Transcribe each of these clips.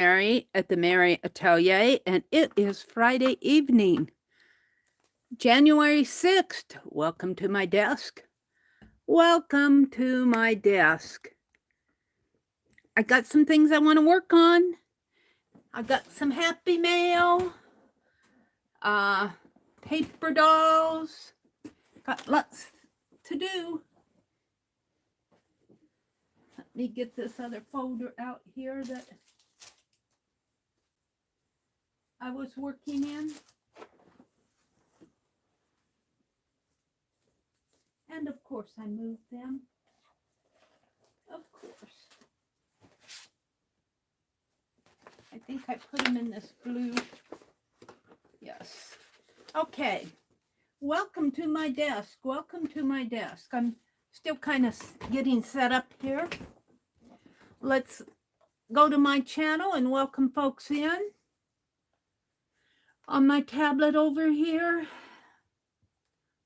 Meri at the Meri Atelier, and it is Friday evening, January 6th. Welcome to my desk. Welcome to my desk. I got some things I want to work on. I got some happy mail, paper dolls. Got lots to do. Let me get this other folder out here that I was working in. And of course I moved them. Of course. I think I put them in this blue. Yes. Okay. Welcome to my desk. Welcome to my desk. I'm still kind of getting set up here. Let's go to my channel and welcome folks in. On my tablet over here,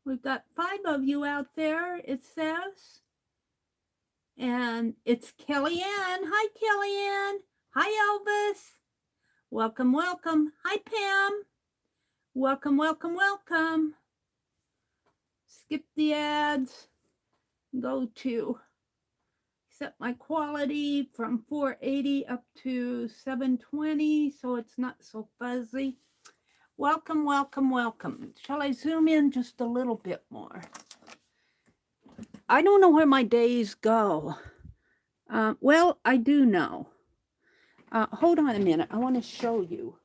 we've got 5 of you out there, it says. And it's Kellyanne. Hi, Kellyanne. Hi, Elvis. Welcome, welcome. Hi, Pam. Welcome, welcome, welcome. Skip the ads. Go to set my quality from 480 up to 720 so it's not so fuzzy. Welcome, welcome, welcome. Shall I zoom in just a little bit more? I don't know where my days go. Well, I do know. Hold on a minute. I want to show you.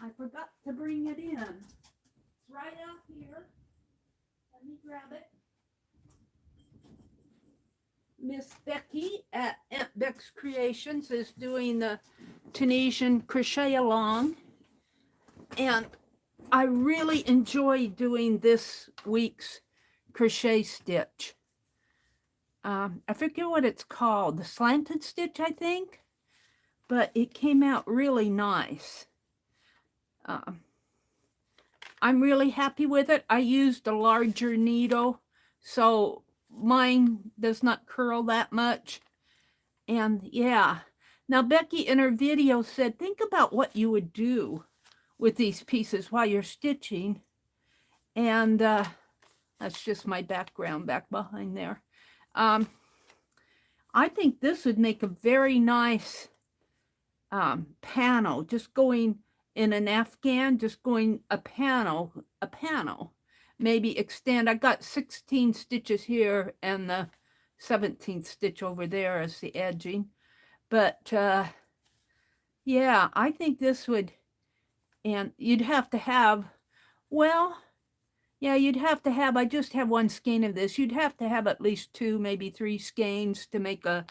I forgot to bring it in. It's right out here. Let me grab it. Miss Becky at Aunt Beck's Creations is doing the Tunisian crochet along, and I really enjoy doing this week's crochet stitch. I forget what it's called, the slanted stitch, I think, but it came out really nice. I'm really happy with it. I used a larger needle, so mine does not curl that much. And yeah, now Becky in her video said, think about what you would do with these pieces while you're stitching. And that's just my background back behind there. I think this would make a very nice panel, just going in an Afghan, just going a panel. Maybe extend. I got 16 stitches here and the 17th stitch over there as the edging. But yeah, I think this would, and you'd have to have, well, yeah, you'd have to have, I just have one skein of this. You'd have to have at least 2, maybe 3 skeins to make a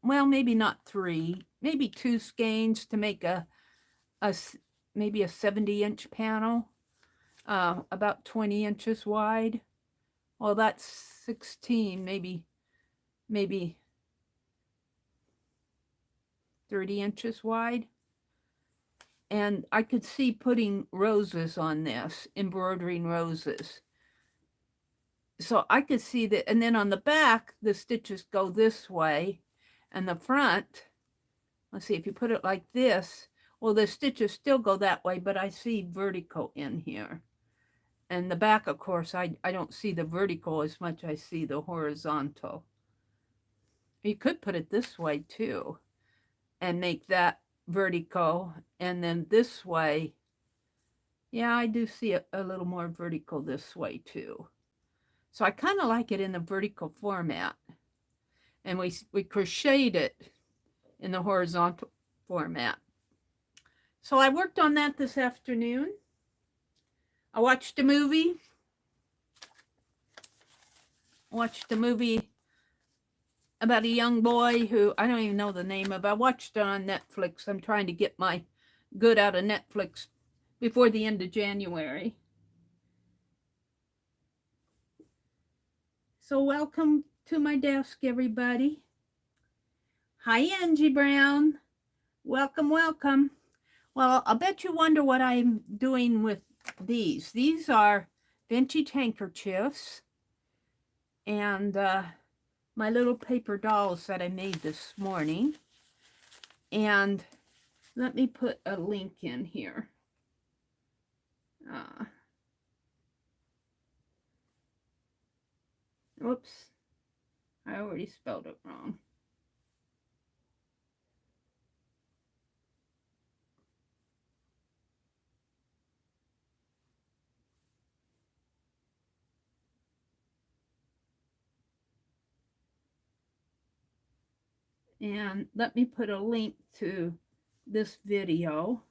well, maybe not 3, maybe 2 skeins to make maybe a 70-inch panel. About 20 inches wide. Well, that's 16, maybe 30 inches wide. And I could see putting roses on this, embroidering roses. So I could see that, and then on the back, the stitches go this way, and the front, let's see, if you put it like this, well, the stitches still go that way, but I see vertical in here. And the back, of course, I don't see the vertical as much as I see the horizontal. You could put it this way too and make that vertical. And then this way, yeah, I do see a little more vertical this way too. So I kind of like it in the vertical format. And we crocheted it in the horizontal format. So I worked on that this afternoon. I watched a movie. About a young boy who I don't even know the name of. I watched it on Netflix. I'm trying to get my good out of Netflix before the end of January. So welcome to my desk, everybody. Hi, Angie Brown. Welcome, welcome. Well, I'll bet you wonder what I'm doing with these. These are vintage handkerchiefs and my little paper dolls that I made this morning. And let me put a link in here. Whoops, I already spelled it wrong. And let me put a link to this video.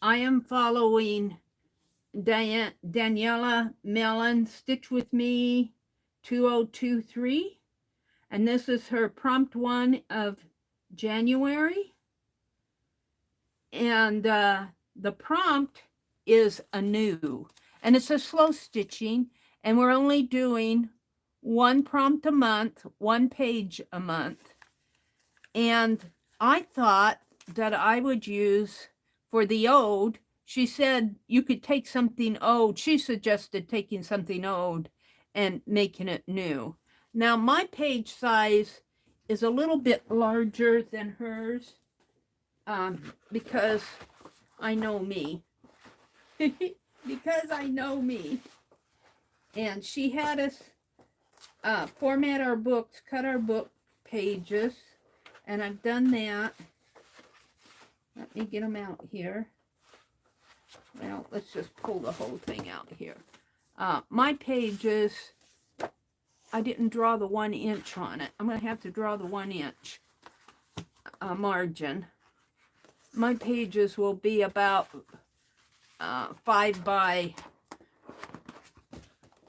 I am following Daniela Mellon, Stitch With Me 2023. And this is her prompt 1 of January. And the prompt is anew. And it's a slow stitching. And we're only doing 1 prompt a month, 1 page a month. And I thought that I would use for the ode, she said you could take something old. She suggested taking something old and making it new. Now my page size is a little bit larger than hers because I know me. Because I know me. And she had us format our books, cut our book pages, and I've done that. Let me get them out here. Well, let's just pull the whole thing out here. My pages, I didn't draw the 1 inch on it. I'm going to have to draw the 1 inch margin. My pages will be about 5 by,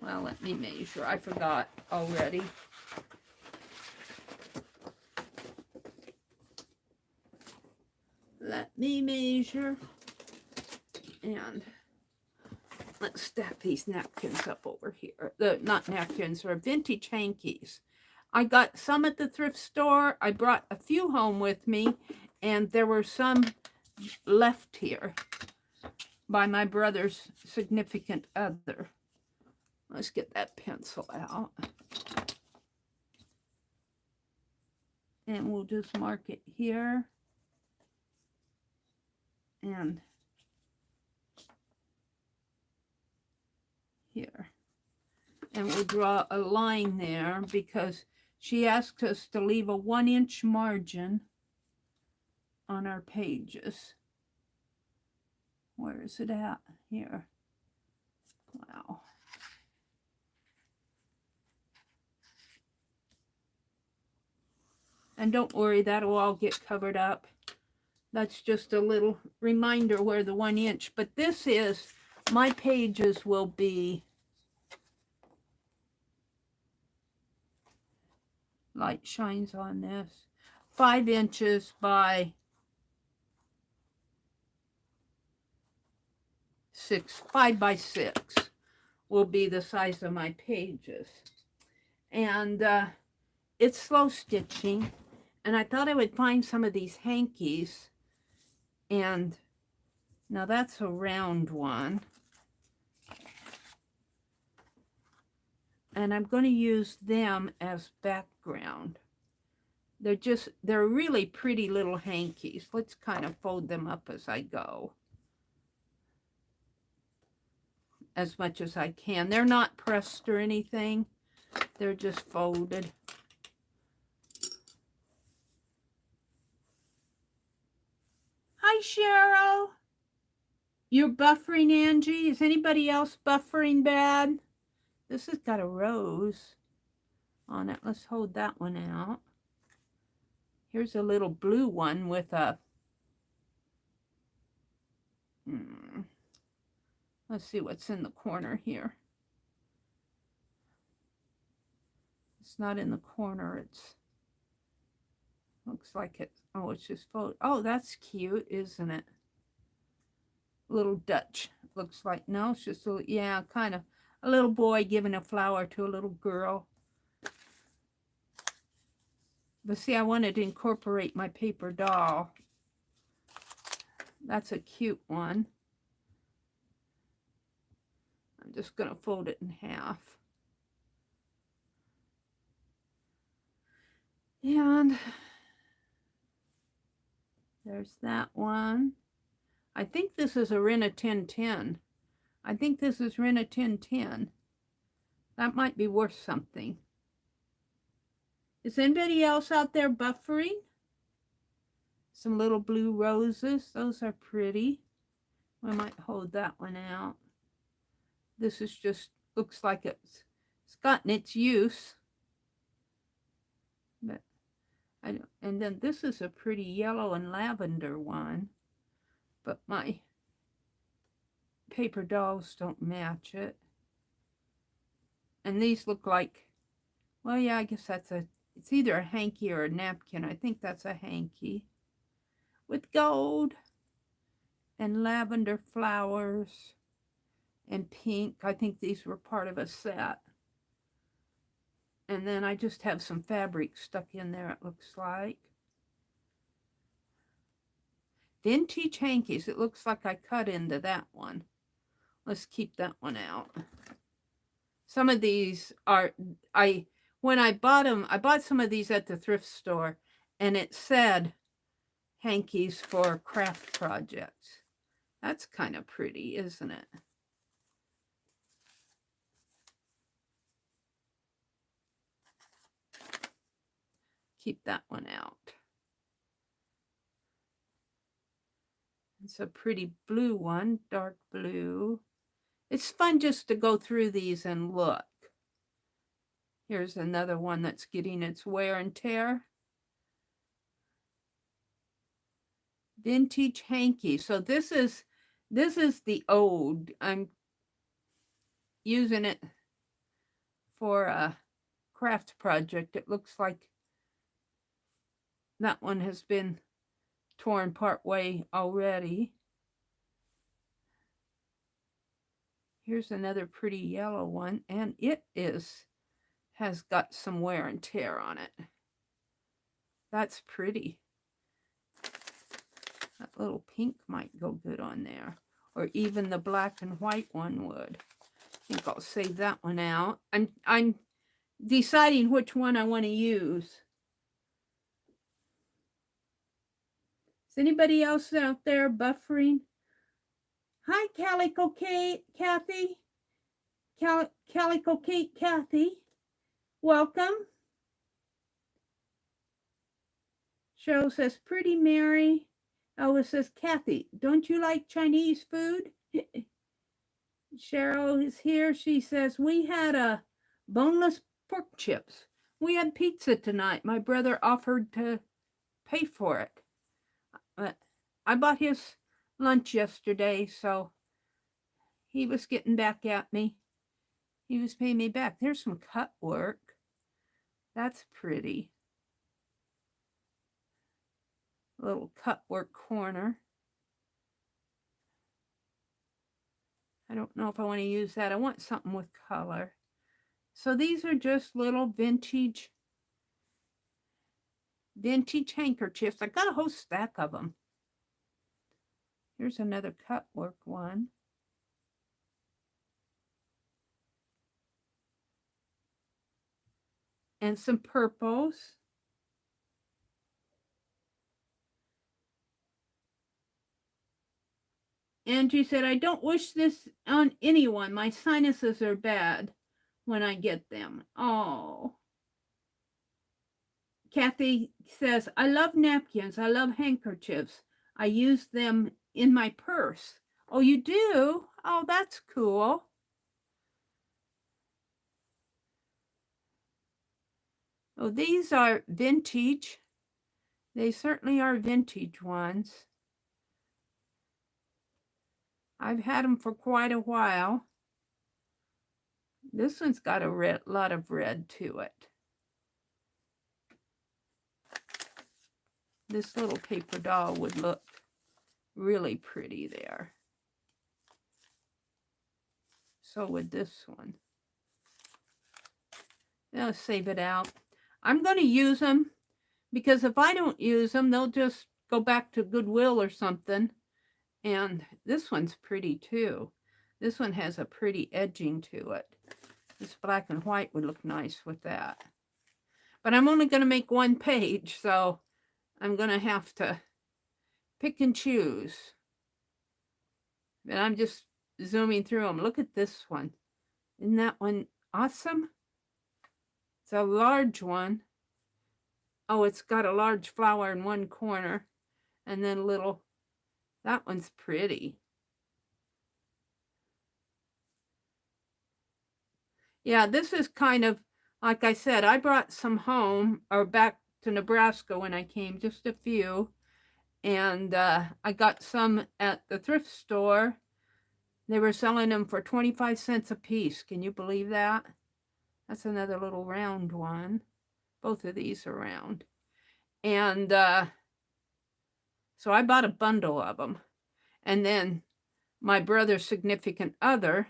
well, let me measure. I forgot already. Let me measure. And let's stack these napkins up over here. Not napkins, or vintage hankies. I got some at the thrift store. I brought a few home with me, and there were some left here by my brother's significant other. Let's get that pencil out. And we'll just mark it here. And here. And we'll draw a line there because she asked us to leave a 1 inch margin on our pages. Where is it at? Here. Wow. And don't worry, that'll all get covered up. That's just a little reminder where the 1 inch, but this is, my pages will be, light shines on this, 5 inches by 5 by 6 will be the size of my pages. And it's slow stitching, and I thought I would find some of these hankies. And now that's a round one. And I'm going to use them as background. They're really pretty little hankies. Let's kind of fold them up as I go. As much as I can. They're not pressed or anything. They're just folded. Hi, Cheryl. You're buffering, Angie? Is anybody else buffering bad? This has got a rose on it. Let's hold that one out. Here's a little blue one with a... Let's see what's in the corner here. It's not in the corner. It's... Looks like it. Oh, it's just folded. Oh, that's cute, isn't it? Little Dutch. Looks like... No, it's just a little... Yeah, kind of. A little boy giving a flower to a little girl. But see, I wanted to incorporate my paper doll. That's a cute one. I'm just going to fold it in half. And there's that one. I think this is a Rinna 1010. I think this is Rinna 1010. That might be worth something. Is anybody else out there buffering? Some little blue roses. Those are pretty. I might hold that one out. This is just, looks like it's gotten its use. But I don't, and then this is a pretty yellow and lavender one. But my paper dolls don't match it. And these look like, well, yeah, I guess that's it's either a hanky or a napkin. I think that's a hanky with gold and lavender flowers and pink. I think these were part of a set. And then I just have some fabric stuck in there, it looks like. Vintage hankies. It looks like I cut into that one. Let's keep that one out. Some of these are, when I bought them, I bought some of these at the thrift store, and it said hankies for craft projects. That's kind of pretty, isn't it? Keep that one out. It's a pretty blue one, dark blue. It's fun just to go through these and look. Here's another one that's getting its wear and tear. Vintage hanky. So this is the old. I'm using it for a craft project. It looks like that one has been torn part way already. Here's another pretty yellow one, and it has got some wear and tear on it. That's pretty. That little pink might go good on there, or even the black and white one would. I think I'll save that one out. I'm deciding which one I want to use. Is anybody else out there buffering? Hi, Calico Kate, Kathy. Calico Kate, Kathy. Welcome. Cheryl says, pretty Mary. Elvis says, Kathy, don't you like Chinese food? Cheryl is here. She says, we had a boneless pork chips. We had pizza tonight. My brother offered to pay for it. I bought his lunch yesterday, so he was getting back at me. He was paying me back. There's some cut work. That's pretty. Little cut work corner. I don't know if I want to use that. I want something with color. So these are just little vintage handkerchiefs. I got a whole stack of them. Here's another cut work one. And some purples. Angie said, I don't wish this on anyone. My sinuses are bad when I get them. Oh. Kathy says, I love napkins. I love handkerchiefs. I use them in my purse. Oh, you do? Oh, that's cool. Oh, these are vintage. They certainly are vintage ones. I've had them for quite a while. This one's got a lot of red to it. This little paper doll would look really pretty there. So would this one. I'll save it out. I'm going to use them because if I don't use them, they'll just go back to Goodwill or something. And this one's pretty too. This one has a pretty edging to it. This black and white would look nice with that. But I'm only going to make one page, so I'm going to have to pick and choose. And I'm just zooming through them. Look at this one. Isn't that one awesome? It's a large one. Oh, it's got a large flower in one corner and then a little, that one's pretty. Yeah, this is kind of, like I said, I brought some home or back to Nebraska when I came, just a few. And I got some at the thrift store. They were selling them for 25 cents a piece. Can you believe that? That's another little round one. Both of these are round. And so I bought a bundle of them. And then my brother's significant other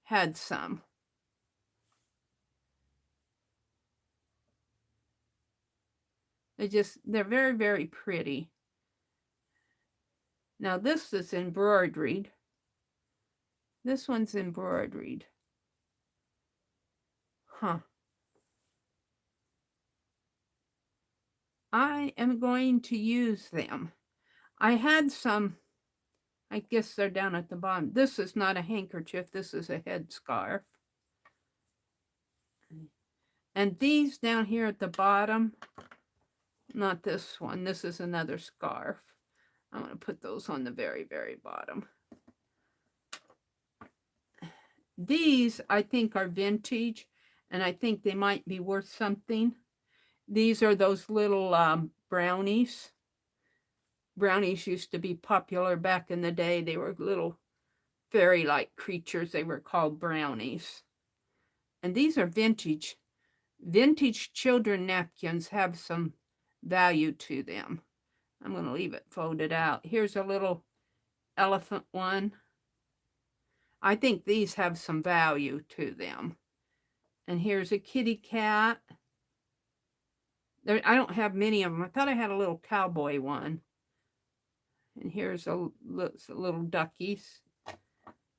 had some. They're very, very pretty. Now this is embroidered. This one's embroidered. Huh. I am going to use them. I had some, I guess they're down at the bottom. This is not a handkerchief. This is a headscarf. And these down here at the bottom, not this one. This is another scarf. I'm going to put those on the very, very bottom. These, I think, are vintage, and I think they might be worth something. These are those little brownies. Brownies used to be popular back in the day. They were little fairy-like creatures. They were called brownies. And these are vintage. Vintage children napkins have some value to them. I'm going to leave it folded out. Here's a little elephant one. I think these have some value to them. And here's a kitty cat. I don't have many of them. I thought I had a little cowboy one. And here's a little duckies.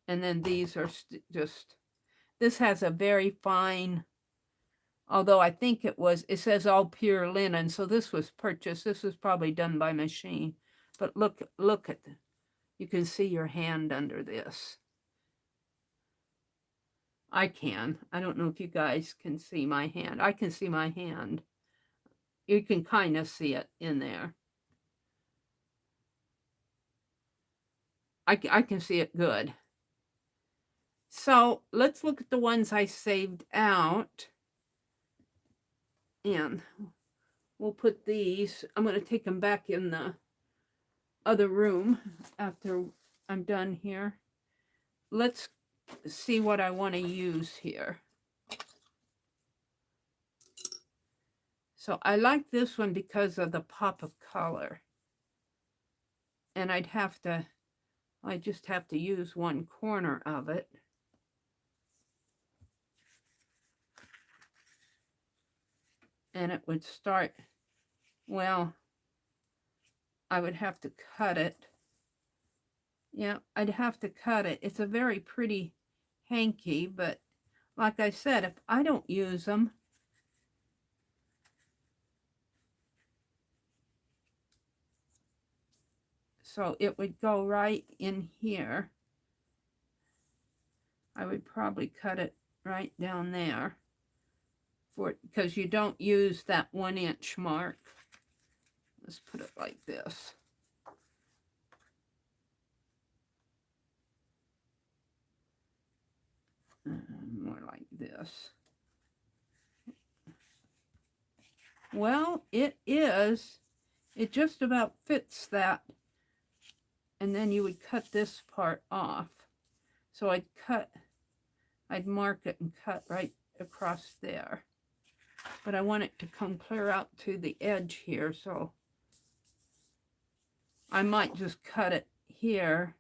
And then these are just, this has a very fine, although I think it says all pure linen. So this was purchased. This was probably done by machine. But look at the, you can see your hand under this. I can. I don't know if you guys can see my hand. I can see my hand. You can kind of see it in there. I can see it good. So let's look at the ones I saved out. And we'll put these, I'm going to take them back in the other room after I'm done here. Let's see what I want to use here. So I like this one because of the pop of color. And I just have to use one corner of it. And it would start, well, I would have to cut it. Yeah, I'd have to cut it. It's a very pretty hanky, but like I said, if I don't use them, so it would go right in here. I would probably cut it right down there because you don't use that 1 inch mark. Let's put it like this. More like this. Well, it just about fits that. And then you would cut this part off. So I'd mark it and cut right across there. But I want it to come clear out to the edge here, so I might just cut it here.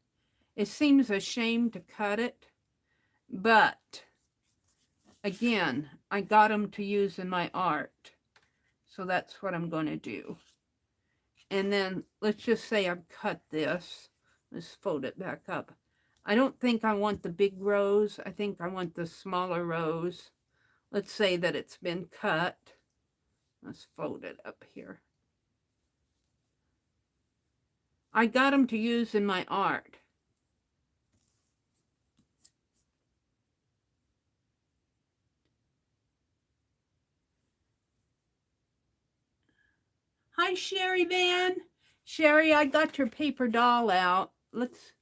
It seems a shame to cut it, but again, I got them to use in my art. So that's what I'm going to do. And then let's just say I've cut this. Let's fold it back up. I don't think I want the big rows. I think I want the smaller rows. Let's say that it's been cut. Let's fold it up here. I got them to use in my art. Hi, Sherry Van. Sherry, I got your paper doll out. Let's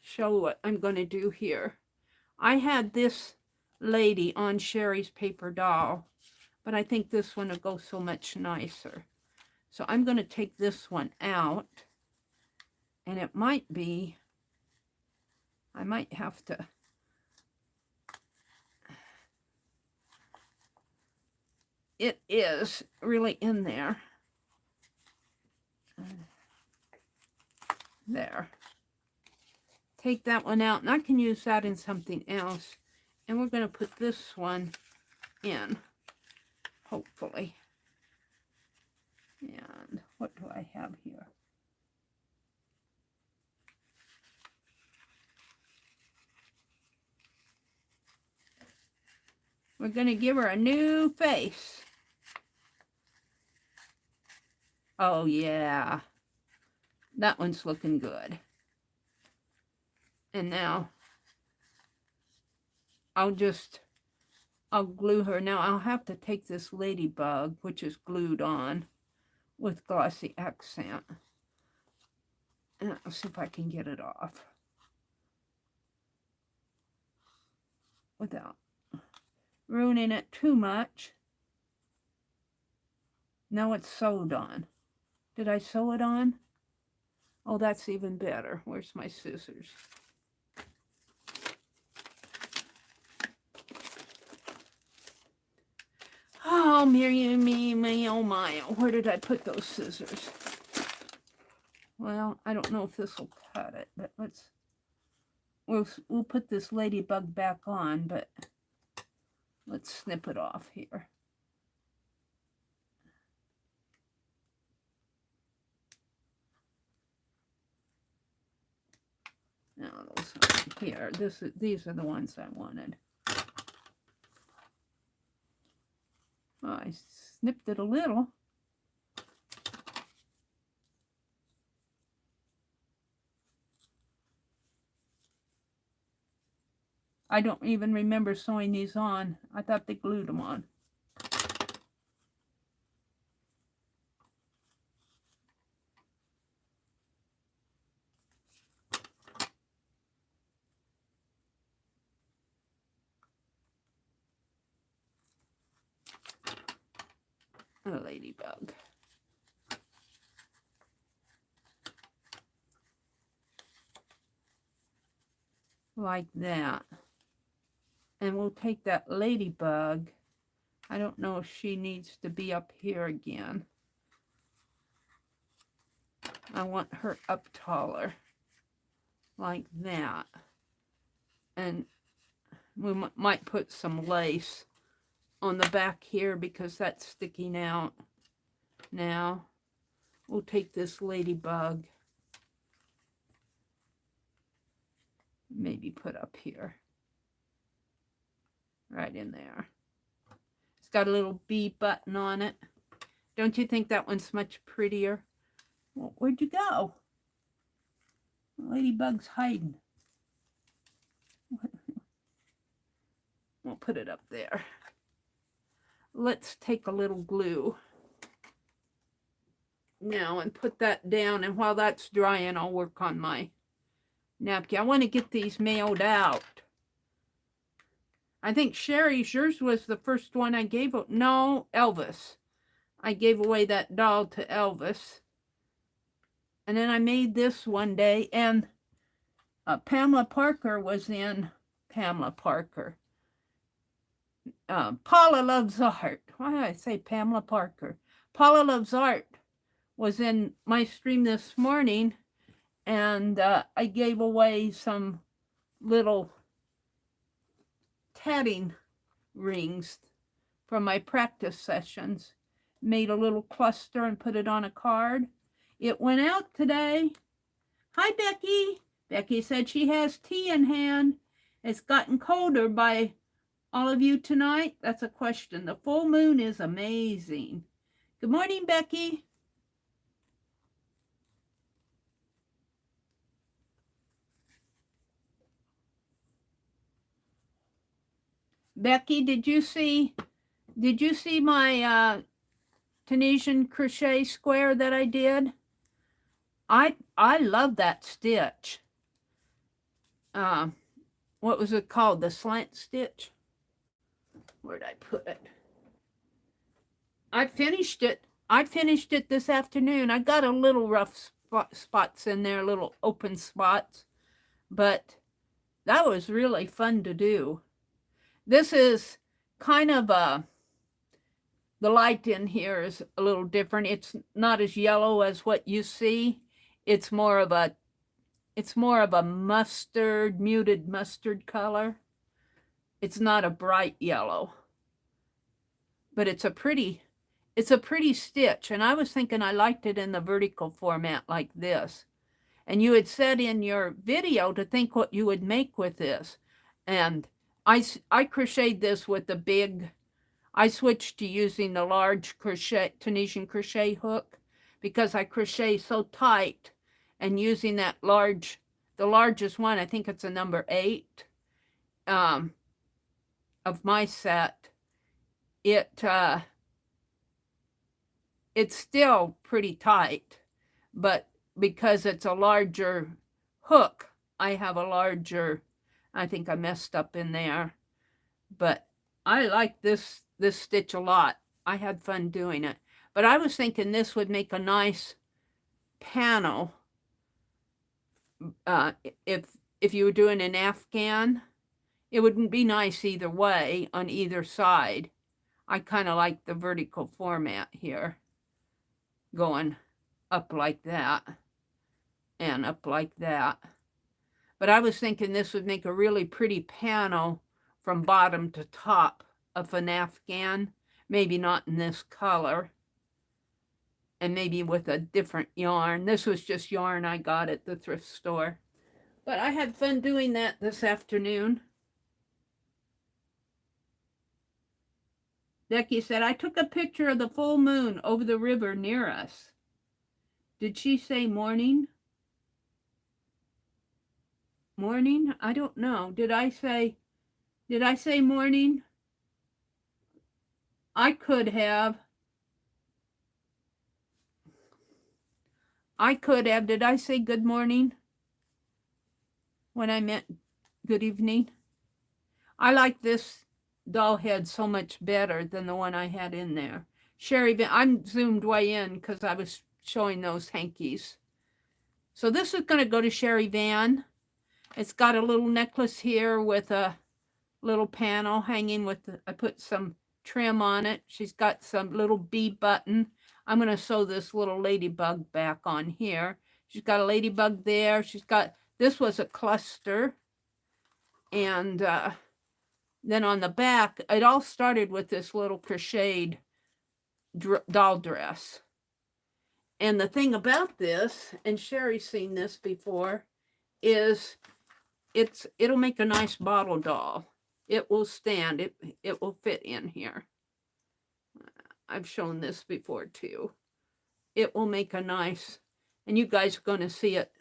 show what I'm going to do here. I had this lady on Sherry's paper doll, but I think this one will go so much nicer. So I'm going to take this one out, and it might be, I might have to, it is really in there. There. Take that one out, and I can use that in something else. And we're going to put this one in, hopefully. And what do I have here? We're going to give her a new face. Oh, yeah. That one's looking good. And now I'll glue her. Now I'll have to take this ladybug, which is glued on with glossy accent. And I'll see if I can get it off without ruining it too much. Now it's sewed on. Did I sew it on? Oh, that's even better. Where's my scissors? Oh, me, oh my, where did I put those scissors? Well, I don't know if this will cut it, but we'll put this ladybug back on, but let's snip it off here. Now those here, these are the ones I wanted. Oh, I snipped it a little. I don't even remember sewing these on. I thought they glued them on. A ladybug. Like that. And we'll take that ladybug. I don't know if she needs to be up here again. I want her up taller. Like that. And we might put some lace on the back here because that's sticking out. Now we'll take this ladybug, maybe put up here, right in there. It's got a little B button on it. Don't you think that one's much prettier? Well, where'd you go? The ladybug's hiding. We'll put it up there. Let's take a little glue now and put that down, and while that's drying, I'll work on my napkin. I want to get these mailed out. I think Sherry's, yours was the first one I gave. No, Elvis. I gave away that doll to Elvis. And then I made this one day, and Pamela Parker was in Pamela Parker. Paula Loves Art. Why did I say Pamela Parker? Paula Loves Art was in my stream this morning, and I gave away some little tatting rings from my practice sessions. Made a little cluster and put it on a card. It went out today. Hi, Becky. Becky said she has tea in hand. It's gotten colder by all of you tonight. That's a question. The full moon is amazing. Good morning, Becky. Becky, did you see my Tunisian crochet square that I did? I love that stitch. What was it called? The slant stitch? Where'd I put it? I finished it this afternoon. I got a little rough spots in there, little open spots, but that was really fun to do. This is kind of the light in here is a little different. It's not as yellow as what you see. It's more of a mustard, muted mustard color. It's not a bright yellow, but it's a pretty stitch. And I was thinking I liked it in the vertical format like this. And you had said in your video to think what you would make with this. And I crocheted this with the big, I switched to using the large Tunisian crochet hook because I crochet so tight, and using that the largest one, I think it's a number 8 of my set, it's still pretty tight, but because it's a larger hook, I have a larger, I think I messed up in there, but I like this stitch a lot. I had fun doing it, but I was thinking this would make a nice panel if you were doing an Afghan. It wouldn't be nice either way on either side. I kind of like the vertical format here, going up like that and up like that. But I was thinking this would make a really pretty panel from bottom to top of an Afghan, maybe not in this color, and maybe with a different yarn. This was just yarn I got at the thrift store. But I had fun doing that this afternoon. Becky said, I took a picture of the full moon over the river near us. Did she say morning? Morning? I don't know. Did I say morning? I could have. Did I say good morning when I meant good evening? I like this doll head so much better than the one I had in there. Sherry Van, I'm zoomed way in because I was showing those hankies. So this is going to go to Sherry Van. It's got a little necklace here with a little panel hanging with, I put some trim on it. She's got some little bee button. I'm going to sew this little ladybug back on here. She's got a ladybug there. She's got, this was a cluster. And then on the back, it all started with this little crocheted doll dress. And the thing about this, and Sherry's seen this before, is it'll make a nice bottle doll. It will stand. It will fit in here. I've shown this before too. It will make a nice, and you guys are going to see it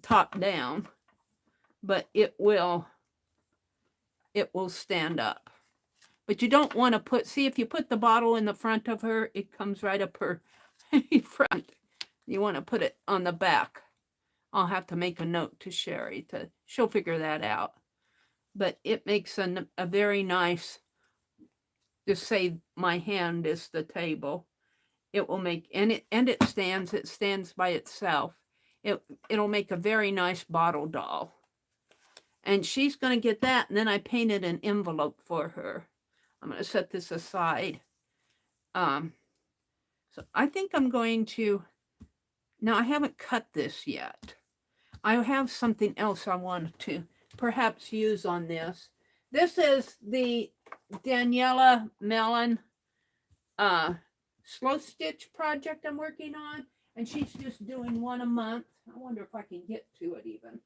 top down, but it will stand up. But you don't want to put, see, if you put the bottle in the front of her, it comes right up her front. You want to put it on the back. I'll have to make a note to Sherry she'll figure that out. But it makes a very nice, just say my hand is the table. It will make, and it stands by itself. It'll make a very nice bottle doll. And she's going to get that, and then I painted an envelope for her. I'm going to set this aside. So I think I'm going to, now I haven't cut this yet. I have something else I want to perhaps use on this. This is the Daniela Mellon slow stitch project I'm working on, and she's just doing one a month. I wonder if I can get to it even.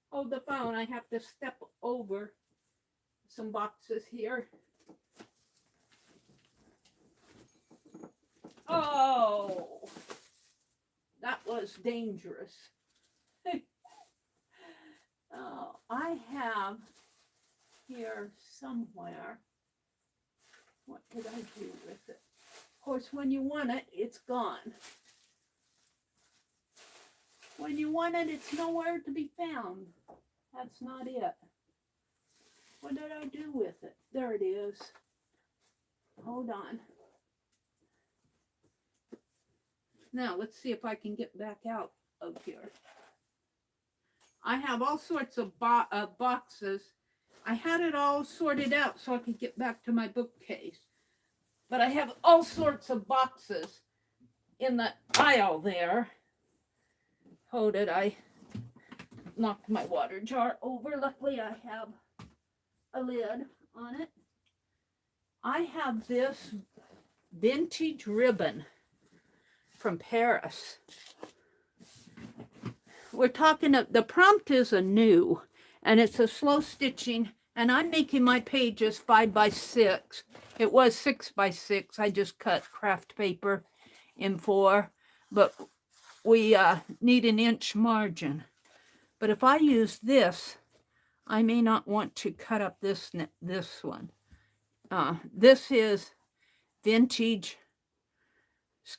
Hold the phone, I have to step over some boxes here. Oh, that was dangerous. Oh, I have here somewhere. What did I do with it? Of course, when you want it, it's gone. When you want it, it's nowhere to be found. That's not it. What did I do with it? There it is. Hold on. Now, let's see if I can get back out of here. I have all sorts of boxes. I had it all sorted out so I could get back to my bookcase. But I have all sorts of boxes in the aisle there. Hold it, I knocked my water jar over. Luckily, I have a lid on it. I have this vintage ribbon from Paris. We're talking, the prompt is a new, and it's a slow stitching, and I'm making my pages 5 by 6. It was 6 by 6. I just cut craft paper in 4, but we need an inch margin. But if I use this, I may not want to cut up this one. This is vintage.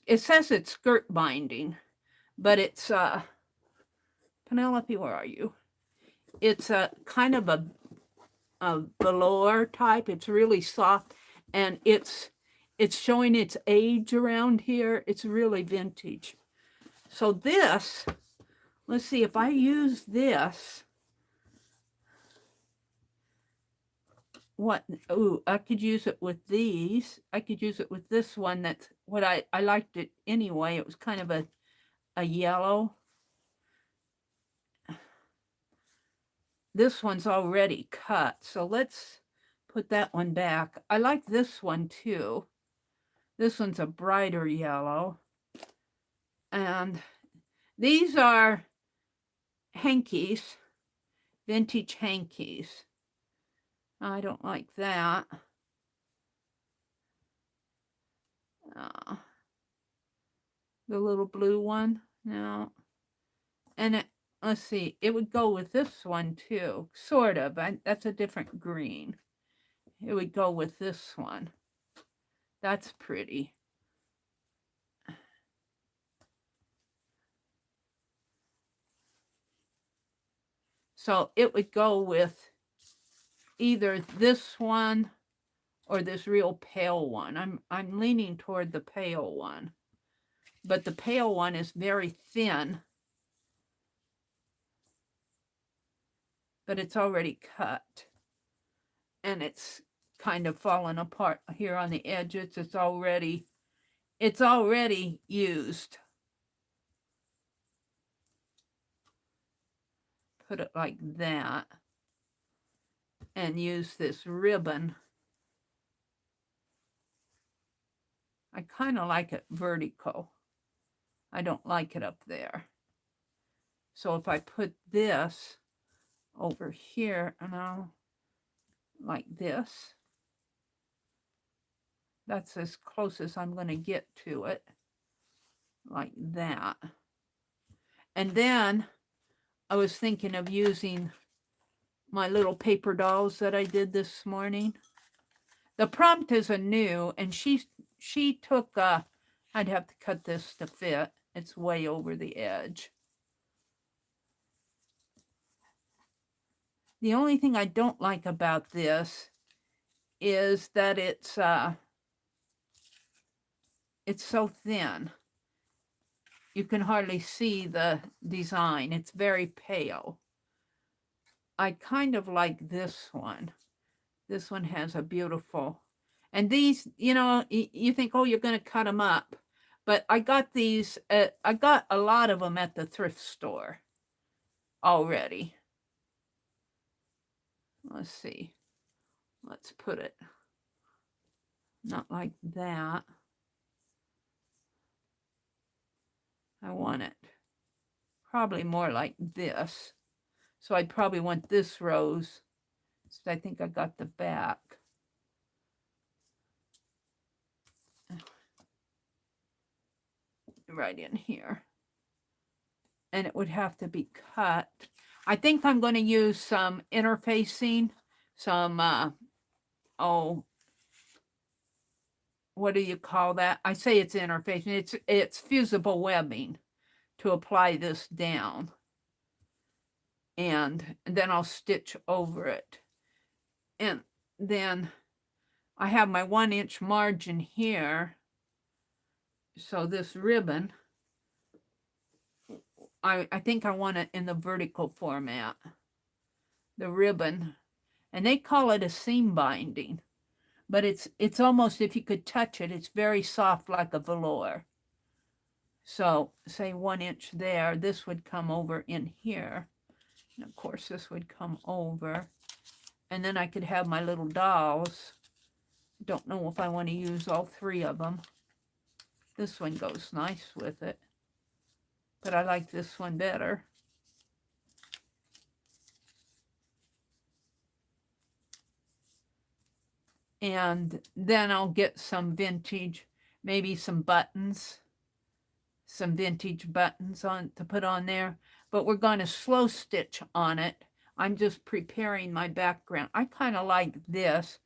It says it's skirt binding, but it's Penelope, where are you? It's a kind of a velour type. It's really soft, and it's showing its age around here. It's really vintage. So this, let's see if I use this. What? Oh, I could use it with these. I could use it with this one. That's what I liked it anyway. It was kind of a yellow. This one's already cut, so let's put that one back. I like this one too. This one's a brighter yellow. And these are hankies, vintage hankies. I don't like that. The little blue one, no. And let's see, it would go with this one too, sort of. That's a different green. It would go with this one. That's pretty. So it would go with either this one or this real pale one. I'm leaning toward the pale one. But the pale one is very thin. But it's already cut. And it's kind of fallen apart here on the edges. It's already used. Put it like that. And use this ribbon. I kind of like it vertical. I don't like it up there. So if I put this over here, and I'll like this. That's as close as I'm going to get to it. Like that. And then I was thinking of using my little paper dolls that I did this morning. The prompt is a new, and she took, I'd have to cut this to fit. It's way over the edge. The only thing I don't like about this is that it's so thin. You can hardly see the design. It's very pale. I kind of like this one. This one has a beautiful, and these, you know, you think, oh, you're going to cut them up. But I got these, I got a lot of them at the thrift store already. Let's see. Let's put it not like that. I want it probably more like this. So I'd probably want this rose. So I think I got the back. right in here. And it would have to be cut. I think I'm going to use some interfacing, some, oh, what do you call that? I say it's interfacing. It's fusible webbing to apply this down. And then I'll stitch over it. And then I have my 1-inch margin here. So this ribbon, I think I want it in the vertical format. The ribbon, and they call it a seam binding, but it's almost, if you could touch it, it's very soft like a velour. So say 1 inch there, this would come over in here. And of course this would come over. And then I could have my little dolls. Don't know if I want to use all 3 of them. This one goes nice with it, but I like this one better. And then I'll get some vintage, maybe some buttons, some vintage buttons on to put on there. But we're going to slow stitch on it. I'm just preparing my background. I kind of like this.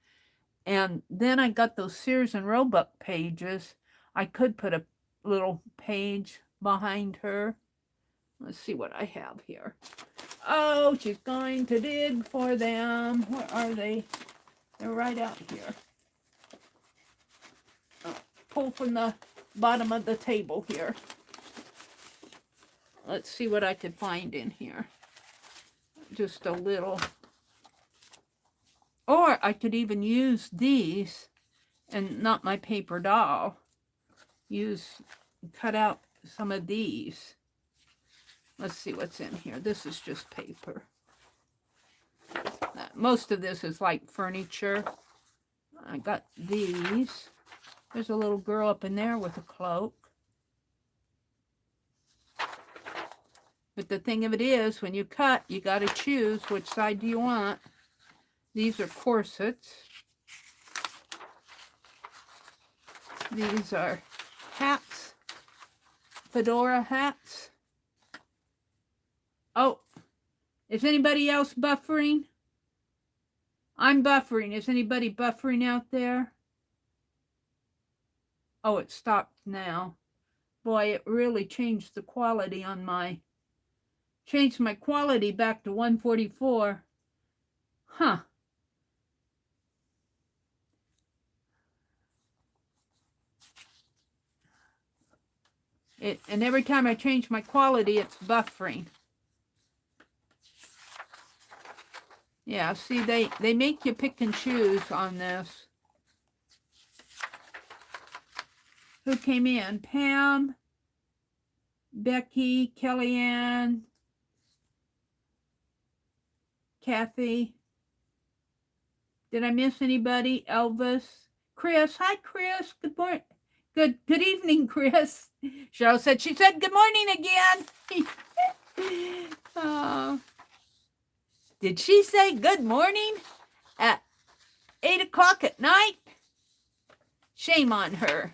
And then I got those Sears and Roebuck pages. I could put a little page behind her. Let's see what I have here. Oh, she's going to dig for them. Where are they? They're right out here. Oh, pull from the bottom of the table here. Let's see what I could find in here. Just a little. Or I could even use these and not my paper doll. Cut out some of these. Let's see what's in here. This is just paper. Most of this is like furniture. I got these. There's a little girl up in there with a cloak. But the thing of it is, when you cut, you got to choose which side do you want. These are corsets. These are hats, fedora hats. Oh, is anybody else buffering? I'm buffering. Is anybody buffering out there? Oh, it stopped now. Boy, it really changed the quality on changed my quality back to 144. Huh. And every time I change my quality, it's buffering. Yeah, see, they make you pick and choose on this. Who came in? Pam, Becky, Kellyanne, Kathy. Did I miss anybody? Elvis, Chris. Hi, Chris. Good morning. Good evening, Chris. Cheryl said she said good morning again. Did she say good morning at 8 o'clock at night? Shame on her.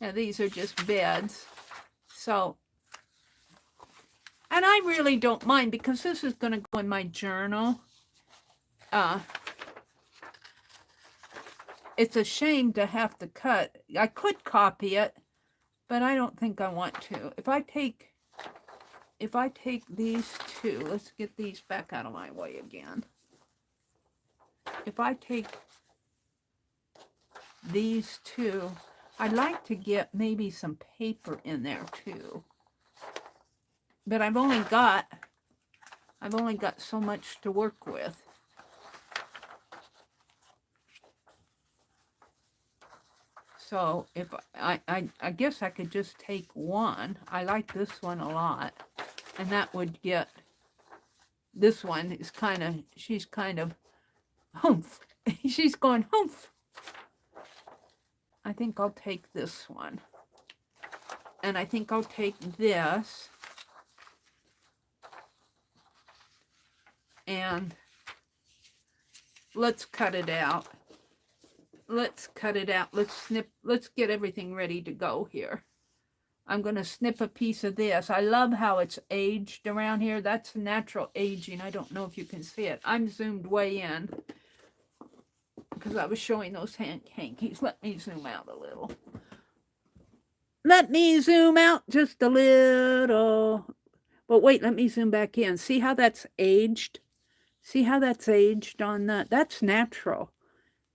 Now these are just beds. So, and I really don't mind because this is going to go in my journal. It's a shame to have to cut. I could copy it, but I don't think I want to. If I take these 2, let's get these back out of my way again. If I take these 2, I'd like to get maybe some paper in there too. But I've only got so much to work with. So if I guess I could just take one. I like this one a lot. And that would get, this one is she's kind of humph. She's going humph. I think I'll take this one. And I think I'll take this. And let's cut it out. Let's cut it out. Let's snip. Let's get everything ready to go here. I'm going to snip a piece of this. I love how it's aged around here. That's natural aging. I don't know if you can see it. I'm zoomed way in because I was showing those hankies. Let me zoom out a little. Let me zoom out just a little. But wait, let me zoom back in. See how that's aged? See how that's aged on that? That's natural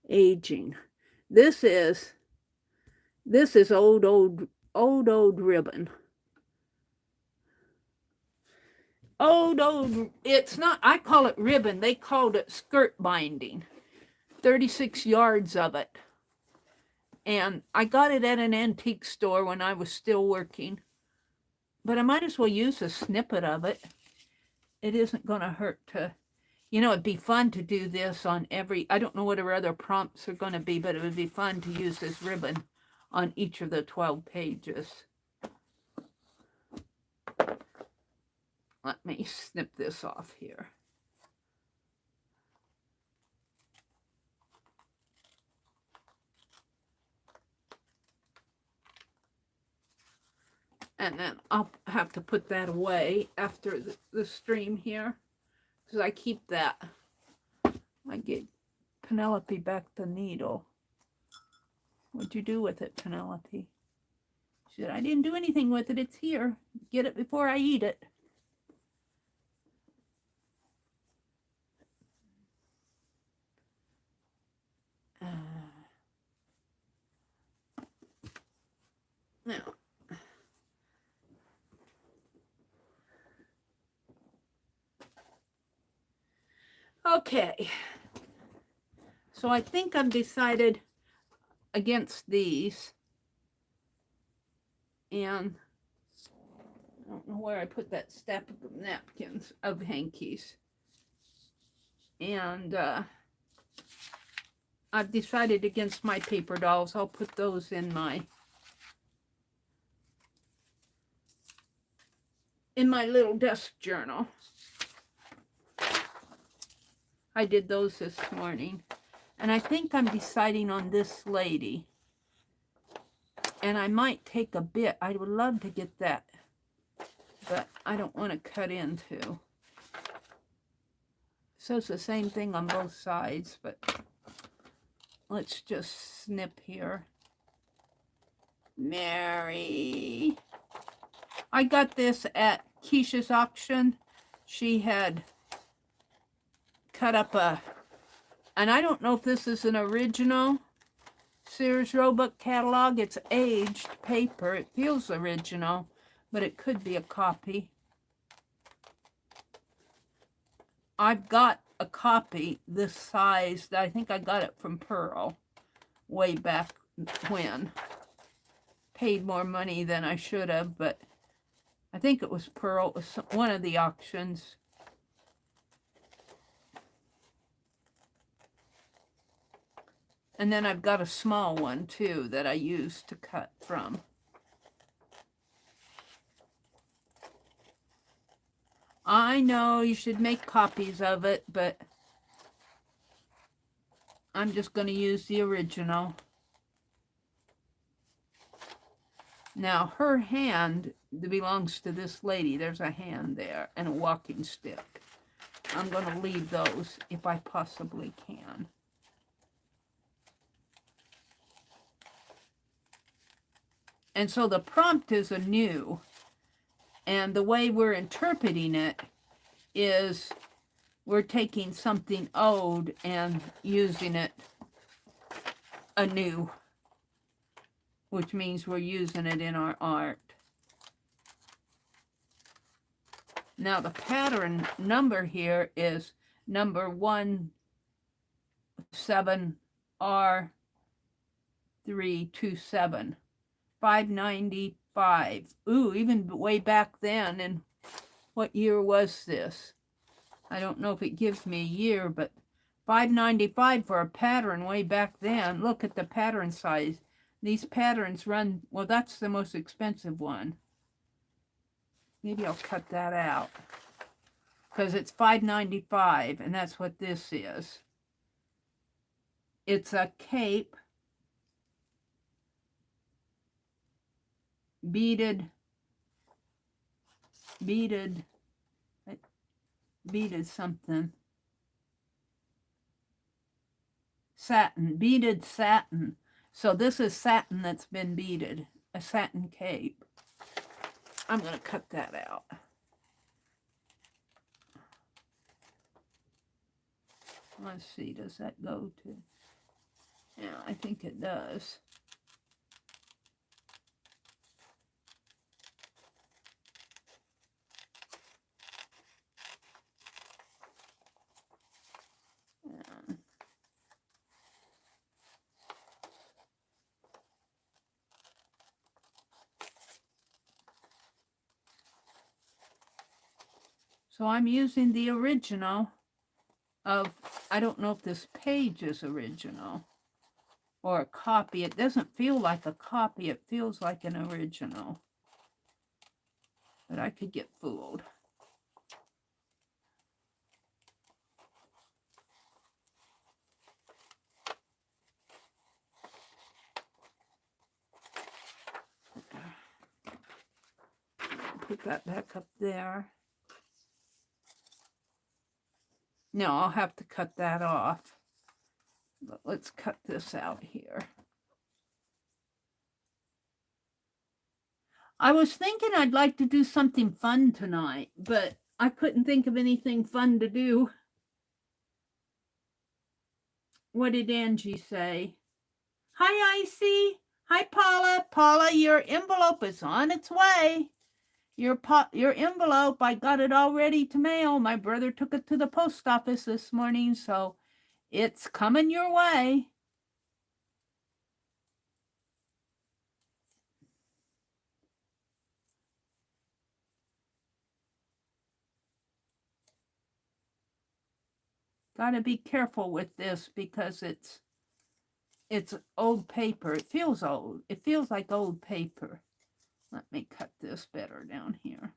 aging. This is old ribbon. It's not, I call it ribbon. They called it skirt binding. 36 yards of it. And I got it at an antique store when I was still working. But I might as well use a snippet of it. It isn't going to hurt to, you know, it'd be fun to do this on every, I don't know what our other prompts are going to be, but it would be fun to use this ribbon on each of the 12 pages. Let me snip this off here. And then I'll have to put that away after the stream here, because I keep that. I gave Penelope back the needle. What'd you do with it, Penelope? She said, I didn't do anything with it. It's here. Get it before I eat it. Now. Okay. So I think I've decided against these. And I don't know where I put that stack of napkins of hankies. And I've decided against my paper dolls. I'll put those in my little desk journal. I did those this morning. And I think I'm deciding on this lady. And I might take a bit. I would love to get that. But I don't want to cut into. So it's the same thing on both sides. But let's just snip here. Meri. I got this at Keisha's auction. She had cut up and I don't know if this is an original Sears Roebuck catalog. It's aged paper. It feels original, but it could be a copy. I've got a copy this size that I think I got it from Pearl way back when. Paid more money than I should have, but I think it was Pearl. It was one of the auctions. And then I've got a small one, too, that I use to cut from. I know you should make copies of it, but I'm just going to use the original. Now, her hand belongs to this lady. There's a hand there and a walking stick. I'm going to leave those if I possibly can. And so the prompt is anew, and the way we're interpreting it is we're taking something old and using it anew, which means we're using it in our art. Now the pattern number here is number 17R327. 595. Ooh, even way back then. And what year was this? I don't know if it gives me a year, but 595 for a pattern way back then. Look at the pattern size. These patterns run, well, that's the most expensive one. Maybe I'll cut that out because it's 595, and that's what this is. It's a cape. beaded something. Satin, beaded satin. So this is satin that's been beaded, a satin cape. I'm going to cut that out. Let's see, does that go to? Yeah, I think it does. Yeah. So I'm using the original of, I don't know if this page is original or a copy. It doesn't feel like a copy. It feels like an original. But I could get fooled. Put that back up there. No, I'll have to cut that off. But let's cut this out here. I was thinking I'd like to do something fun tonight, but I couldn't think of anything fun to do. What did Angie say? Hi, Icy. Hi, Paula. Paula, your envelope is on its way. Your envelope, I got it all ready to mail. My brother took it to the post office this morning, so it's coming your way. Got to be careful with this because it's old paper. It feels old. It feels like old paper. Let me cut this better down here.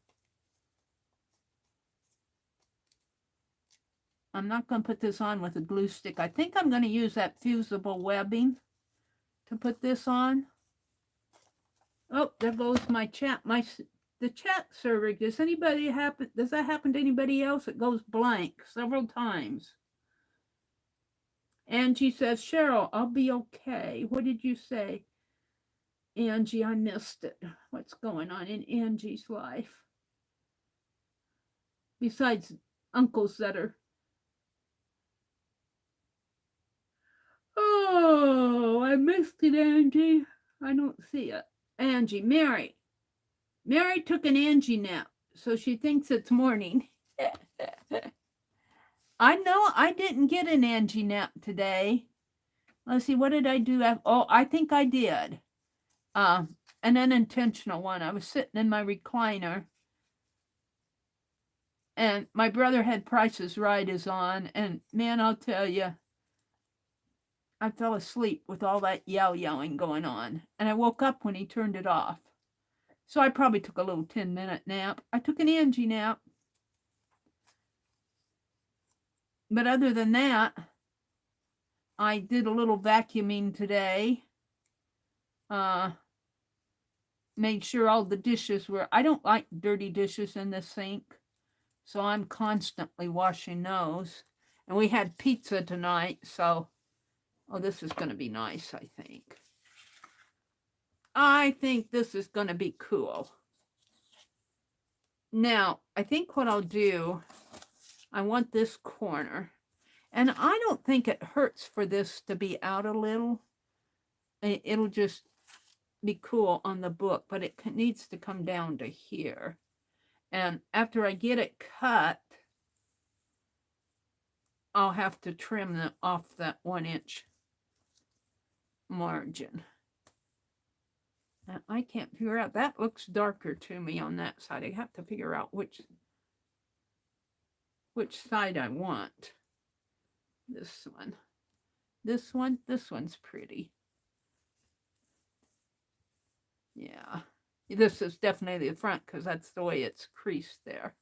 I'm not going to put this on with a glue stick. I think I'm going to use that fusible webbing to put this on. Oh, there goes my chat. The chat server. Does that happen to anybody else? It goes blank several times. Angie says, Cheryl, I'll be okay. What did you say? Angie, I missed it. What's going on in Angie's life? Besides uncles that are... Oh, I missed it, Angie. I don't see it. Angie, Meri. Meri took an Angie nap, so she thinks it's morning. I know I didn't get an Angie nap today. Let's see, what did I do? Oh, I think I did. An unintentional one. I was sitting in my recliner, and my brother had Price is Right is on, and man, I'll tell you, I fell asleep with all that yelling going on, and I woke up when he turned it off. So I probably took a little 10-minute nap. I took an Angie nap. But other than that, I did a little vacuuming today. Made sure all the dishes were... I don't like dirty dishes in the sink, so I'm constantly washing those. And we had pizza tonight, so... Oh, this is going to be nice, I think. I think this is going to be cool. Now, I think what I'll do, I want this corner. And I don't think it hurts for this to be out a little. It'll just be cool on the book, but it needs to come down to here. And after I get it cut, I'll have to trim off that 1-inch margin. And I can't figure out, that looks darker to me on that side. I have to figure out which side I want. This one. This one's pretty. Yeah. This is definitely the front because that's the way it's creased there.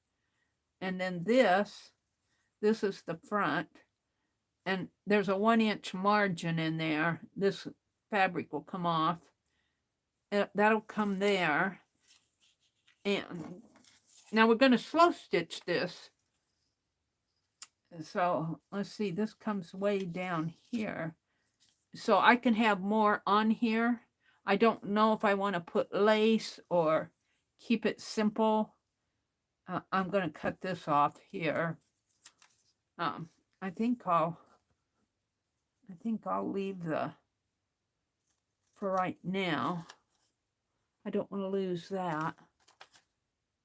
And then this is the front. And there's a 1-inch margin in there. This fabric will come off. That'll come there. And now we're going to slow stitch this. So let's see, this comes way down here. So I can have more on here. I don't know if I want to put lace or keep it simple. I'm going to cut this off here. I think I'll leave the, for right now. I don't want to lose that.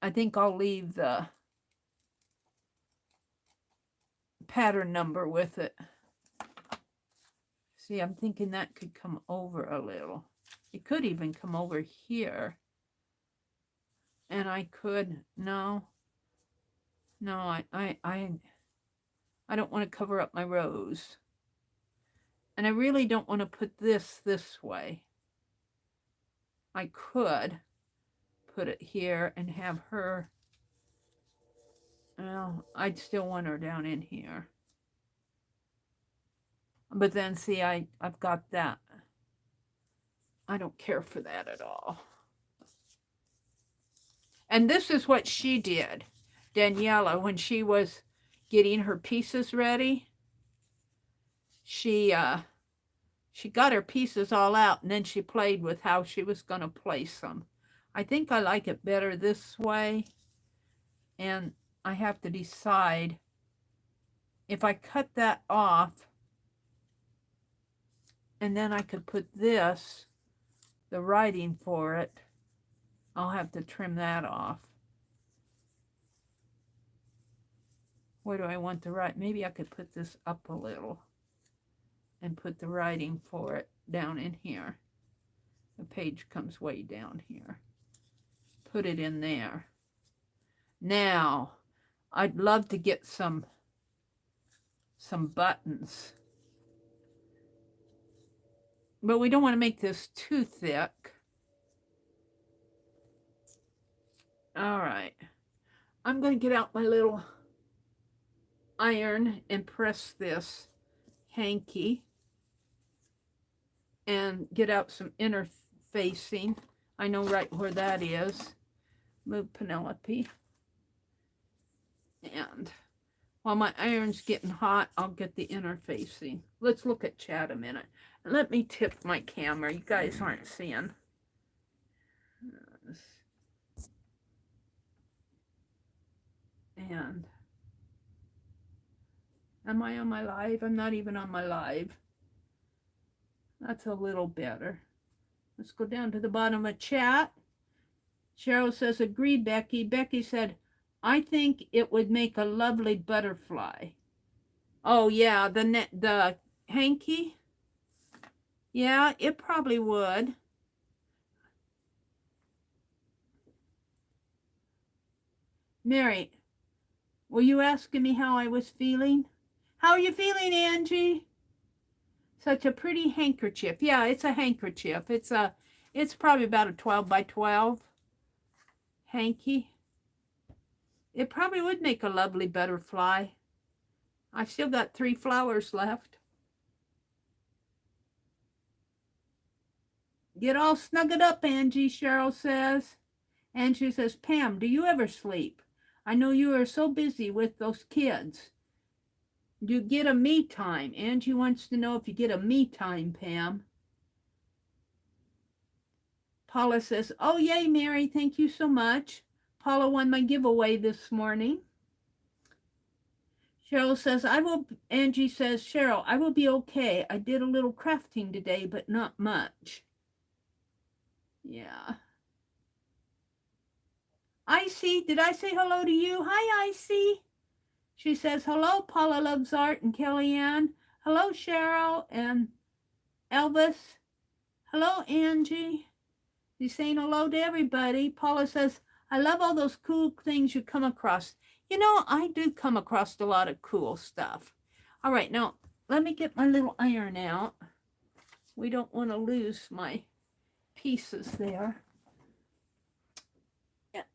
I think I'll leave the pattern number with it. See, I'm thinking that could come over a little. It could even come over here. And I could, no, I don't want to cover up my rows. And I really don't want to put this way. I could put it here and have her, well, I'd still want her down in here. But then see, I've got that. I don't care for that at all. And this is what she did, Daniela, when she was getting her pieces ready. She got her pieces all out, and then she played with how she was going to place them. I think I like it better this way, and I have to decide if I cut that off, and then I could put this, the writing for it. I'll have to trim that off. Where do I want to write? Maybe I could put this up a little and put the writing for it down in here. The page comes way down here. Put it in there. Now, I'd love to get some buttons. But we don't want to make this too thick. All right. I'm going to get out my little iron and press this hanky and get out some interfacing. I know right where that is. Move Penelope. And while my iron's getting hot, I'll get the interfacing. Let's look at chat a minute. Let me tip my camera. You guys aren't seeing. And am I on my live? I'm not even on my live. That's a little better. Let's go down to the bottom of chat. Cheryl says, agree, Becky. Becky said, I think it would make a lovely butterfly. Oh, yeah, the hanky? Yeah, it probably would. Mary, were you asking me how I was feeling? How are you feeling, Angie? Such a pretty handkerchief. Yeah, it's a handkerchief. It's probably about a 12 by 12 hanky. It probably would make a lovely butterfly. I've still got 3 flowers left. Get all snuggled up, Angie, Cheryl says. Angie says, Pam, do you ever sleep? I know you are so busy with those kids. Do you get a me time? Angie wants to know if you get a me time, Pam. Paula says, oh, yay, Mary, thank you so much. Paula won my giveaway this morning. Cheryl says, Angie says, Cheryl, I will be okay. I did a little crafting today, but not much. Yeah. Icy, did I say hello to you? Hi, Icy. She says, hello, Paula loves art and Kellyanne. Hello, Cheryl and Elvis. Hello, Angie. She's saying hello to everybody. Paula says, I love all those cool things you come across. You know, I do come across a lot of cool stuff. All right, now, let me get my little iron out. We don't want to lose my pieces there.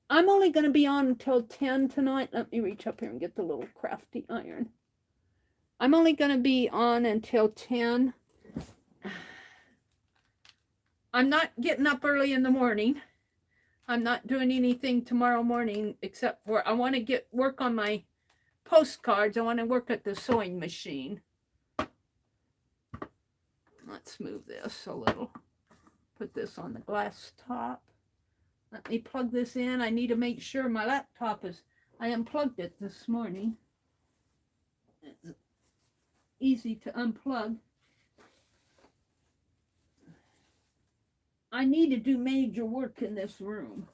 I'm only going to be on until 10 tonight. Let me reach up here and get the little crafty iron. I'm only going to be on until 10. I'm not getting up early in the morning. I'm not doing anything tomorrow morning except for I want to work on my postcards. I want to work at the sewing machine. Let's move this a little. Put this on the glass top. Let me plug this in. I need to make sure my laptop is, I unplugged it this morning. It's easy to unplug. I need to do major work in this room.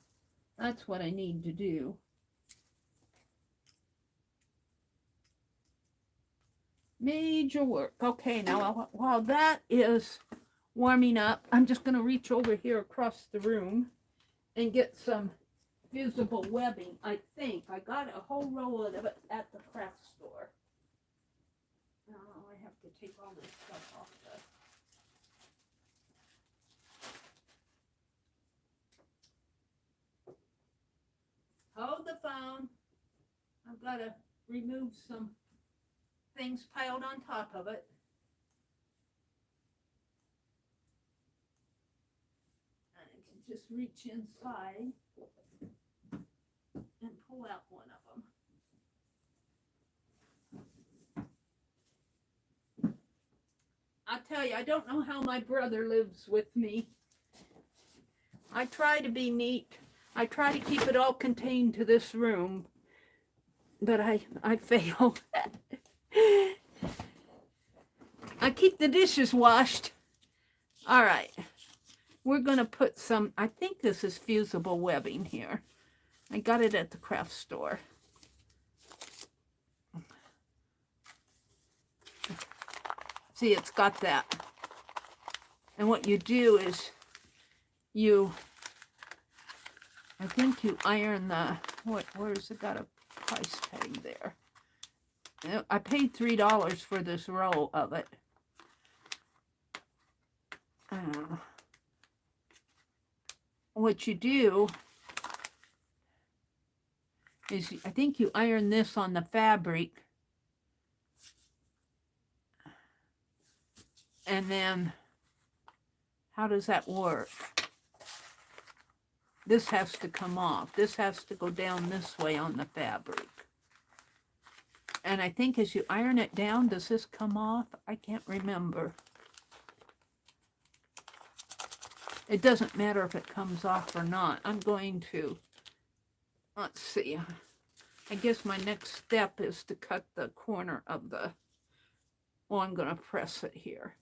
That's what I need to do. Major work. Okay, now while that is warming up, I'm just going to reach over here across the room and get some fusible webbing. I think I got a whole roll of it at the craft store. Now I have to take all this stuff off the... Hold the phone. I've got to remove some things piled on top of it. And I can just reach inside and pull out one of them. I'll tell you, I don't know how my brother lives with me. I try to be neat. I try to keep it all contained to this room, but I fail. I keep the dishes washed. All right. We're going to put some, I think this is fusible webbing here. I got it at the craft store. See, it's got that. And what you do is I think you iron the, where's it got a price tag there? I paid $3 for this roll of it. What you do is, I think you iron this on the fabric. And then, how does that work? This has to come off. This has to go down this way on the fabric. And I think as you iron it down, does this come off? I can't remember. It doesn't matter if it comes off or not. I'm going to, let's see. I guess my next step is to cut the corner of the, well, I'm going to press it here.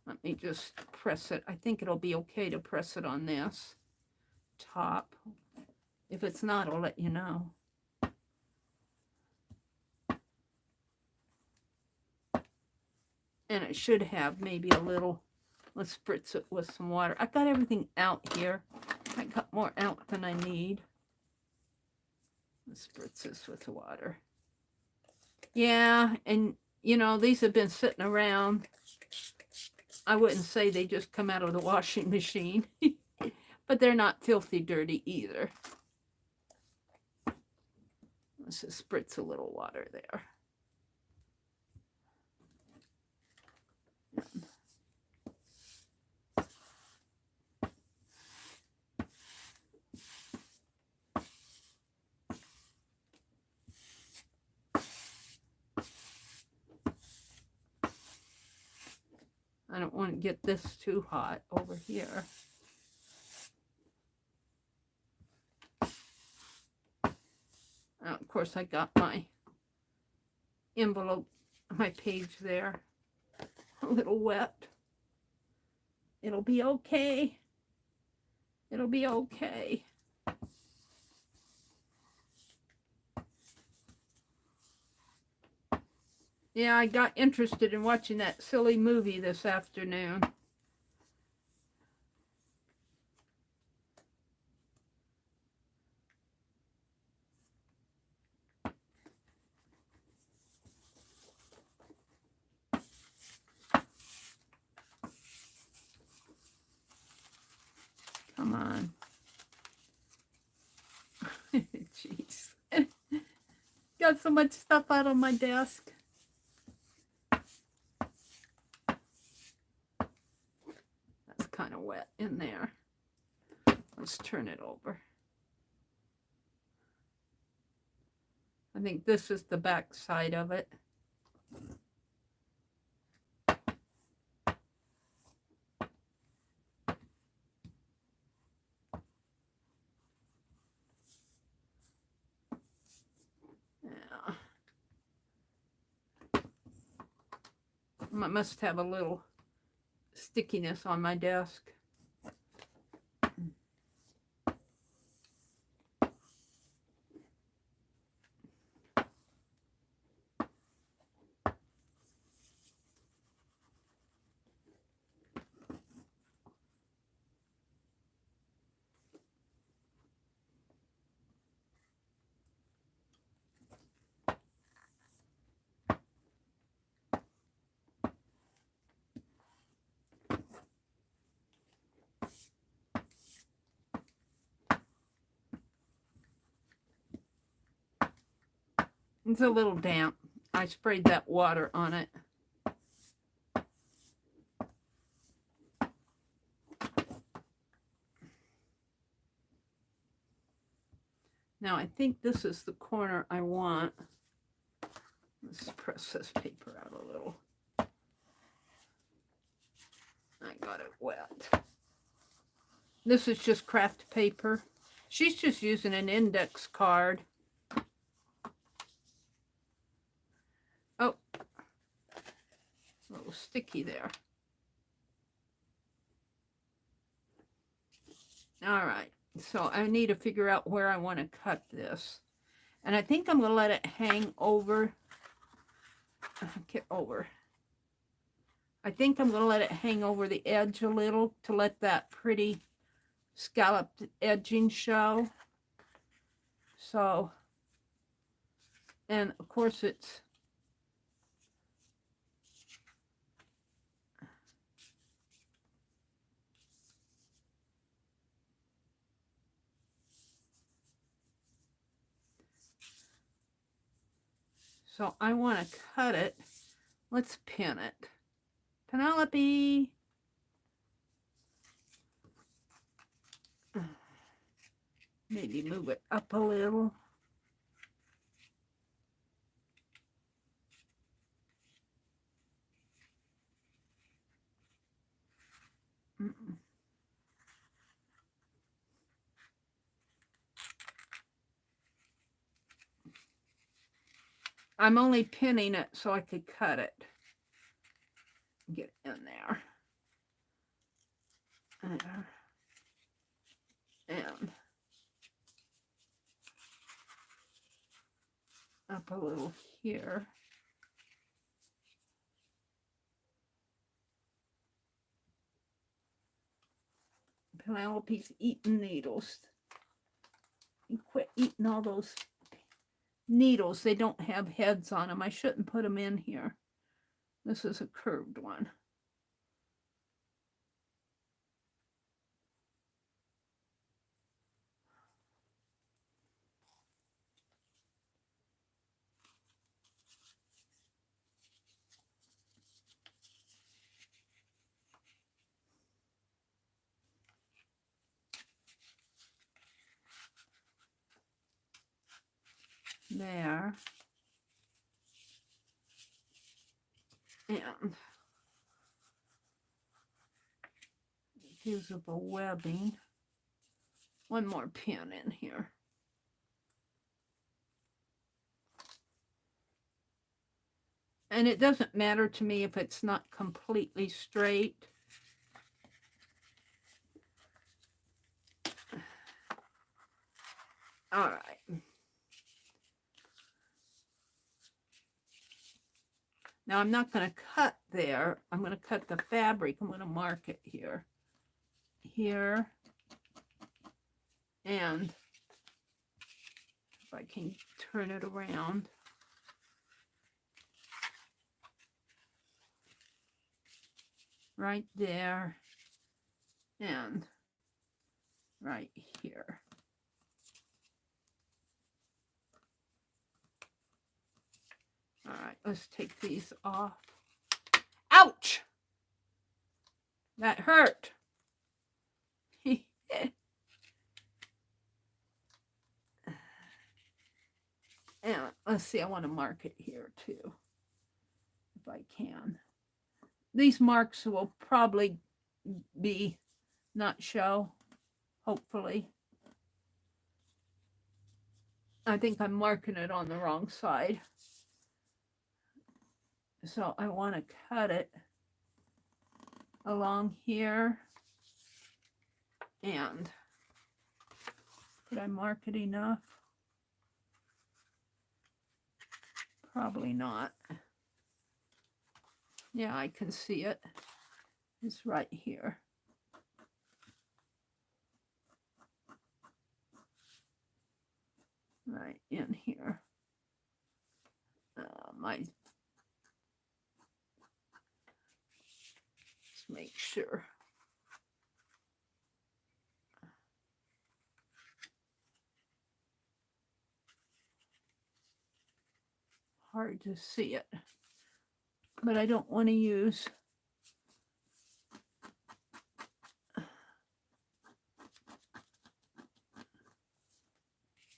Let me just press it. I think it'll be okay to press it on this top. If it's not, I'll let you know. And it should have maybe a little, let's spritz it with some water. I got everything out here. I got more out than I need. Let's spritz this with the water. Yeah, and you know, these have been sitting around. I wouldn't say they just come out of the washing machine, but they're not filthy dirty either. Let's just spritz a little water there. I don't want to get this too hot over here. Of course, I got my envelope, my page there, a little wet. It'll be okay. It'll be okay. Yeah, I got interested in watching that silly movie this afternoon. Come on. Jeez. Got so much stuff out on my desk. kind of wet in there. Let's turn it over. I think this is the back side of it. Yeah. I must have a little stickiness on my desk. It's a little damp. I sprayed that water on it. Now I think this is the corner I want. Let's press this paper out a little. I got it wet. This is just craft paper. She's just using an index card. Oh, a little sticky there. All right, so I need to figure out where I want to cut this. And I think I'm going to let it hang over. Get over. I think I'm going to let it hang over the edge a little to let that pretty scalloped edging show. So, and of course it's so I want to cut it. Let's pin it. Penelope. Maybe move it up a little. I'm only pinning it so I could cut it. Get in there. And up a little here. Penelope's eating needles. You quit eating all those needles. They don't have heads on them. I shouldn't put them in here. This is a curved one. There. And fusible webbing. One more pin in here. And it doesn't matter to me if it's not completely straight. All right. Now I'm not going to cut there. I'm going to cut the fabric. I'm going to mark it here. Here. And if I can turn it around. Right there. And right here. All right, let's take these off. Ouch! That hurt. see, I want to mark it here too, if I can. These marks will probably be not show, hopefully. I think I'm marking it on the wrong side. So I want to cut it along here. And did I mark it enough? Probably not. Yeah, I can see it. It's right here. Right in here. Let's make sure. Hard to see it, but I don't want to use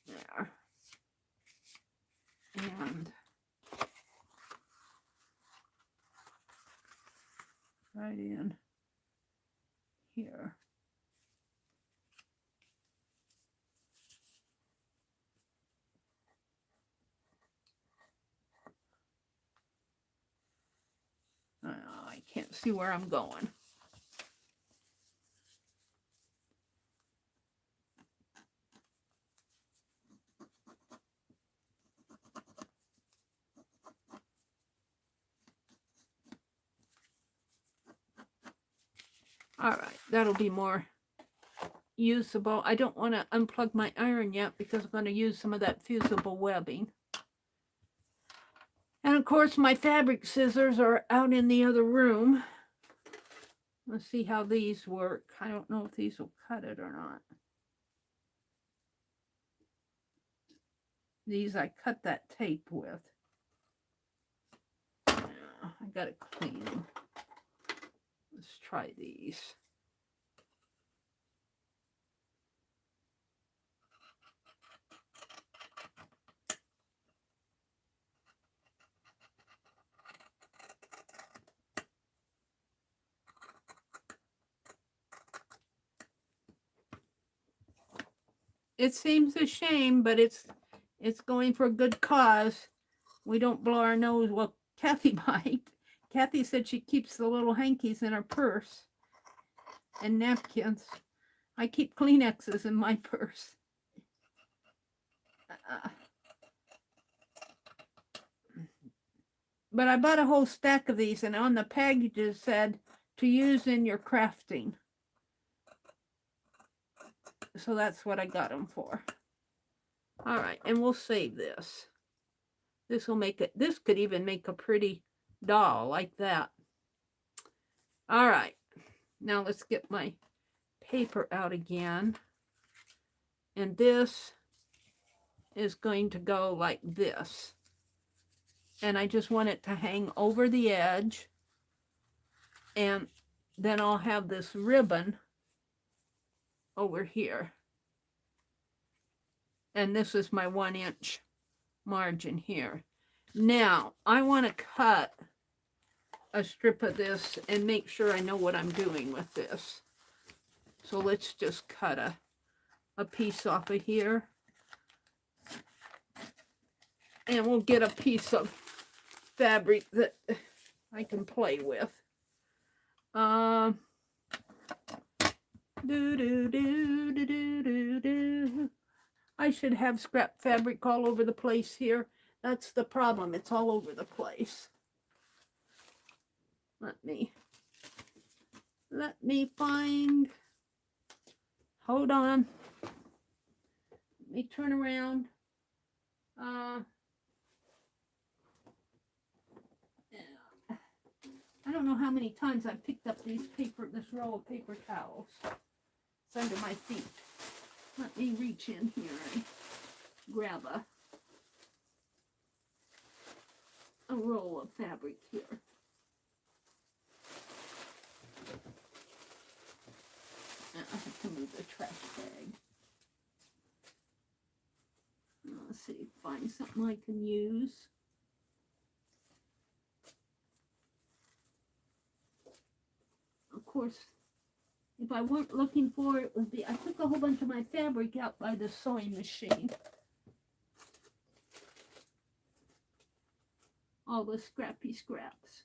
there. And right in here. I can't see where I'm going. All right, that'll be more usable. I don't want to unplug my iron yet because I'm going to use some of that fusible webbing. And of course, my fabric scissors are out in the other room. Let's see how these work. I don't know if these will cut it or not. These I cut that tape with. Yeah, I gotta clean them. Let's try these. It seems a shame, but it's going for a good cause. We don't blow our nose. Well, Kathy might. Kathy said she keeps the little hankies in her purse and napkins. I keep Kleenexes in my purse. But I bought a whole stack of these, and on the packages said to use in your crafting. So that's what I got them for. All right, and we'll save this. This will make it, this could even make a pretty doll like that. All right, now let's get my paper out again. And this is going to go like this. And I just want it to hang over the edge. And then I'll have this ribbon over here. And this is my 1-inch margin here. Now, I want to cut a strip of this and make sure I know what I'm doing with this. So let's just cut a piece off of here. And we'll get a piece of fabric that I can play with. I should have scrap fabric all over the place here. That's the problem. It's all over the place. Let me find. Hold on. Let me turn around. I don't know how many times I've picked up this roll of paper towels. It's under my feet. Let me reach in here and grab a roll of fabric here. I have to move the trash bag. Let's see, find something I can use. Of course, if I weren't looking for it, would be, I took a whole bunch of my fabric out by the sewing machine. All the scrappy scraps.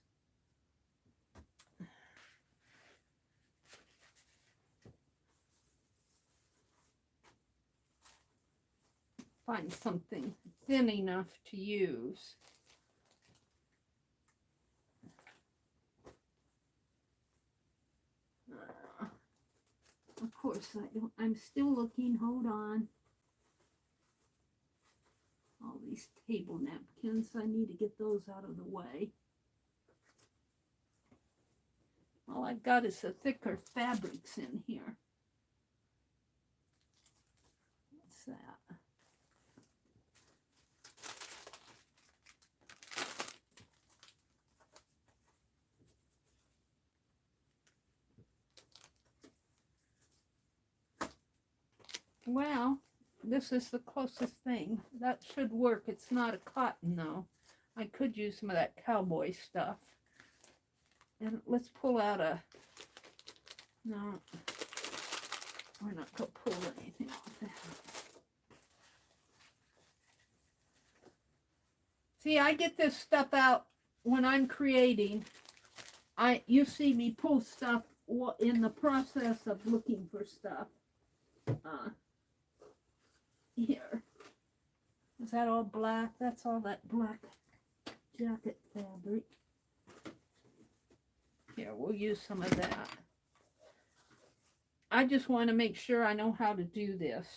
Find something thin enough to use. Of course, I'm still looking. Hold on. All these table napkins, I need to get those out of the way. All I've got is the thicker fabrics in here. What's that? Well, this is the closest thing. That should work. It's not a cotton, though. I could use some of that cowboy stuff. And let's pull out a... No, we're not going to pull anything off that. See, I get this stuff out when I'm creating. You see me pull stuff in the process of looking for stuff. Here. Is that all black? That's all that black jacket fabric. Here, we'll use some of that. I just want to make sure I know how to do this.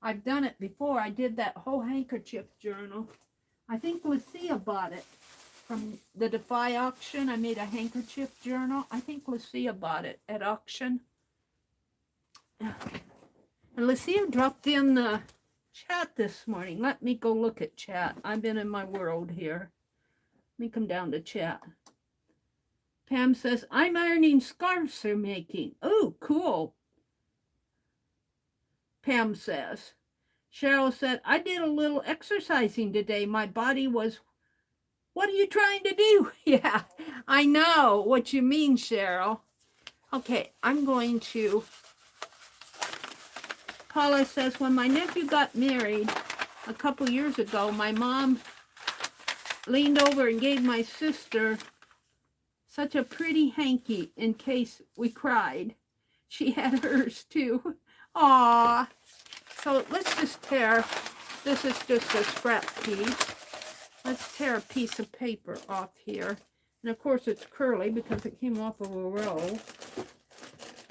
I've done it before. I did that whole handkerchief journal. I think Lucia bought it from the Defy auction. I made a handkerchief journal. I think Lucia bought it at auction. And Lucia dropped in the chat this morning. Let me go look at chat. I've been in my world here. Let me come down to chat. Pam says, I'm ironing scarves they're making. Oh, cool. Pam says. Cheryl said, I did a little exercising today. My body was, what are you trying to do? Yeah, I know what you mean, Cheryl. Okay, I'm going to... Paula says, when my nephew got married a couple years ago, my mom leaned over and gave my sister such a pretty hanky in case we cried. She had hers too. Aww. So let's just tear, this is just a scrap piece. Let's tear a piece of paper off here. And of course it's curly because it came off of a roll.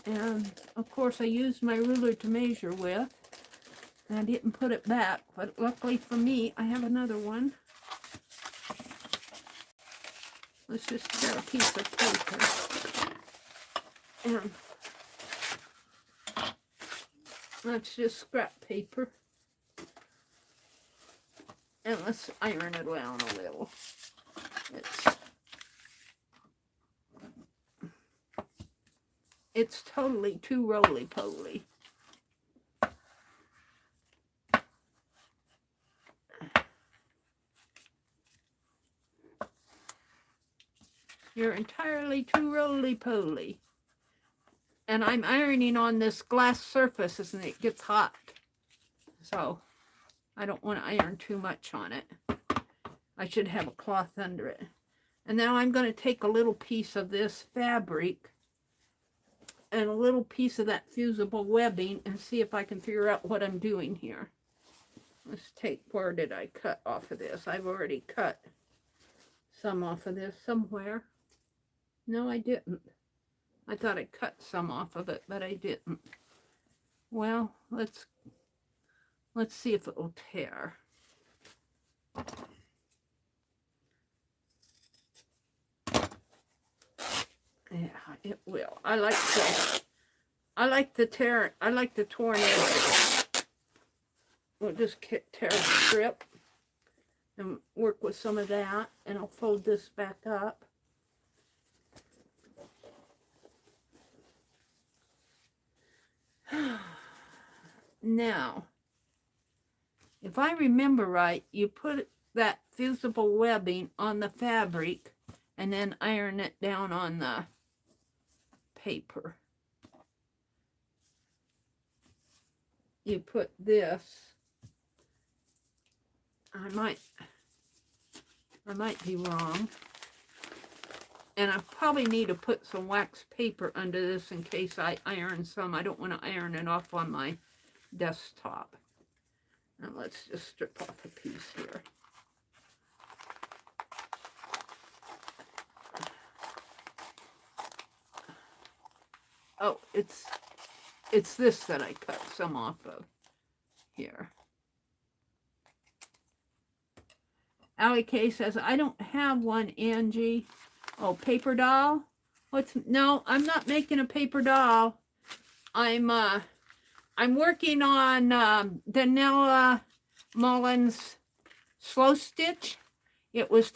And of course I used my ruler to measure with. And I didn't put it back, but luckily for me, I have another one. Let's just tear a piece of paper. And that's just scrap paper. And let's iron it down a little. It's totally too roly-poly. You're entirely too roly-poly. And I'm ironing on this glass surface and it gets hot. So I don't want to iron too much on it. I should have a cloth under it. And now I'm going to take a little piece of this fabric and a little piece of that fusible webbing and see if I can figure out what I'm doing here. Let's take, where did I cut off of this? I've already cut some off of this somewhere. No, I didn't. I thought I cut some off of it, but I didn't. Well, let's see if it will tear. Yeah, it will. I like the torn edges. We'll just tear the strip and work with some of that, and I'll fold this back up. Now, if if I remember right, you put that fusible webbing on the fabric and then iron it down on the paper. You put this, I might be wrong, and I probably need to put some wax paper under this in case I iron some. I don't want to iron it off on my desktop. Now let's just strip off a piece here. Oh, it's this that I cut some off of here. Allie K says, I don't have one, Angie. Oh, paper doll? No, I'm not making a paper doll. I'm working on Danella Mullins Slow Stitch. It was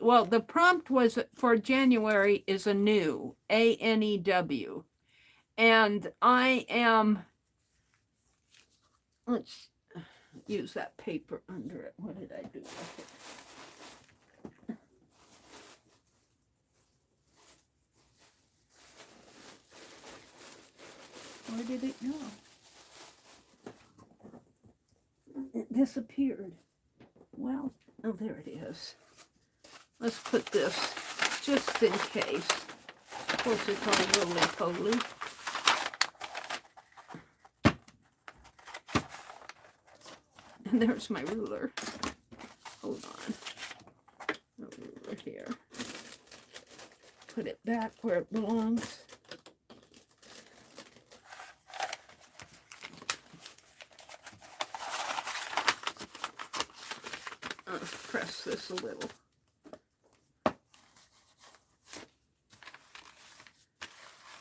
well, the prompt was for January is anew, A-N-E-W. And I am, let's use that paper under it. What did I do with it? Where did it go? It disappeared. Well, oh, there it is. Let's put this just in case. Of course, it's all roly-poly. And there's my ruler. Hold on. No ruler here. Put it back where it belongs. Let's press this a little.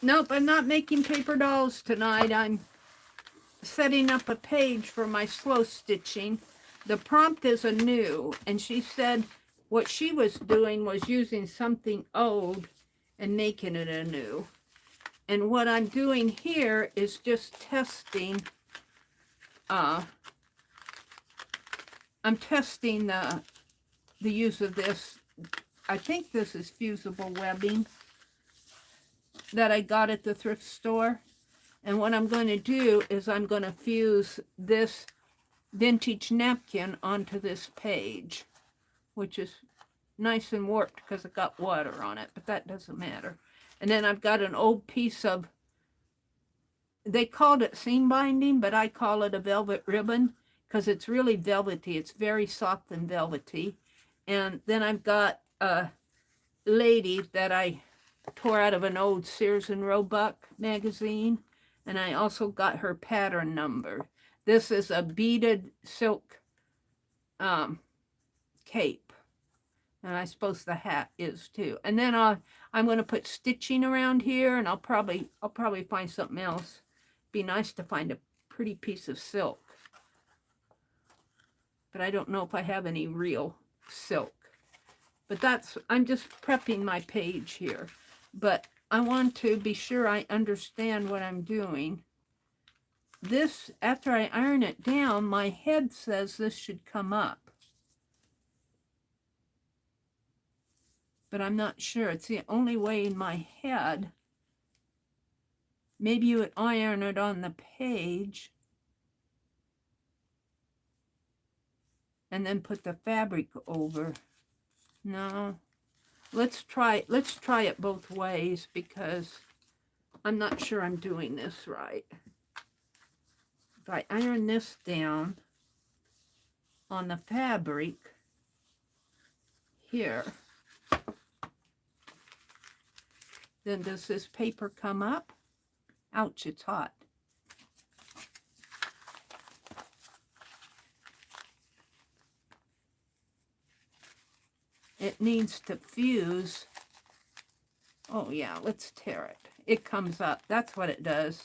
Nope, I'm not making paper dolls tonight. I'm setting up a page for my slow stitching. The prompt is anew, and she said what she was doing was using something old and making it anew. And what I'm doing here is just testing. I'm testing the use of this. I think this is fusible webbing that I got at the thrift store. And what I'm going to do is I'm going to fuse this vintage napkin onto this page, which is nice and warped because it got water on it, but that doesn't matter. And then I've got an old piece of, they called it seam binding, but I call it a velvet ribbon because it's really velvety. It's very soft and velvety. And then I've got a lady that I tore out of an old Sears and Roebuck magazine. And I also got her pattern number. This is a beaded silk cape. And I suppose the hat is too. And then I'm going to put stitching around here, and I'll probably find something else. Be nice to find a pretty piece of silk. But I don't know if I have any real silk. But I'm just prepping my page here. But I want to be sure I understand what I'm doing. This, after I iron it down, my head says this should come up. But I'm not sure. It's the only way in my head. Maybe you would iron it on the page and then put the fabric over. No. Let's try it both ways because I'm not sure I'm doing this right. If I iron this down on the fabric here, then does this paper come up? Ouch, it's hot. It needs to fuse. Oh yeah, let's tear it. It comes up. That's what it does.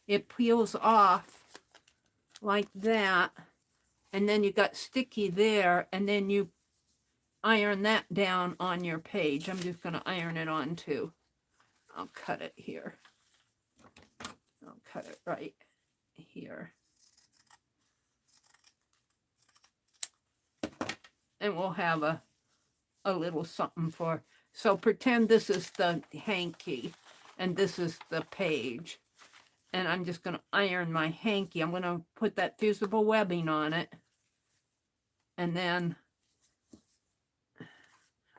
It peels off like that. And then you got sticky there. And then you iron that down on your page. I'm just going to iron it on too. I'll cut it here. I'll cut it right here. and we'll have a little something for, so pretend this is the hanky and this is the page. And I'm just going to iron my hanky. I'm going to put that fusible webbing on it. And then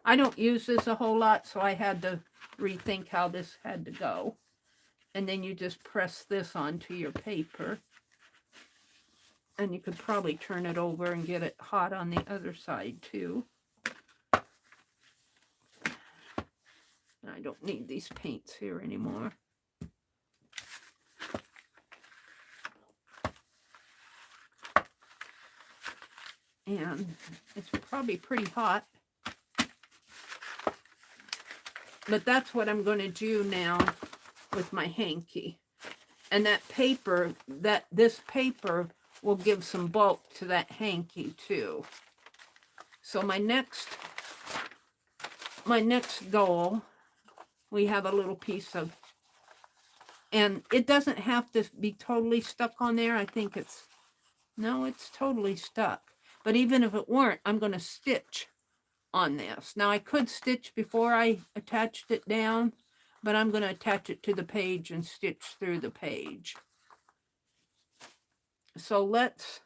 I don't use this a whole lot, so I had to rethink how this had to go. And then you just press this onto your paper. And you could probably turn it over and get it hot on the other side too. I don't need these paints here anymore. And it's probably pretty hot. But that's what I'm going to do now with my hanky. And that paper, this paper will give some bulk to that hanky too. So my next goal, we have a little piece of, and it doesn't have to be totally stuck on there. I think it's, no, it's totally stuck. But even if it weren't, I'm going to stitch on this. Now I could stitch before I attached it down, but I'm going to attach it to the page and stitch through the page. So let's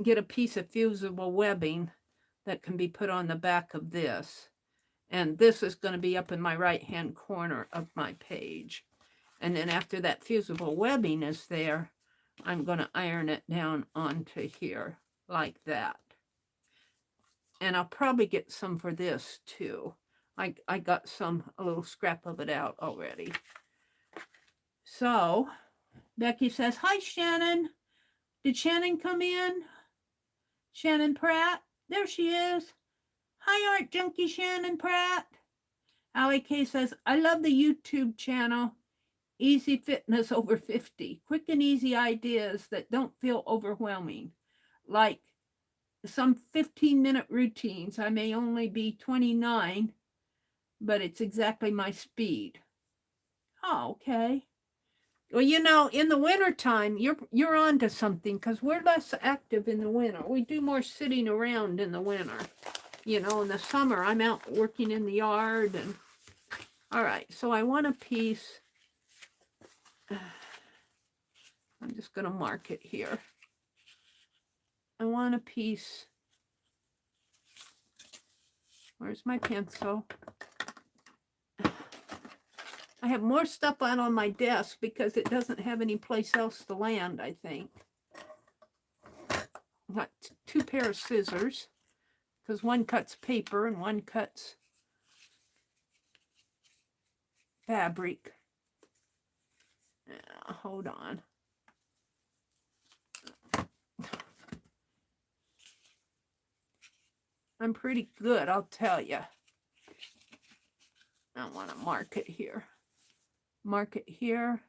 get a piece of fusible webbing that can be put on the back of this. And this is going to be up in my right-hand corner of my page. And then after that fusible webbing is there, I'm going to iron it down onto here like that. And I'll probably get some for this too. I got a little scrap of it out already. So Becky says, hi, Shannon. Did Shannon come in? Shannon Pratt? There she is. Hi, Art Junkie Shannon Pratt. Allie K says, I love the YouTube channel. Easy Fitness Over 50. Quick and easy ideas that don't feel overwhelming. Like some 15-minute routines. I may only be 29, but it's exactly my speed. Oh, okay. Well, you know, in the wintertime, you're on to something because we're less active in the winter. We do more sitting around in the winter. You know, in the summer, I'm out working in the yard. And all right, so I want a piece. I'm just going to mark it here. I want a piece. Where's my pencil? I have more stuff out on my desk because it doesn't have any place else to land, I think. I've got 2 pairs of scissors because one cuts paper and one cuts fabric. Hold on. I'm pretty good, I'll tell you. I want to mark it here. Mark it here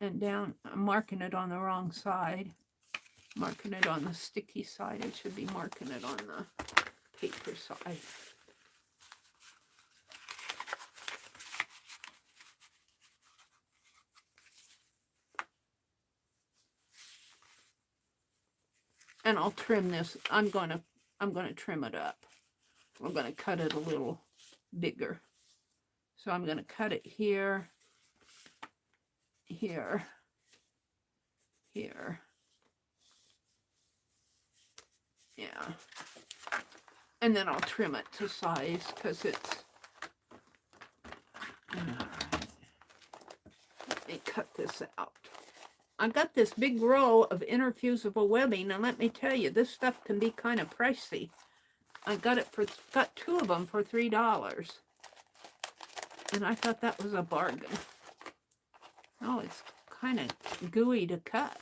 and down. I'm marking it on the wrong side. Marking it on the sticky side. I should be marking it on the paper side. And I'll trim this. I'm going to trim it up. I'm going to cut it a little bigger. So I'm going to cut it here, here, here. Yeah. And then I'll trim it to size because it's... All right. Let me cut this out. I've got this big row of inner fusible webbing, and let me tell you, this stuff can be kind of pricey. I got 2 of them for $3. And I thought that was a bargain. Oh, it's kind of gooey to cut.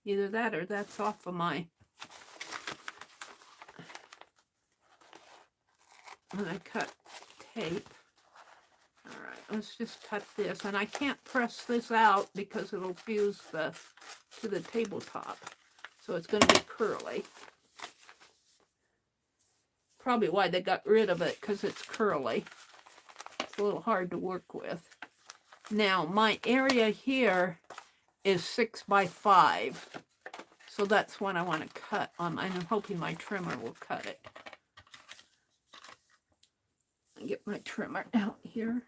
Either that or that's off of my... When I cut tape. All right, let's just cut this. And I can't press this out because it'll fuse to the tabletop. So it's going to be curly. Probably why they got rid of it, because it's curly. It's a little hard to work with. Now, my area here is 6 by 5. So that's one I want to cut on. I'm hoping my trimmer will cut it. I'll get my trimmer out here.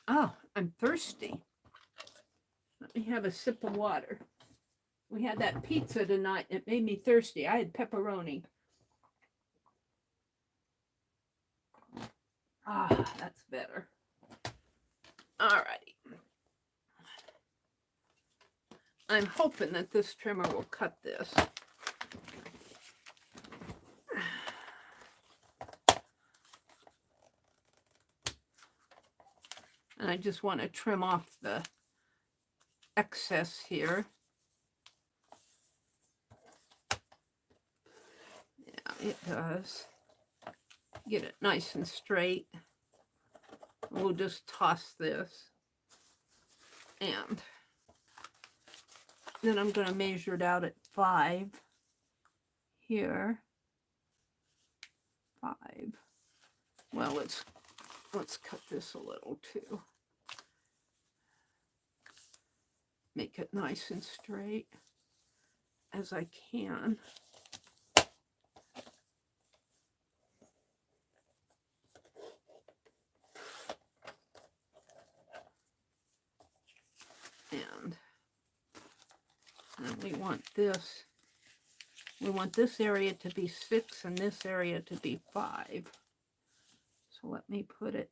Oh, I'm thirsty. Let me have a sip of water. We had that pizza tonight. It made me thirsty. I had pepperoni. Ah, that's better. All righty. I'm hoping that this trimmer will cut this. And I just want to trim off the excess here. Yeah, it does. Get it nice and straight. We'll just toss this. And then I'm going to measure it out at 5 here. 5. Well, let's cut this a little too. Make it nice and straight as I can. And we want this. We want this area to be 6 and this area to be 5. So let me put it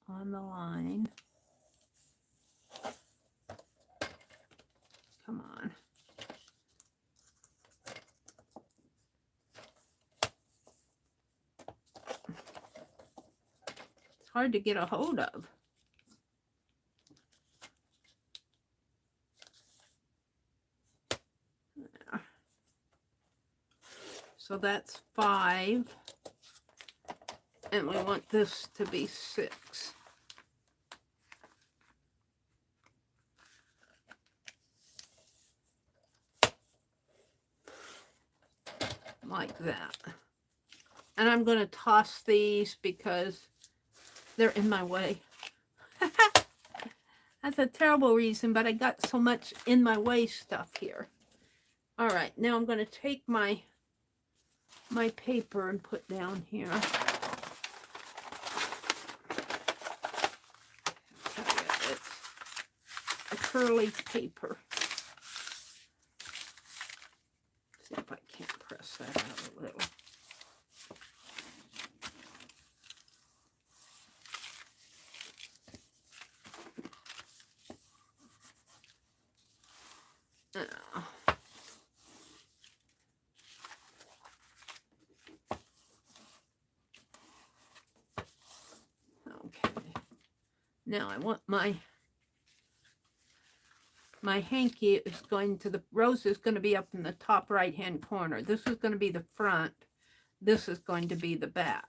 on the line. Come on. It's hard to get a hold of. There. So that's 5. And we want this to be 6. Like that. And I'm going to toss these because they're in my way. That's a terrible reason, but I got so much in my way stuff here. All right, now I'm going to take my paper and put down here. It's a curly paper. See if I can't press that out a little. Now I want my hanky is going to, the rose is going to be up in the top right hand corner. This is going to be the front. This is going to be the back.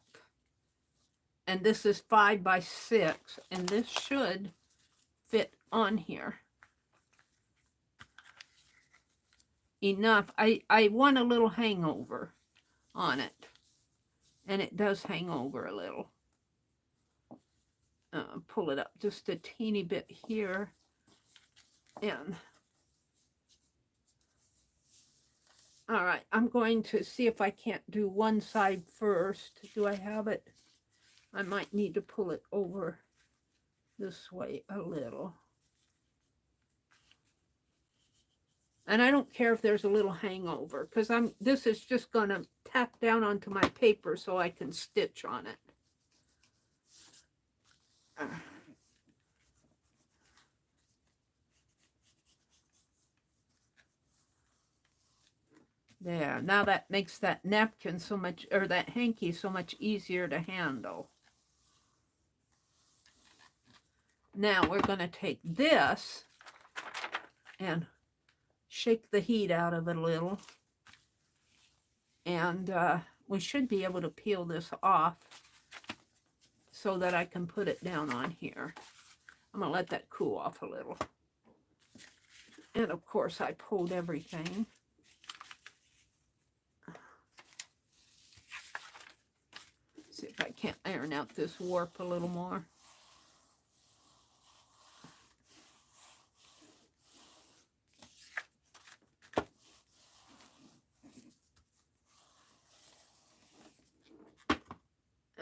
And this is 5 by 6. And this should fit on here. Enough. I want a little hangover on it. And it does hang over a little. Pull it up just a teeny bit here. And all right, I'm going to see if I can't do one side first. Do I have it? I might need to pull it over this way a little. And I don't care if there's a little hangover, because this is just going to tack down onto my paper so I can stitch on it. There, now that makes that napkin so much, or that hanky so much easier to handle. Now we're going to take this and shake the heat out of it a little. And we should be able to peel this off so that I can put it down on here. I'm going to let that cool off a little. And of course I pulled everything. See if I can't iron out this warp a little more.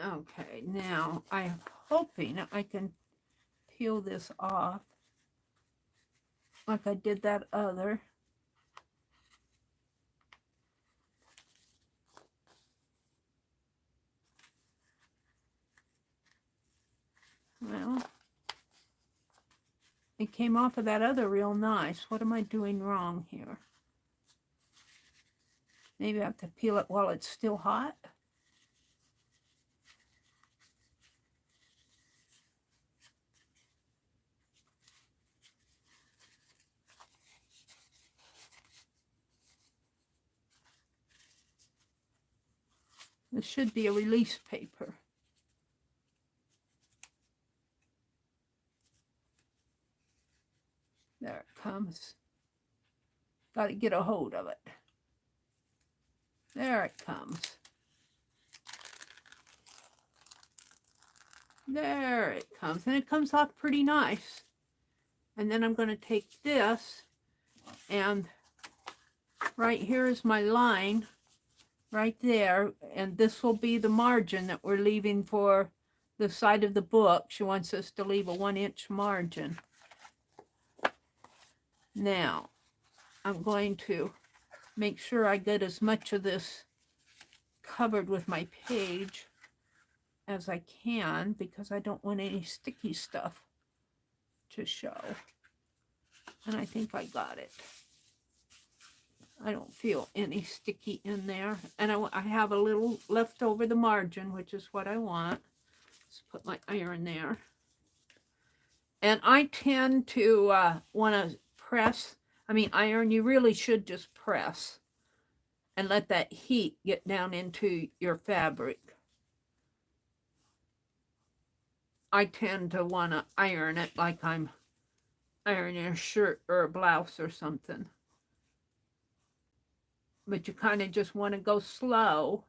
Okay, now I'm hoping I can peel this off like I did that other. Well, it came off of that other real nice. What am I doing wrong here? Maybe I have to peel it while it's still hot. This should be a release paper. There it comes. Got to get a hold of it. There it comes. There it comes. And it comes off pretty nice. And then I'm going to take this, and right here is my line right there, and this will be the margin that we're leaving for the side of the book. She wants us to leave a 1-inch margin. Now I'm going to make sure I get as much of this covered with my page as I can, because I don't want any sticky stuff to show. And I think I got it. I don't feel any sticky in there. And I have a little left over the margin, which is what I want. Let's put my iron there. And I tend to want to press. I mean, iron, you really should just press and let that heat get down into your fabric. I tend to want to iron it like I'm ironing a shirt or a blouse or something. But you kind of just want to go slow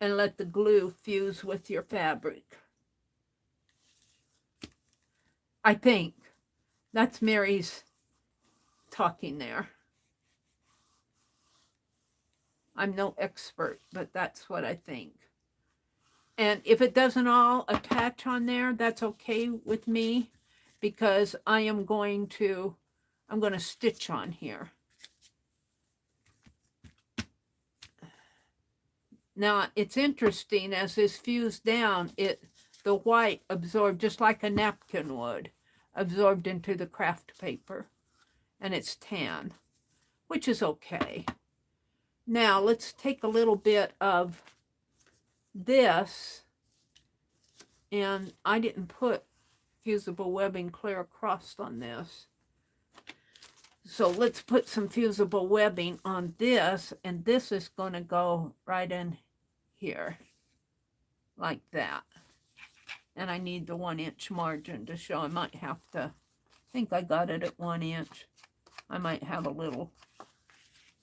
and let the glue fuse with your fabric. I think that's Meri's talking there. I'm no expert, but that's what I think. And if it doesn't all attach on there, that's okay with me, because I'm going to stitch on here. Now, it's interesting, as this fused down, the white absorbed, just like a napkin would, absorbed into the craft paper. And it's tan, which is okay. Now, let's take a little bit of this, and I didn't put fusible webbing clear across on this. So let's put some fusible webbing on this, and this is going to go right in here, like that. And I need the 1-inch margin to show. I might have to, I think I got it at 1 inch. I might have a little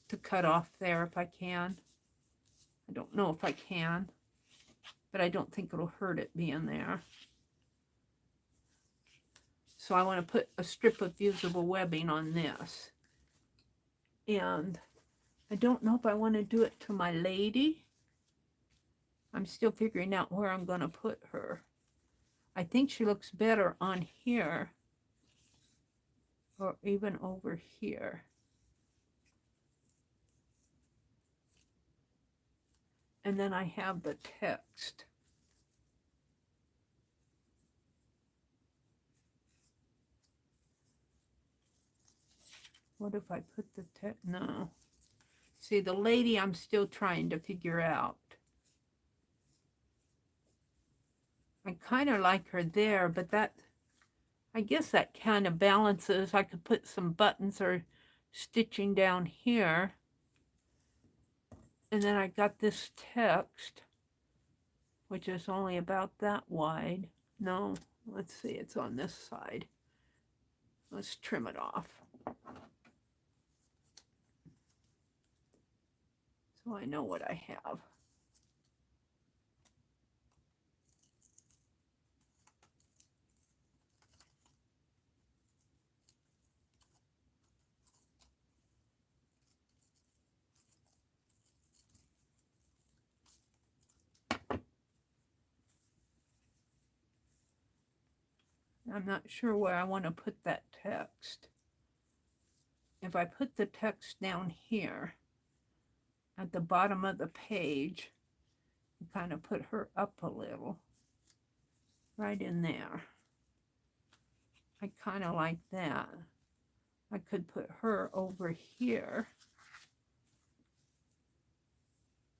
to cut off there if I can. I don't know if I can, but I don't think it'll hurt it being there. So I want to put a strip of fusible webbing on this. And I don't know if I want to do it to my lady. I'm still figuring out where I'm going to put her. I think she looks better on here, or even over here. And then I have the text. What if I put the text? No. See, the lady I'm still trying to figure out. I kind of like her there, but that, I guess that kind of balances. I could put some buttons or stitching down here. And then I got this text, which is only about that wide. No, let's see, it's on this side. Let's trim it off. So I know what I have. I'm not sure where I want to put that text. If I put the text down here at the bottom of the page, and kind of put her up a little, right in there. I kind of like that. I could put her over here,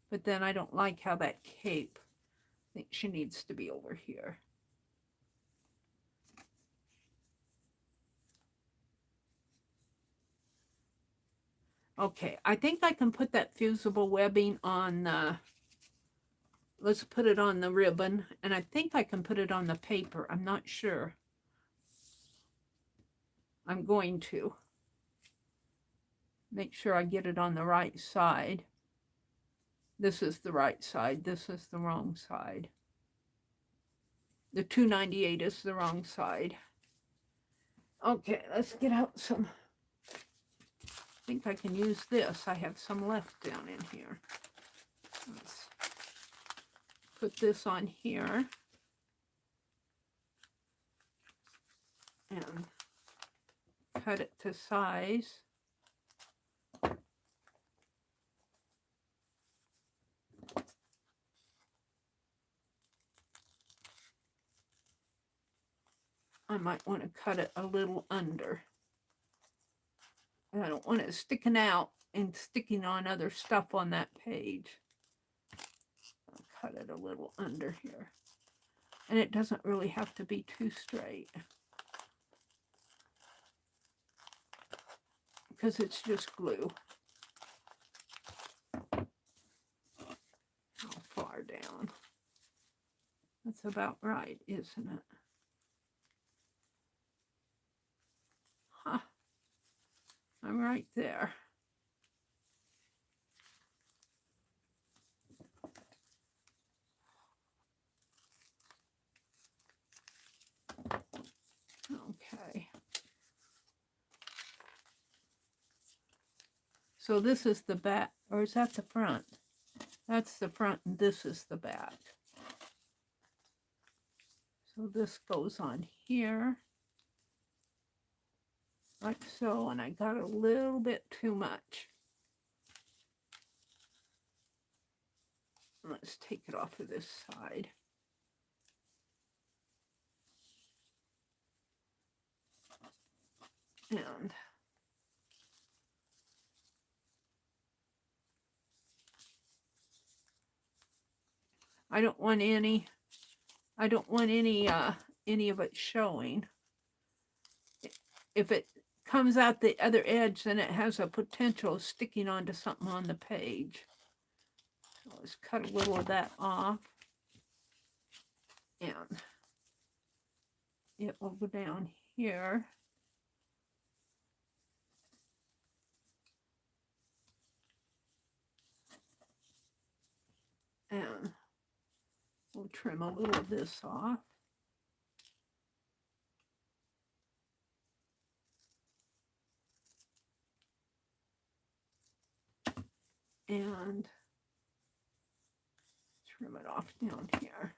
but then I don't like how that cape, I think she needs to be over here. Okay, I think I can put that fusible webbing on, let's put it on the ribbon, and I think I can put it on the paper. I'm not sure. I'm going to make sure I get it on the right side. This is the right side. This is the wrong side. The 298 is the wrong side. Okay, let's get out some. I think I can use this. I have some left down in here. Let's put this on here. And cut it to size. I might want to cut it a little under. I don't want it sticking out and sticking on other stuff on that page. I'll cut it a little under here. And it doesn't really have to be too straight, because it's just glue. How far down? That's about right, isn't it? Huh. I'm right there. Okay. So this is the back, or is that the front? That's the front and this is the back. So this goes on here, like so, and I got a little bit too much. Let's take it off of this side. And I don't want any of it showing. If it comes out the other edge, then it has a potential of sticking onto something on the page. So let's cut a little of that off. And it will go down here. And we'll trim a little of this off. And trim it off down here.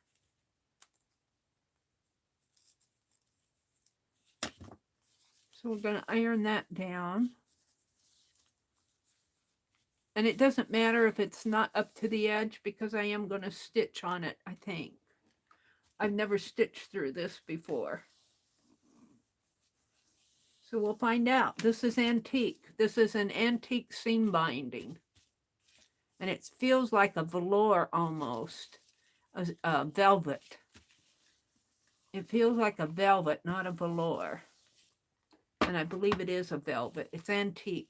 So we're going to iron that down. And it doesn't matter if it's not up to the edge, because I am going to stitch on it, I think. I've never stitched through this before. So we'll find out. This is antique. This is an antique seam binding. And it feels like a velour almost, a velvet. It feels like a velvet, not a velour. And I believe it is a velvet. It's antique.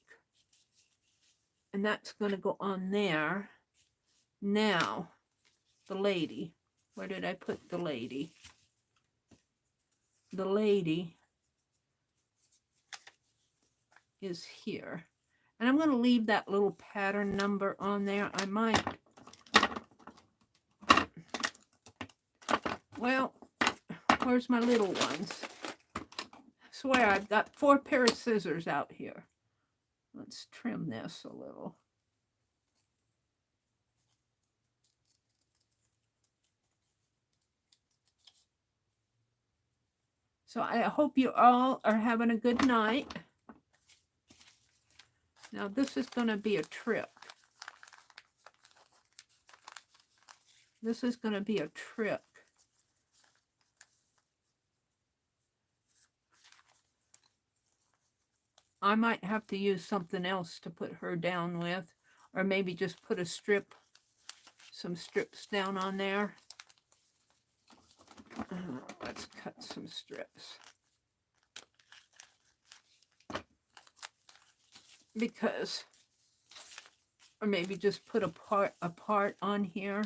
And that's going to go on there. Now, the lady. Where did I put the lady? The lady is here. And I'm going to leave that little pattern number on there. I might. Well, where's my little ones? I swear I've got 4 pairs of scissors out here. Let's trim this a little. So I hope you all are having a good night. Now this is going to be a trick. This is going to be a trick. I might have to use something else to put her down with, or maybe just put a strip, some strips down on there. Let's cut some strips. Because, or maybe just put a part on here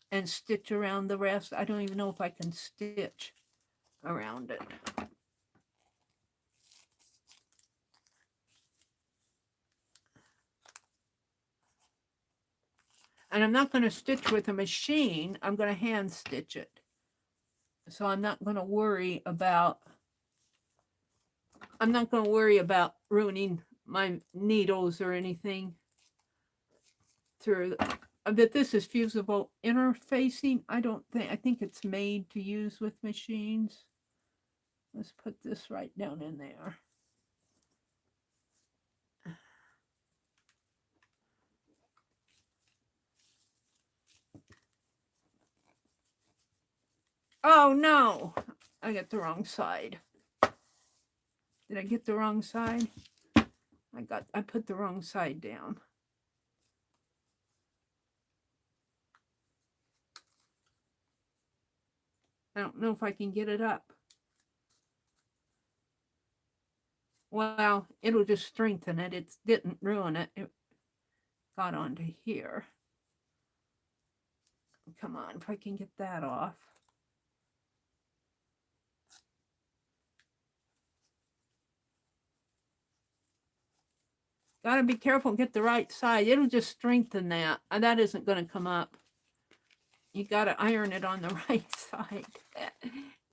and stitch around the rest. I don't even know if I can stitch around it. And I'm not going to stitch with a machine. I'm going to hand stitch it. So I'm not going to worry about, ruining my needles or anything through that. This is fusible interfacing. I think it's made to use with machines. Let's put this right down in there. Oh no, I got the wrong side. Did I get the wrong side? I put the wrong side down. I don't know if I can get it up. Well, it'll just strengthen it. It didn't ruin it. It got onto here. Come on, if I can get that off. Gotta be careful and get the right side. It'll just strengthen that. That isn't going to come up. You gotta iron it on the right side.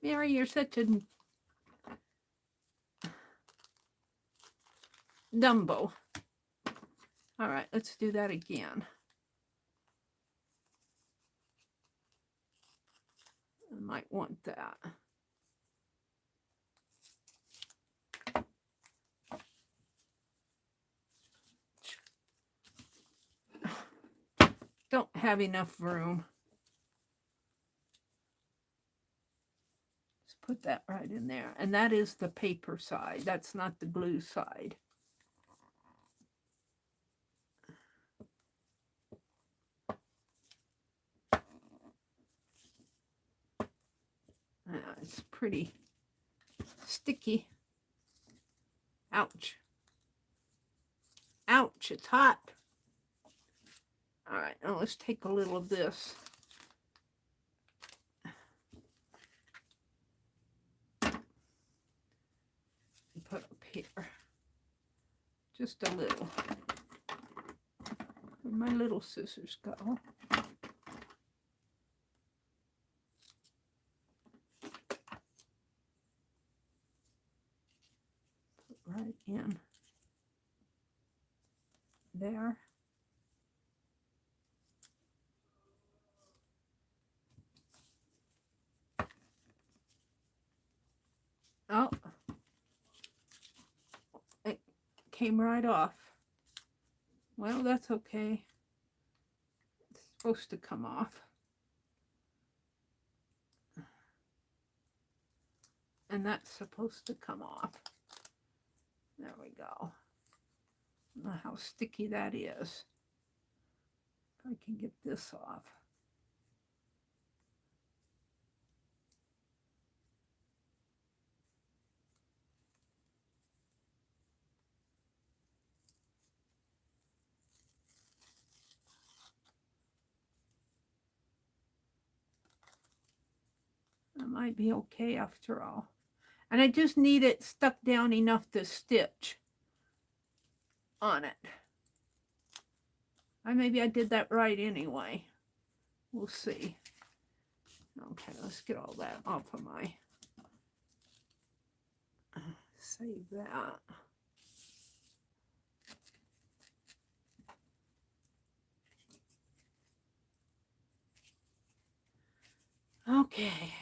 Meri, you're such a Dumbo. All right, let's do that again. I might want that. Don't have enough room. Let's put that right in there. And that is the paper side. That's not the glue side. It's pretty sticky. Ouch. Ouch, it's hot. All right, now let's take a little of this. And put up here. Just a little. Where'd my little scissors go? Put right in there. Oh, it came right off. Well, that's okay. It's supposed to come off. And that's supposed to come off. There we go. I don't know how sticky that is. If I can get this off. That might be okay after all. And I just need it stuck down enough to stitch on it. Maybe I did that right anyway. We'll see. Okay, let's get all that off of my... Save that. Okay.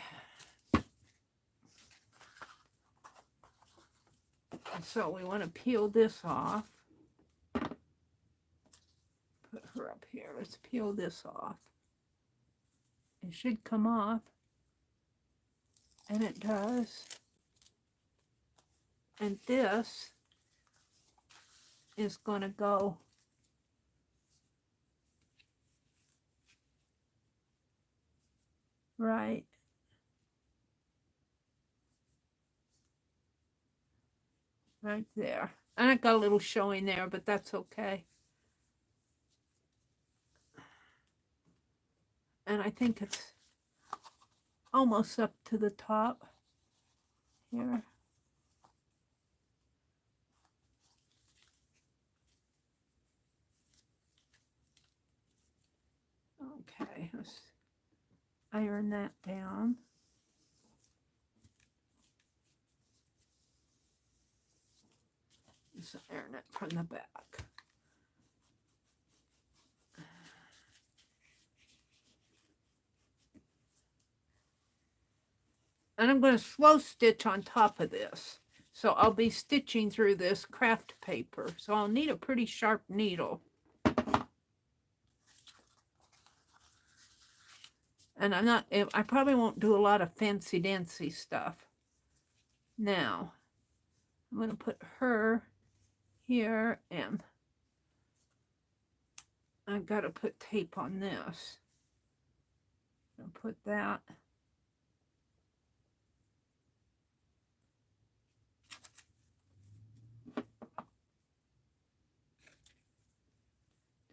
So we want to peel this off. Put her up here. Let's peel this off. It should come off. And it does. And this is going to go right there. And I got a little showing there, but that's okay. And I think it's almost up to the top here. Okay, let's iron that down. Just iron it from the back. And I'm going to slow stitch on top of this. So I'll be stitching through this craft paper. So I'll need a pretty sharp needle. And I probably won't do a lot of fancy dancy stuff. Now, I'm going to put her here, and I've got to put tape on this. I'll put that.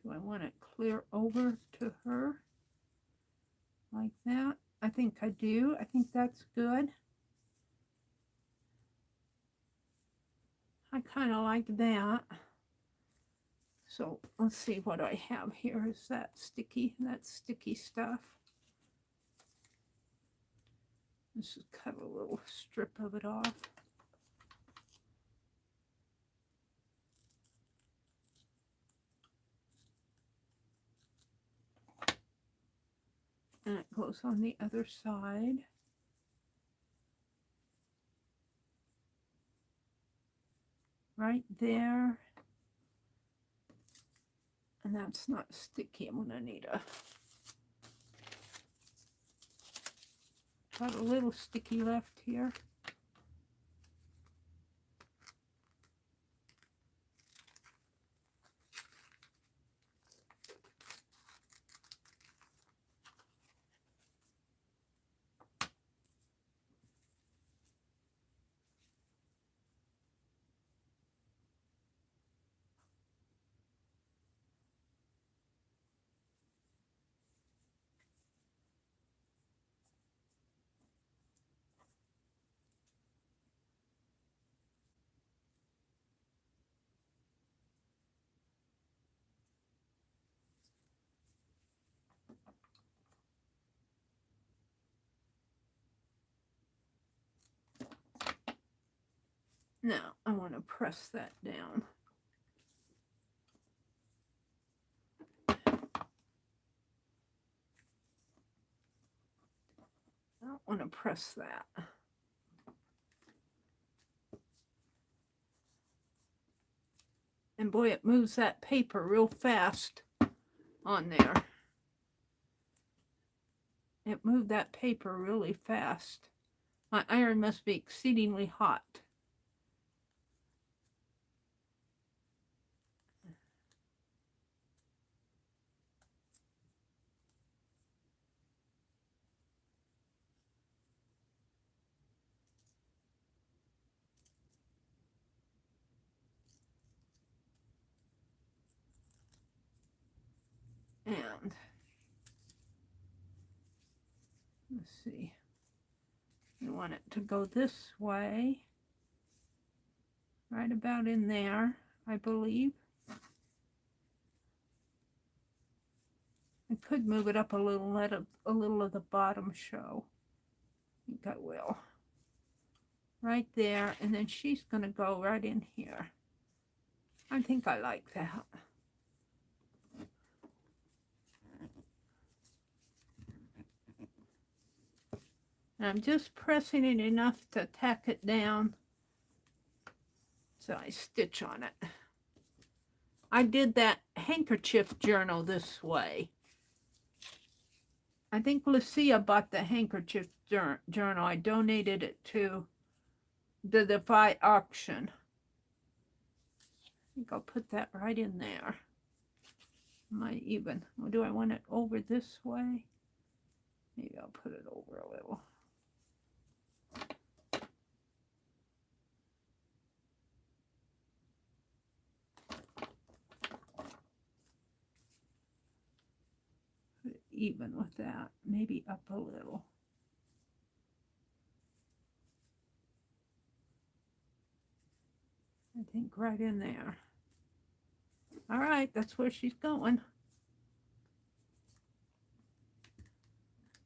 Do I want it clear over to her? Like that? I think I do. I think that's good. I kind of like that. So let's see what I have here. Is that sticky? That's sticky stuff. Let's just cut a little strip of it off. And it goes on the other side. Right there. And that's not sticky. I'm going to need got a little sticky left here. Now I want to press that down. I don't want to press that. And boy, it moves that paper real fast on there. It moved that paper really fast. My iron must be exceedingly hot. And let's see, you want it to go this way, right about in there, I believe. I could move it up a little, let a little of the bottom show. I think I will. Right there, and then she's going to go right in here. I think I like that. And I'm just pressing it enough to tack it down So I stitch on it. I did that handkerchief journal this way. I think Lucia bought the handkerchief journal. I donated it to the Defy auction. I think I'll put that right in there. Might even, or do I want it over this way? Maybe I'll put it over a little. Put it even with that, maybe up a little. I think right in there. All right, that's where she's going.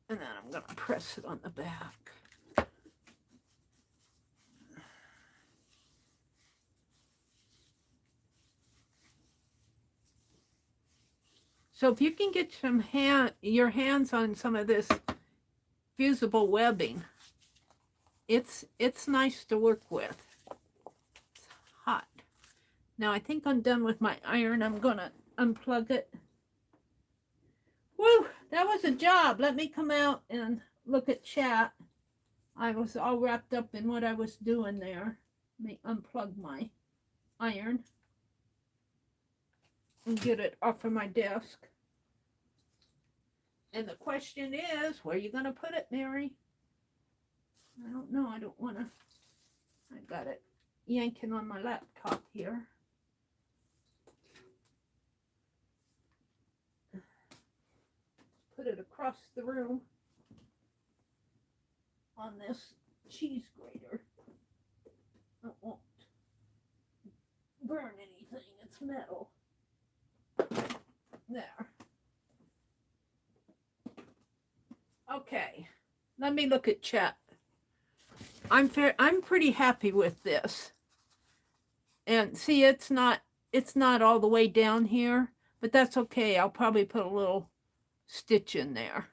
And then I'm going to press it on the back. So if you can get some your hands on some of this fusible webbing, it's nice to work with. It's hot. Now I think I'm done with my iron. I'm going to unplug it. Woo, that was a job. Let me come out and look at chat. I was all wrapped up in what I was doing there. Let me unplug my iron and get it off of my desk. And the question is, where are you going to put it, Meri? I don't know. I don't want to. I got it yanking on my laptop here. Put it across the room on this cheese grater. It won't burn anything. It's metal. There. Okay. Let me look at chat. I'm pretty happy with this. And see, it's not all the way down here, but that's okay. I'll probably put a little stitch in there.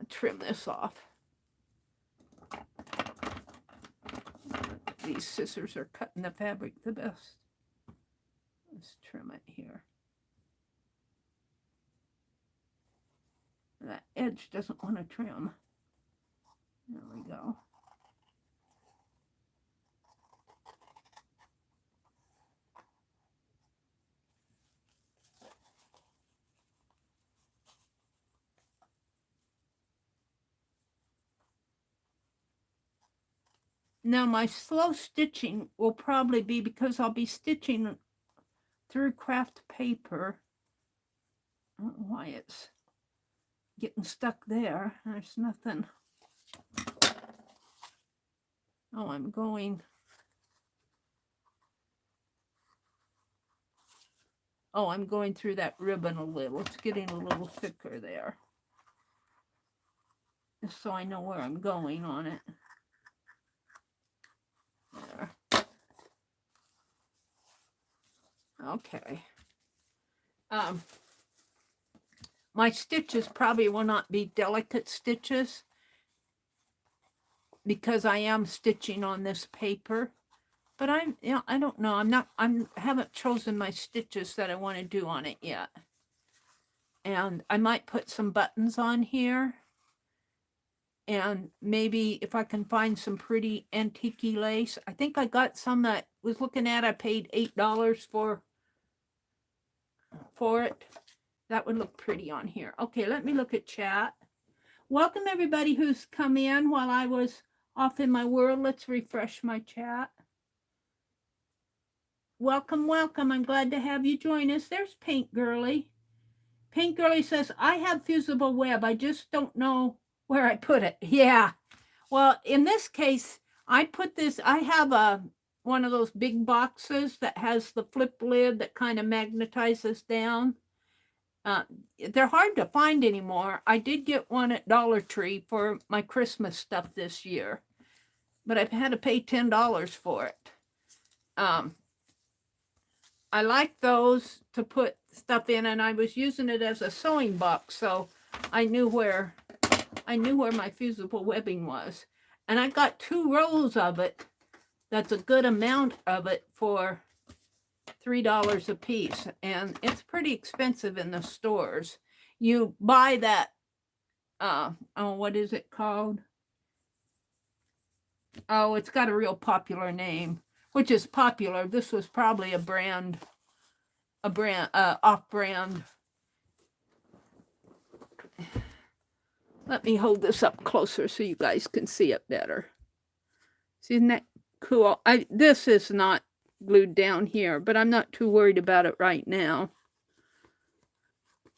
Trim this off. These scissors are cutting the fabric the best. Let's trim it here. That edge doesn't want to trim. There we go. Now my slow stitching will probably be because I'll be stitching through craft paper. I don't know why it's getting stuck there. There's nothing. Oh, I'm going. Oh, I'm going through that ribbon a little. It's getting a little thicker there. Just so I know where I'm going on it. There. Okay. My stitches probably will not be delicate stitches because I am stitching on this paper. But I don't know. I haven't chosen my stitches that I want to do on it yet. And I might put some buttons on here. And maybe if I can find some pretty antique lace. I think I got some that I was looking at. I paid $8 for it. That would look pretty on here. Okay, let me look at chat. Welcome everybody who's come in while I was off in my world. Let's refresh my chat. Welcome, welcome. I'm glad to have you join us. There's Paint Girly. Paint Girly says, I have fusible web. I just don't know where I put it. Yeah. Well, in this case, I put this, I have one of those big boxes that has the flip lid that kind of magnetizes down. They're hard to find anymore. I did get one at Dollar Tree for my Christmas stuff this year, but I've had to pay $10 for it. I like those to put stuff in, and I was using it as a sewing box, so I knew where my fusible webbing was. And I got 2 rolls of it. That's a good amount of it for $3 a piece. And it's pretty expensive in the stores. You buy that, oh, what is it called? Oh, it's got a real popular name, which is popular. This was probably a off-brand. Let me hold this up closer so you guys can see it better. See, isn't that cool? This is not glued down here, but I'm not too worried about it right now.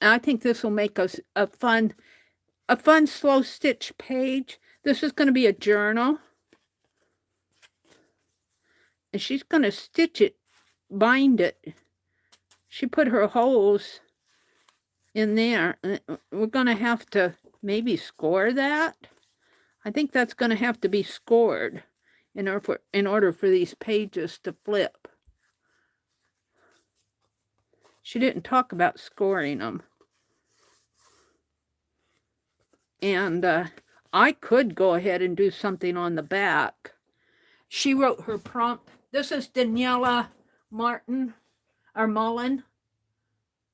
And I think this will make us a fun slow stitch page. This is going to be a journal. And she's going to stitch it, bind it. She put her holes in there. We're going to have to maybe score that. I think that's going to have to be scored in order for these pages to flip. She didn't talk about scoring them. And I could go ahead and do something on the back. She wrote her prompt. This is Daniela Mullen.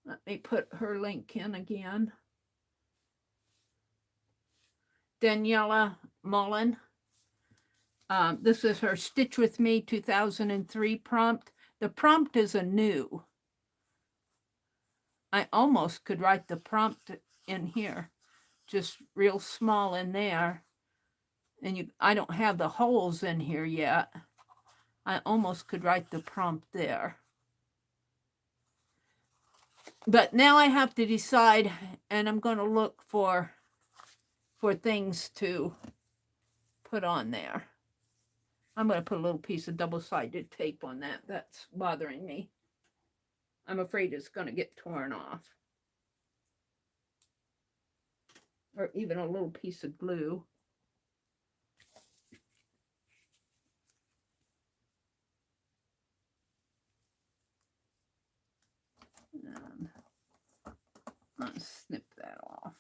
Let me put her link in again. Daniela Mullen. This is her Stitch With Me 2003 prompt. The prompt is a new. I almost could write the prompt in here, just real small in there. And I don't have the holes in here yet. I almost could write the prompt there. But now I have to decide, and I'm going to look for things to put on there. I'm going to put a little piece of double-sided tape on that. That's bothering me. I'm afraid it's going to get torn off. Or even a little piece of glue. And I'll snip that off.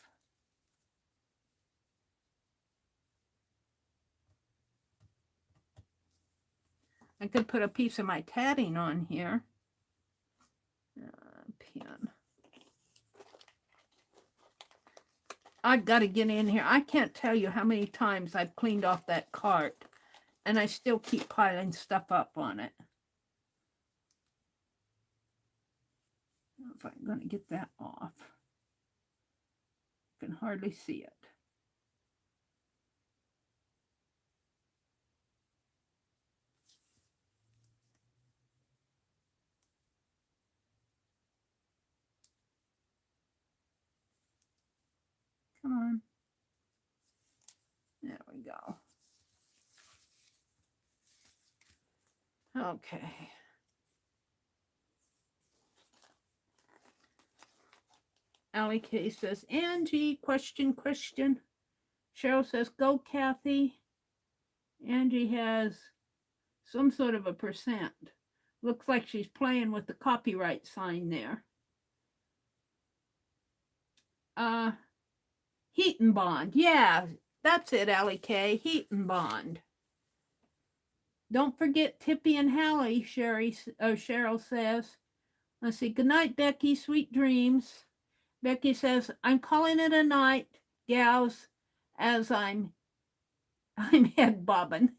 I could put a piece of my tatting on here. Pen. I've got to get in here. I can't tell you how many times I've cleaned off that cart, and I still keep piling stuff up on it. I don't know if I'm going to get that off. I can hardly see it. Come on. There we go. Okay. Allie K says, Angie, question. Cheryl says, go, Kathy. Angie has some sort of a %. Looks like she's playing with the copyright sign there. Heat and bond. Yeah, that's it, Allie K. Heat and bond. Don't forget Tippy and Hallie, Cheryl says. Let's see. Good night, Becky. Sweet dreams. Becky says, I'm calling it a night, gals, as I'm head bobbing.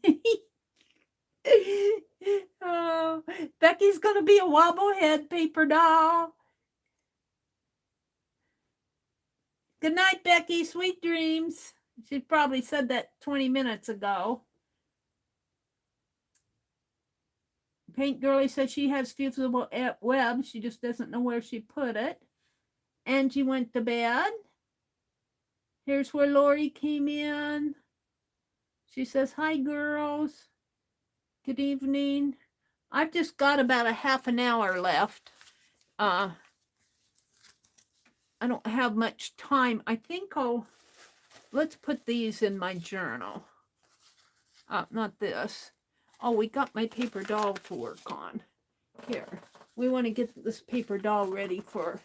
Oh, Becky's going to be a wobblehead paper doll. Good night, Becky. Sweet dreams. She probably said that 20 minutes ago. Paint Girlie said she has Fusible web. She just doesn't know where she put it. Angie went to bed. Here's where Lori came in. She says, hi, girls. Good evening. I've just got about a half an hour left. I don't have much time. I think let's put these in my journal. Not this. Oh, we got my paper doll to work on. Here. We want to get this paper doll ready for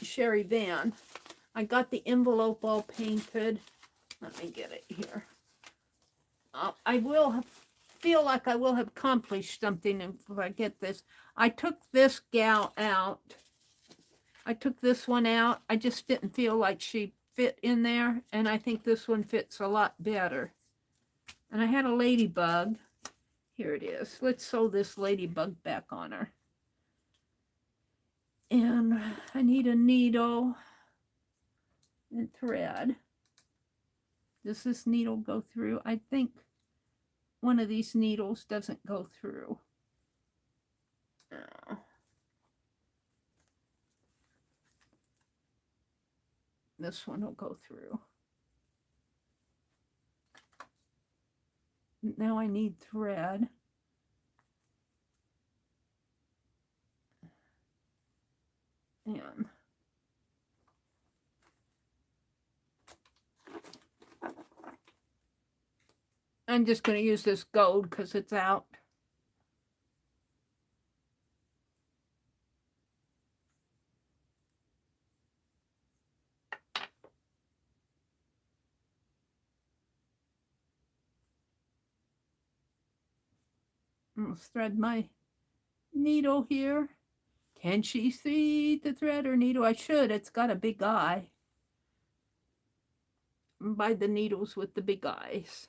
Sherry Van. I got the envelope all painted. Let me get it here. I will feel like I will have accomplished something if I get this. I took this gal out. I took this one out. I just didn't feel like she fit in there, and I think this one fits a lot better. And I had a ladybug. Here it is. Let's sew this ladybug back on her. And I need a needle and thread. Does this needle go through? I think one of these needles doesn't go through. Oh. This one will go through. Now I need thread. And I'm just going to use this gold because it's out. I'm going to thread my needle here. Can she see the thread or needle? I should. It's got a big eye. Buy the needles with the big eyes.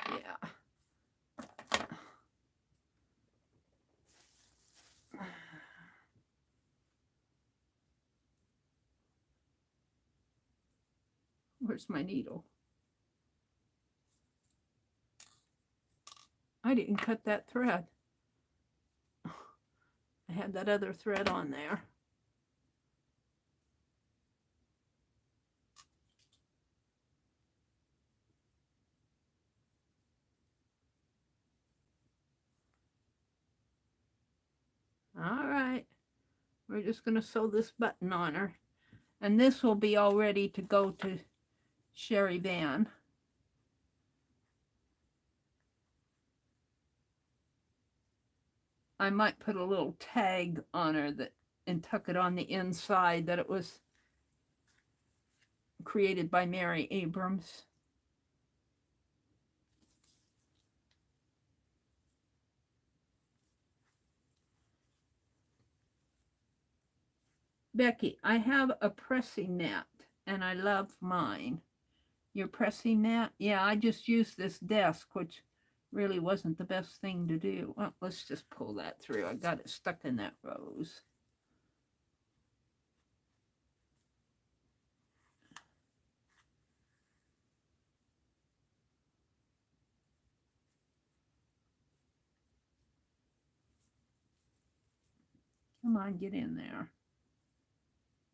Yeah. Where's my needle? I didn't cut that thread. I had that other thread on there. All right. We're just going to sew this button on her. And this will be all ready to go to Sherry Van. I might put a little tag on her and tuck it on the inside that it was created by Meri Abrams. Becky, I have a pressing mat and I love mine. Your pressing mat? Yeah, I just used this desk, which really wasn't the best thing to do. Well, let's just pull that through. I got it stuck in that rose. Come on, get in there.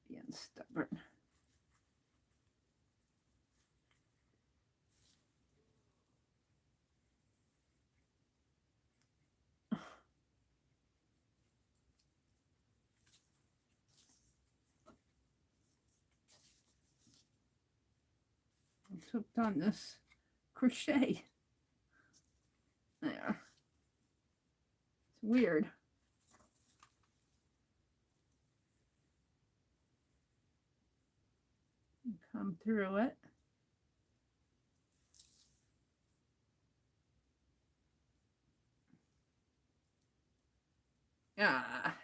Being stubborn. I'm hooked on this crochet. There. It's weird. Come through it. Ah.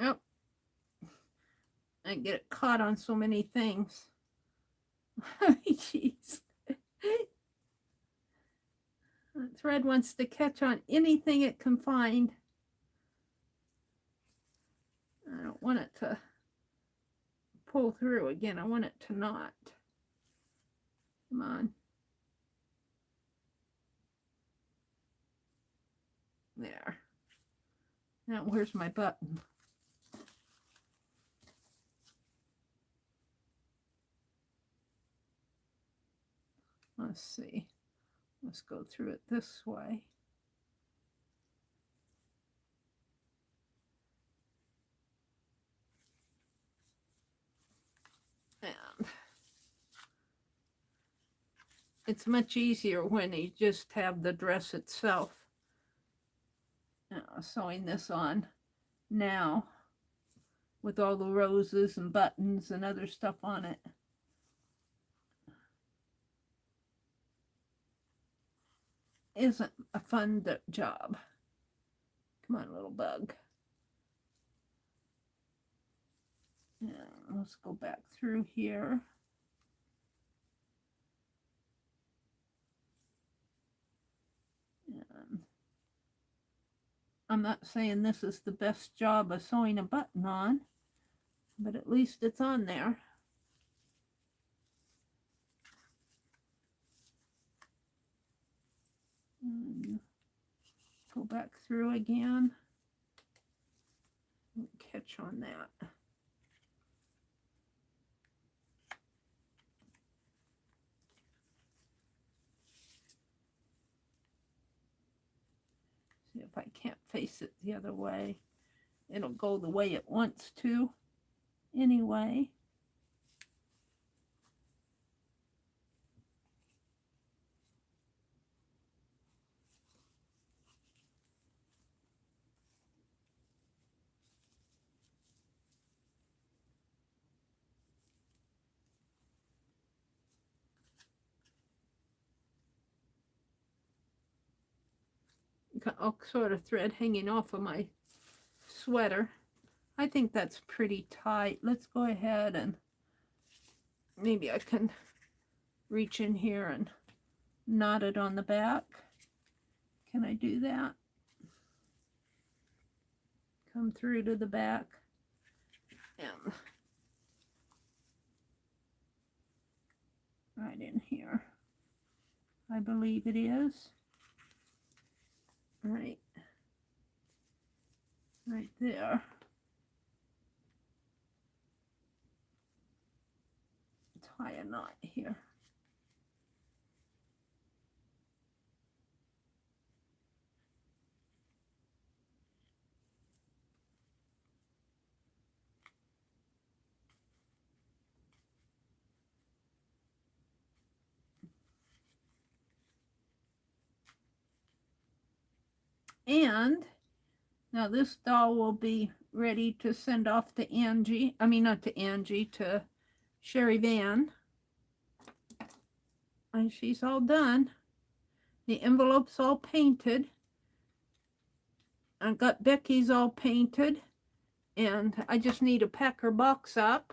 Yep. I get it caught on so many things. Jeez. That thread wants to catch on anything it can find. I don't want it to pull through again. I want it to not. Come on. There. Now where's my button? Let's see. Let's go through it this way. And it's much easier when you just have the dress itself. Sewing this on now with all the roses and buttons and other stuff on it. Isn't a fun job. Come on, little bug. And let's go back through here. And I'm not saying this is the best job of sewing a button on, but at least it's on there. And go back through again. Catch on that. See if I can't face it the other way. It'll go the way it wants to anyway. Got all sort of thread hanging off of my sweater. I think that's pretty tight. Let's go ahead and maybe I can reach in here and knot it on the back. Can I do that? Come through to the back and right in here. I believe it is. Right there. Tie a knot here. And now this doll will be ready to send off to Angie. I mean, not to Angie, to Sherry Van. And she's all done. The envelope's all painted. I got Becky's all painted. And I just need to pack her box up.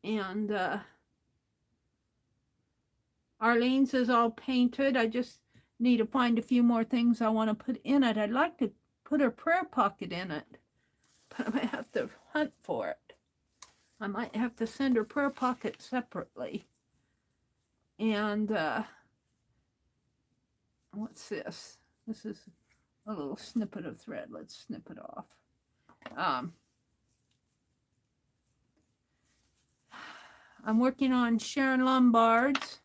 And Arlene's is all painted. I just need to find a few more things I want to put in it. I'd like to put her prayer pocket in it, but I might have to hunt for it. I might have to send her prayer pocket separately. And what's this? This is a little snippet of thread. Let's snip it off. I'm working on Sharon Lombard's.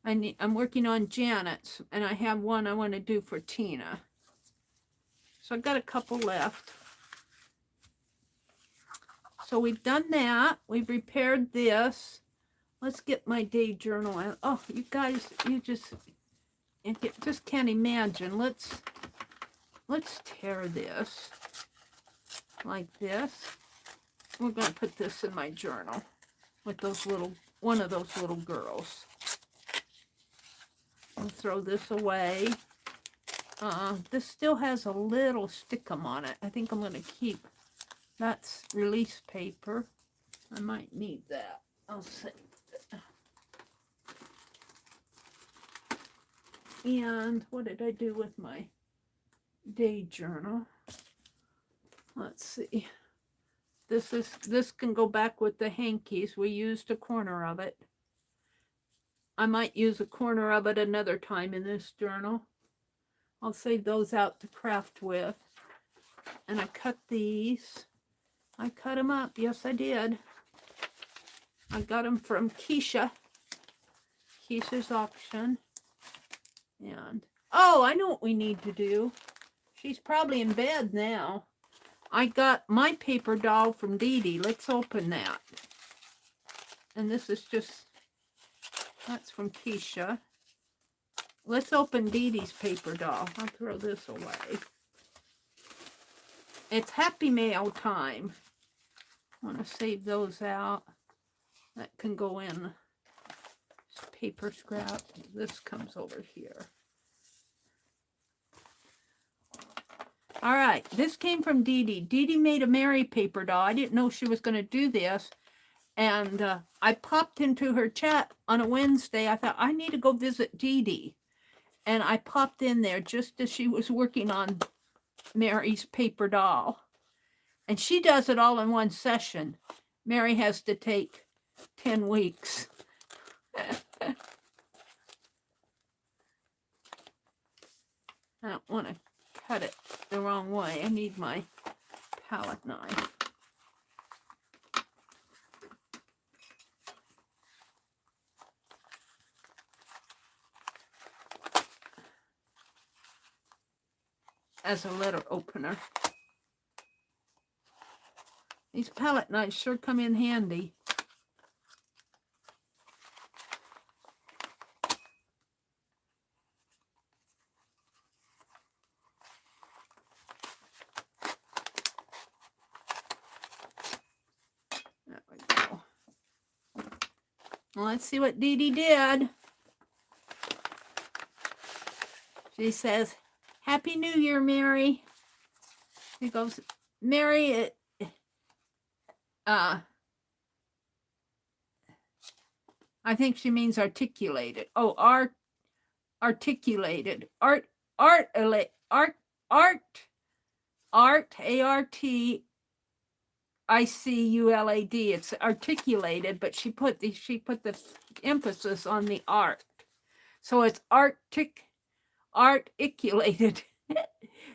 I'm working on Janet's, and I have one I want to do for Tina. So I've got a couple left. So we've done that. We've repaired this. Let's get my day journal out. Oh, you guys, you just can't imagine. Let's tear this like this. We're going to put this in my journal with one of those little girls. I'll throw this away. This still has a little stickum on it. I think I'm going to keep. That's release paper. I might need that. I'll see. And what did I do with my day journal? Let's see. This can go back with the hankies. We used a corner of it. I might use a corner of it another time in this journal. I'll save those out to craft with. And I cut these. I cut them up. Yes, I did. I got them from Keisha. Keisha's auction. And, oh, I know what we need to do. She's probably in bed now. I got my paper doll from Dee Dee. Let's open that. And this is just, that's from Keisha. Let's open Dee Dee's paper doll. I'll throw this away. It's Happy Mail time. I want to save those out. That can go in paper scrap. This comes over here. All right, this came from Dee Dee. Dee Dee made a Meri paper doll. I didn't know she was going to do this. And I popped into her chat on a Wednesday. I thought, I need to go visit Dee Dee. And I popped in there just as she was working on Meri's paper doll. And she does it all in one session. Meri has to take 10 weeks. I don't want to cut it the wrong way. I need my palette knife. As a letter opener. These palette knives sure come in handy. There we go. Well, let's see what Dee Dee did. She says, Happy New Year, Meri. She goes, Meri, I think she means articulated. Oh, articulated. Art, A-R-T-I-C-U-L-A-D. It's articulated, but she put the emphasis on the art. So it's articulated,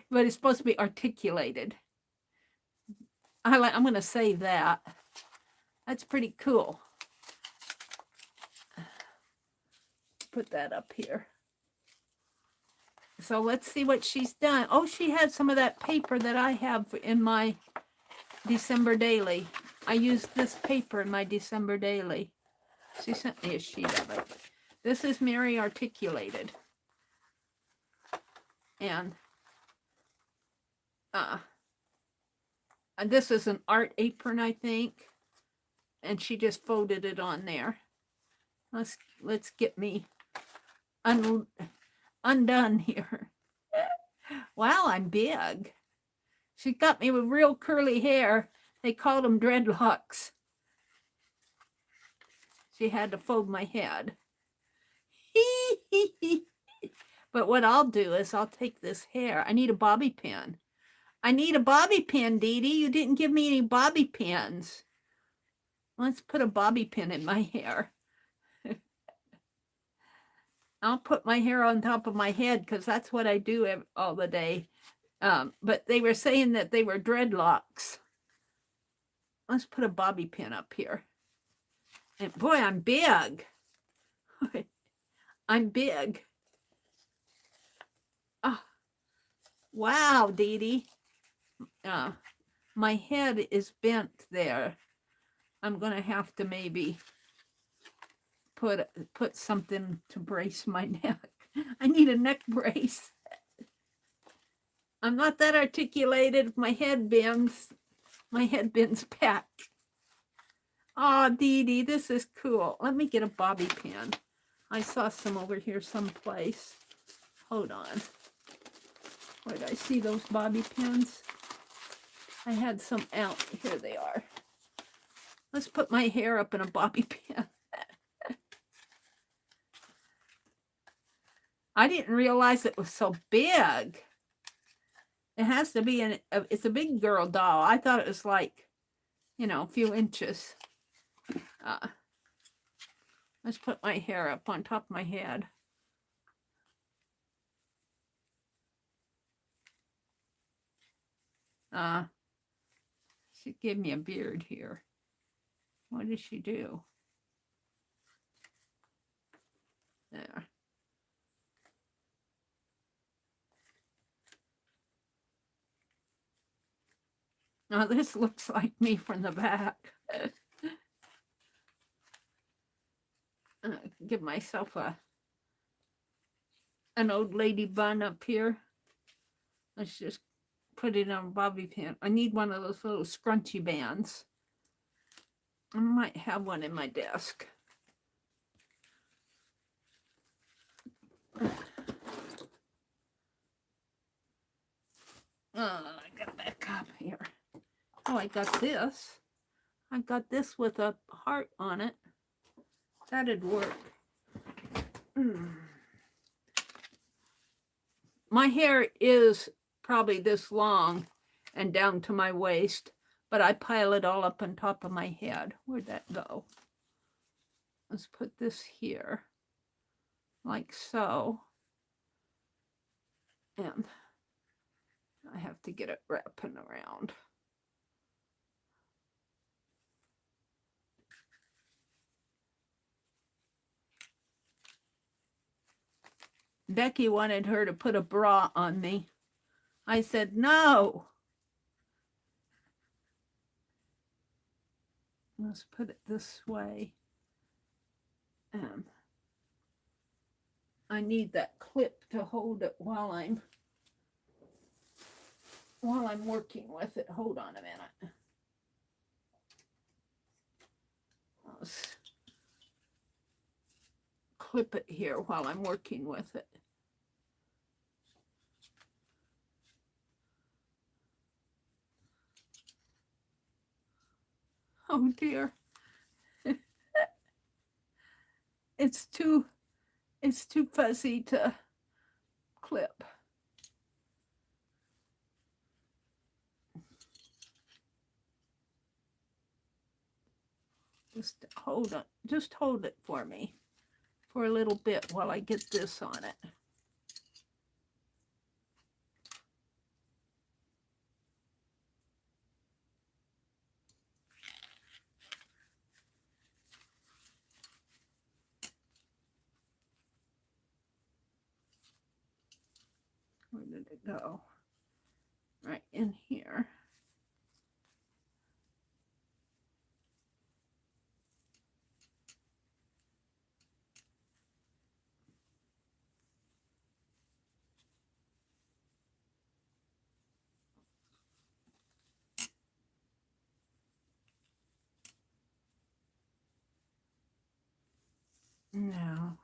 but it's supposed to be articulated. I'm going to say that. That's pretty cool. Put that up here. So let's see what she's done. Oh, she had some of that paper that I have in my December daily. I used this paper in my December daily. She sent me a sheet of it. This is Meri articulated. And this is an art apron, I think. And she just folded it on there. Let's get me undone here. Wow, I'm big. She got me with real curly hair. They called them dreadlocks. She had to fold my head. But what I'll do is I'll take this hair. I need a bobby pin. I need a bobby pin, Dee Dee. You didn't give me any bobby pins. Let's put a bobby pin in my hair. I'll put my hair on top of my head because that's what I do all the day. But they were saying that they were dreadlocks. Let's put a bobby pin up here. And boy, I'm big. I'm big. Oh, wow, Dee Dee. My head is bent there. I'm going to have to maybe put something to brace my neck. I need a neck brace. I'm not that articulated. My head bends. My head bends back. Oh, Dee Dee, this is cool. Let me get a bobby pin. I saw some over here someplace. Hold on. Where did I see those bobby pins? I had some out. Here they are. Let's put my hair up in a bobby pin. I didn't realize it was so big. It has to be it's a big girl doll. I thought it was like, a few inches. Let's put my hair up on top of my head. She gave me a beard here. What did she do? Now this looks like me from the back. Give myself an old lady bun up here. Let's just put it on a bobby pin. I need one of those little scrunchy bands. I might have one in my desk. I got back up here. Oh, I got this. I got this with a heart on it. That'd work. My hair is probably this long and down to my waist, but I pile it all up on top of my head. Where'd that go? Let's put this here, like so. And I have to get it wrapping around. Becky wanted her to put a bra on me. I said, no. Let's put it this way. I need that clip to hold it while I'm working with it. Hold on a minute. Let's clip it here while I'm working with it. Oh dear. It's too fuzzy to clip. Just hold it. Just hold it for me for a little bit while I get this on it. Where did it go? Right in here. Now,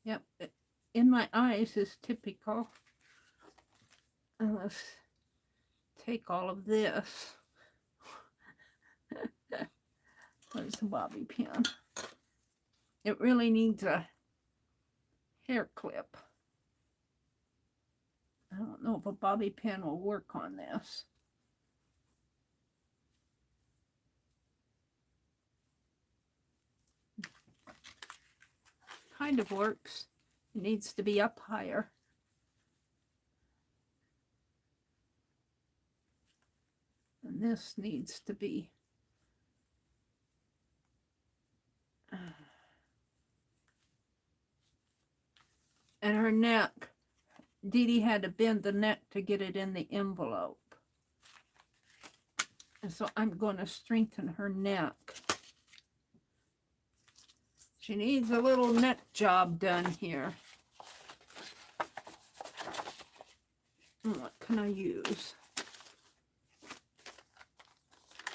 yep, in my eyes is typical. And let's take all of this. Where's the bobby pin? It really needs a hair clip. I don't know if a bobby pin will work on this. Kind of works. It needs to be up higher. And this needs to be and her neck. Dee Dee had to bend the neck to get it in the envelope. And so I'm going to strengthen her neck. She needs a little neck job done here. What can I use?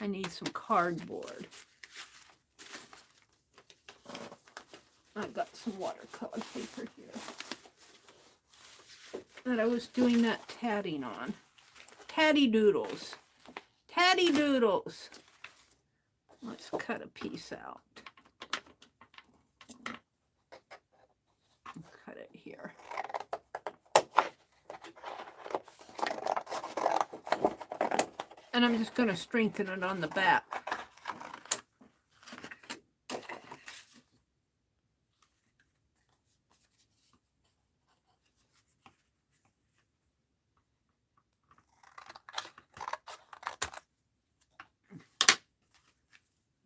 I need some cardboard. I've got some watercolor paper here that I was doing that tatting on. Tatty doodles. Tatty doodles. Let's cut a piece out. Cut it here. And I'm just going to strengthen it on the back.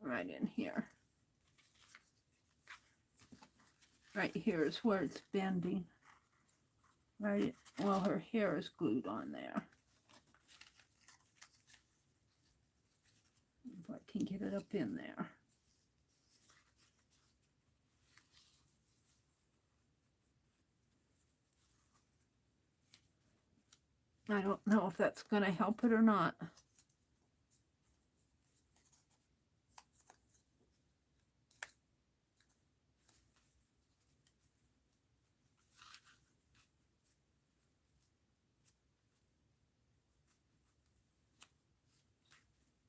Right in here. Right here is where it's bending. right, well, her hair is glued on there. If I can get it up in there. I don't know if that's going to help it or not.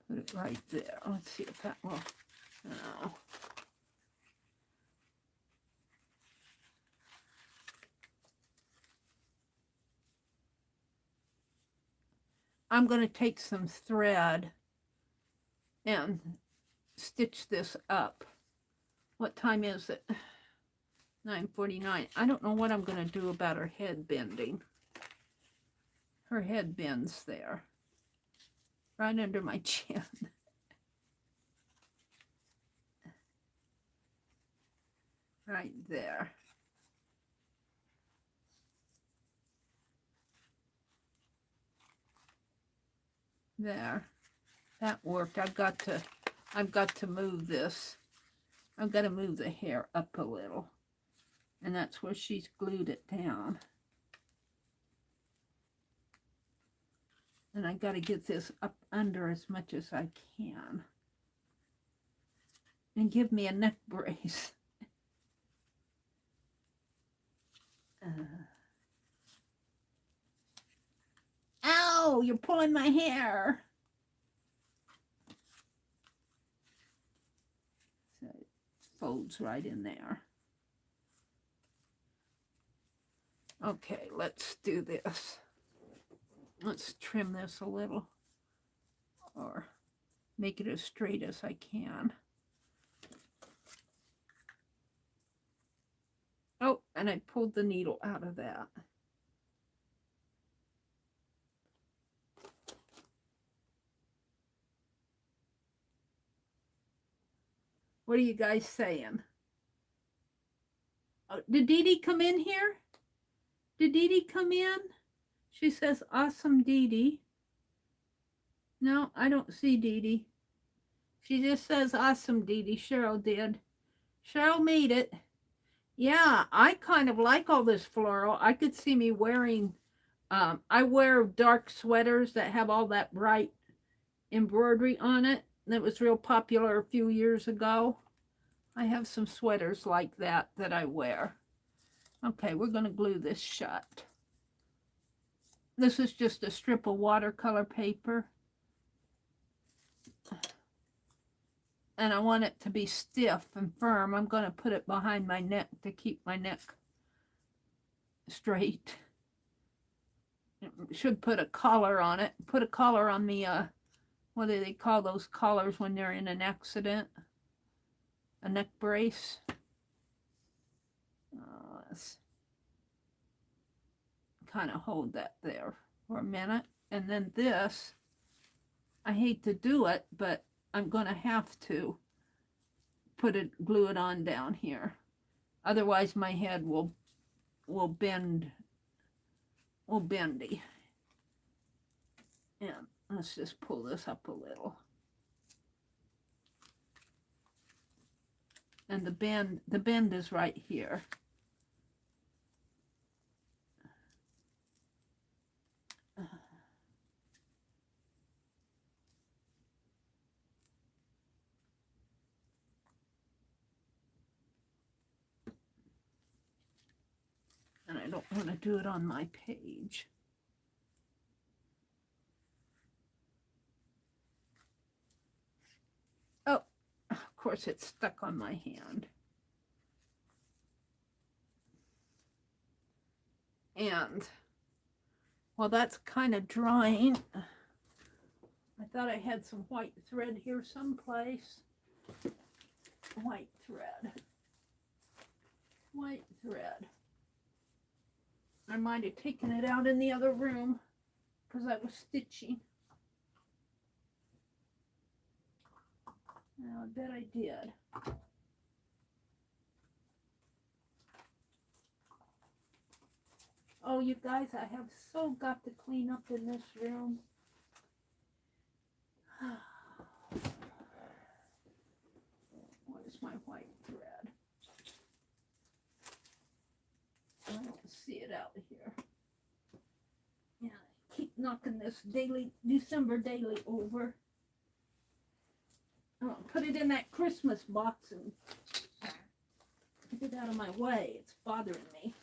Put it right there. Let's see if that will. No. I'm going to take some thread and stitch this up. What time is it? 9:49. I don't know what I'm going to do about her head bending. Her head bends there, right under my chin. Right there. There. That worked. I've got to move this. I've got to move the hair up a little. And that's where she's glued it down. And I got to get this up under as much as I can. And give me a neck brace. Ow, you're pulling my hair. So it folds right in there. Okay, let's do this. Let's trim this a little, or make it as straight as I can. Oh, and I pulled the needle out of that. What are you guys saying? Oh, did Dee Dee come in here? Did Dee Dee come in? She says, awesome, Dee Dee. No, I don't see Dee Dee. She just says, awesome, Dee Dee. Cheryl did. Cheryl made it. Yeah, I kind of like all this floral. I could see me wearing, I wear dark sweaters that have all that bright embroidery on it. That was real popular a few years ago. I have some sweaters like that I wear. Okay, we're going to glue this shut. This is just a strip of watercolor paper. And I want it to be stiff and firm. I'm going to put it behind my neck to keep my neck straight. Should put a collar on it. Put a collar on the, what do they call those collars when they're in an accident? A neck brace. Let's kind of hold that there for a minute. And then this, I hate to do it, but I'm going to have to glue it on down here. Otherwise my head will bendy. And let's just pull this up a little. And the bend is right here. And I don't want to do it on my page. Oh, of course it's stuck on my hand. And while that's kind of drying, I thought I had some white thread here someplace. White thread. White thread. I might have taken it out in the other room because I was stitching. I bet I did. Oh, you guys, I have so got to clean up in this room. Where's my white thread? I don't see it out here. Yeah, I keep knocking this December daily over. I'll put it in that Christmas box and get it out of my way. It's bothering me.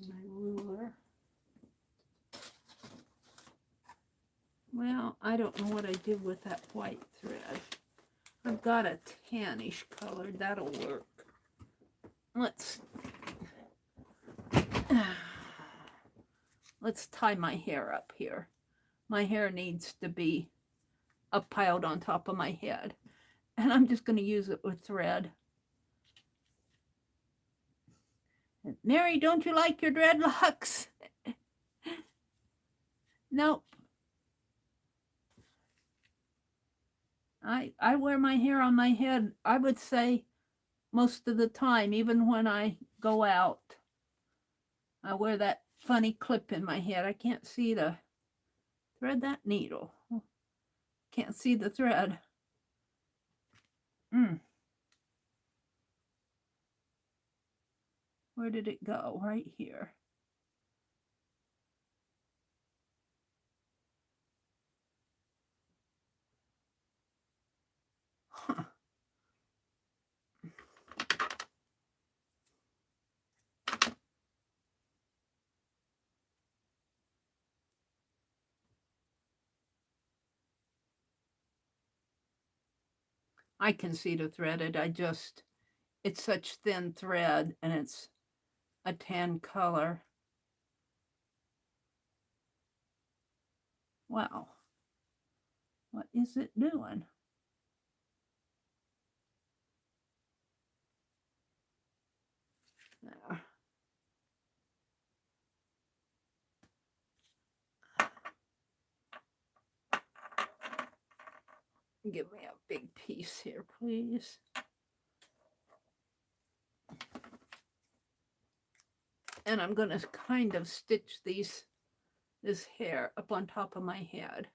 My ruler. Well, I don't know what I did with that white thread. I've got a tannish color. That'll work. Let's tie my hair up here. My hair needs to be up piled on top of my head. And I'm just going to use it with thread. Meri, don't you like your dreadlocks? Nope. I wear my hair on my head, I would say, most of the time, even when I go out. I wear that funny clip in my head. I can't see the thread that needle. Can't see the thread. Where did it go? Right here. Huh. I can see the threaded. It's such thin thread and it's a tan color. Wow. What is it doing? There. Give me a big piece here, please. And I'm going to kind of stitch this hair up on top of my head.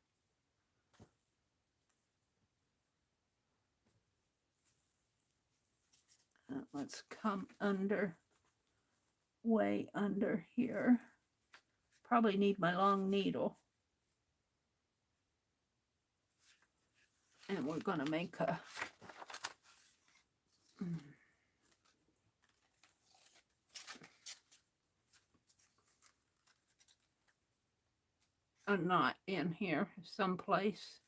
Let's come under, way under here. Probably need my long needle. And we're going to make a knot in here someplace.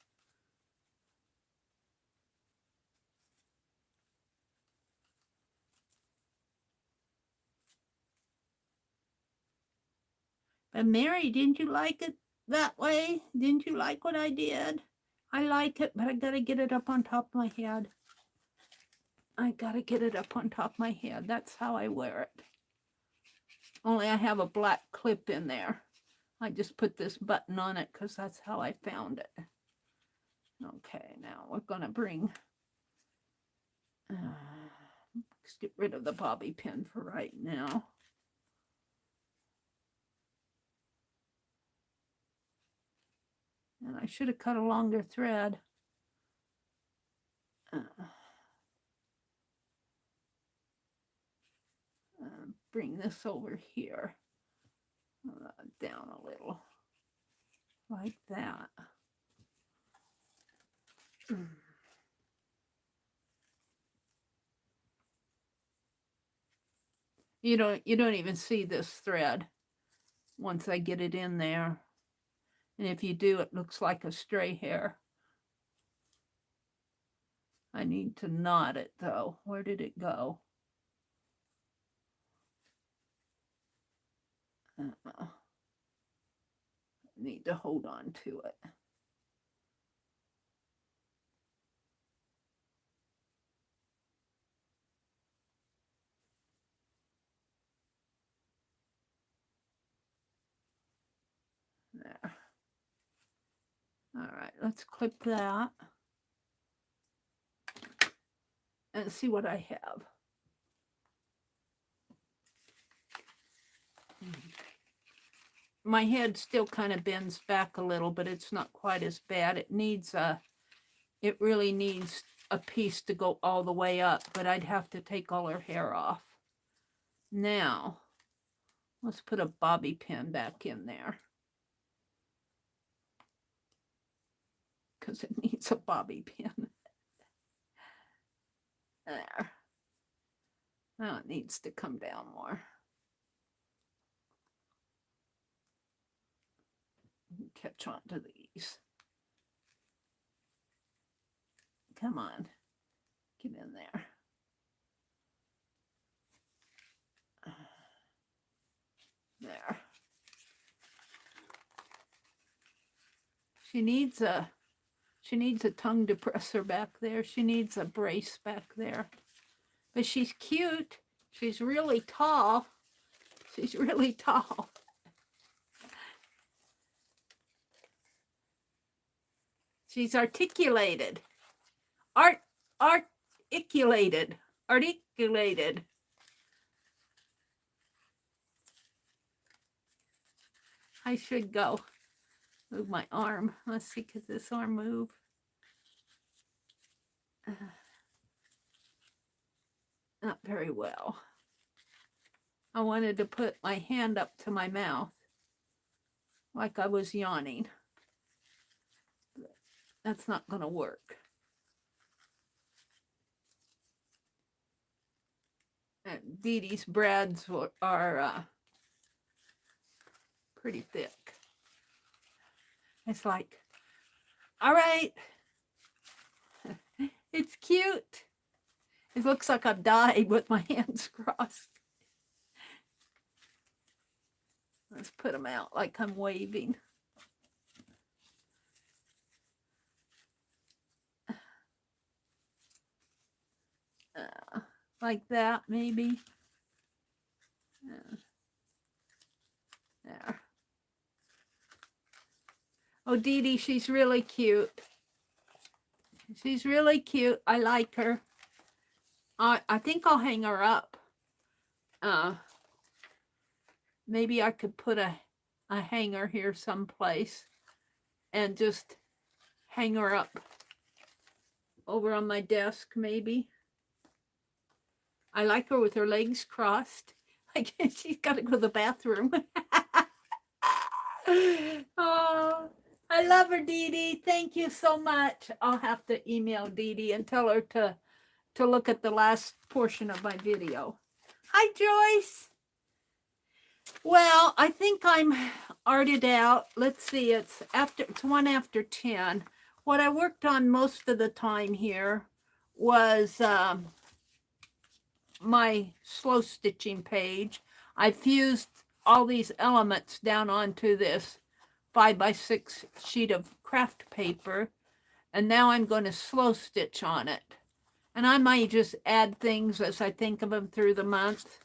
But Meri, didn't you like it that way? Didn't you like what I did? I like it, but I got to get it up on top of my head. I got to get it up on top of my head. That's how I wear it. Only I have a black clip in there. I just put this button on it because that's how I found it. Okay, now we're going to bring... let's get rid of the bobby pin for right now. And I should have cut a longer thread. Bring this over here. Down a little. Like that. You don't even see this thread once I get it in there. And if you do, it looks like a stray hair. I need to knot it though. Where did it go? I need to hold on to it. There. let's clip that and see what I have. My head still kind of bends back a little, but it's not quite as bad. It needs it really needs a piece to go all the way up, but I'd have to take all her hair off. Now, let's put a bobby pin back in there, because it needs a bobby pin. There. Now it needs to come down more. Catch on to these. Come on, get in there. There. She needs a tongue depressor back there. She needs a brace back there. But she's cute. She's really tall. She's really tall. She's articulated. Articulated. Articulated. I should go move my arm. Let's see, could this arm move? Not very well. I wanted to put my hand up to my mouth like I was yawning. That's not going to work. And Dee Dee's brads are pretty thick. It's like, all right, it's cute. It looks like I've died with my hands crossed. Let's put them out like I'm waving. Like that, maybe. There. Oh, Dee Dee, she's really cute. She's really cute. I like her. I think I'll hang her up. Maybe I could put a hanger here someplace and just hang her up over on my desk, maybe. I like her with her legs crossed. Like she's got to go to the bathroom. Oh, I love her, Dee Dee. Thank you so much. I'll have to email Dee Dee and tell her to look at the last portion of my video. Hi, Joyce. Well, I think I'm arted out. Let's see, it's 1 after 10. What I worked on most of the time here was my slow stitching page. I fused all these elements down onto this 5x6 sheet of craft paper, and now I'm going to slow stitch on it. And I might just add things as I think of them through the month.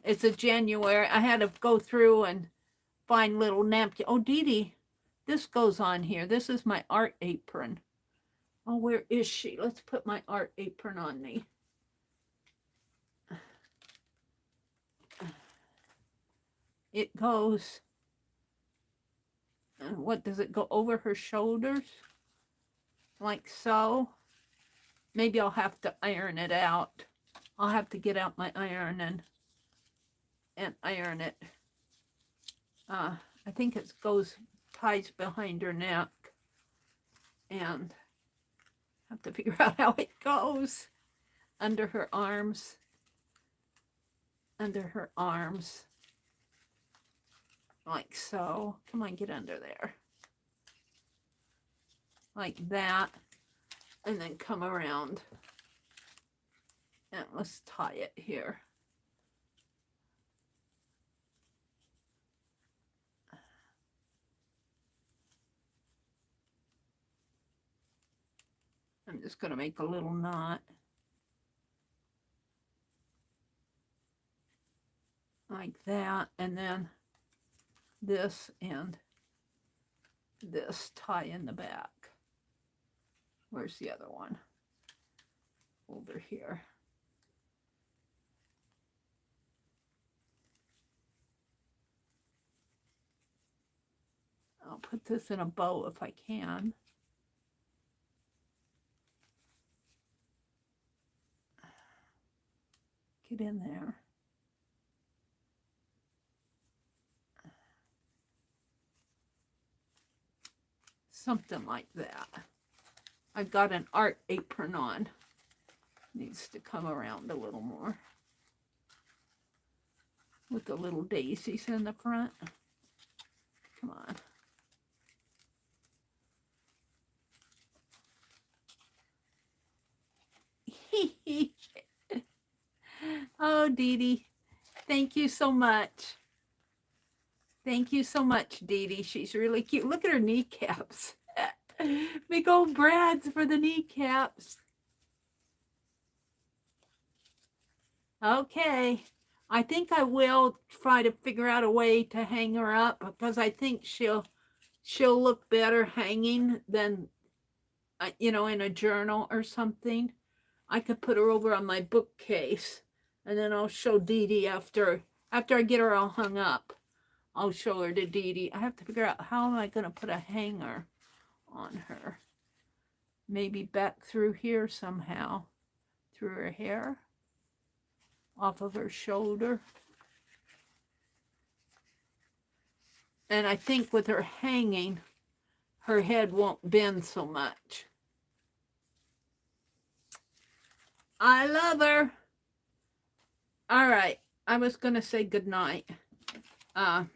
It's a January. I had to go through and find little napkins. Oh, Dee Dee, this goes on here. This is my art apron. Oh, where is she? Let's put my art apron on me. It goes, what does it go over her shoulders? Like so. Maybe I'll have to iron it out. I'll have to get out my iron and iron it. I think it ties behind her neck. And have to figure out how it goes. Under her arms. Under her arms. Like so. Come on, get under there. Like that. And then come around. And let's tie it here. I'm just going to make a little knot. Like that. And then this and this tie in the back. Where's the other one? Over here. I'll put this in a bow if I can. Get in there. Something like that. I've got an art apron on. Needs to come around a little more. With the little daisies in the front. Come on. Oh, Dee Dee. Thank you so much. Thank you so much, Dee Dee. She's really cute. Look at her kneecaps. Big old brads for the kneecaps. Okay. I think I will try to figure out a way to hang her up because I think she'll look better hanging than, you know, in a journal or something. I could put her over on my bookcase, and then I'll show Dee Dee after I get her all hung up. I'll show her to Dee Dee. I have to figure out how am I going to put a hanger on her. Maybe back through here somehow, through her hair, off of her shoulder. And I think with her hanging, her head won't bend so much. I love her. All right. I was going to say good night. I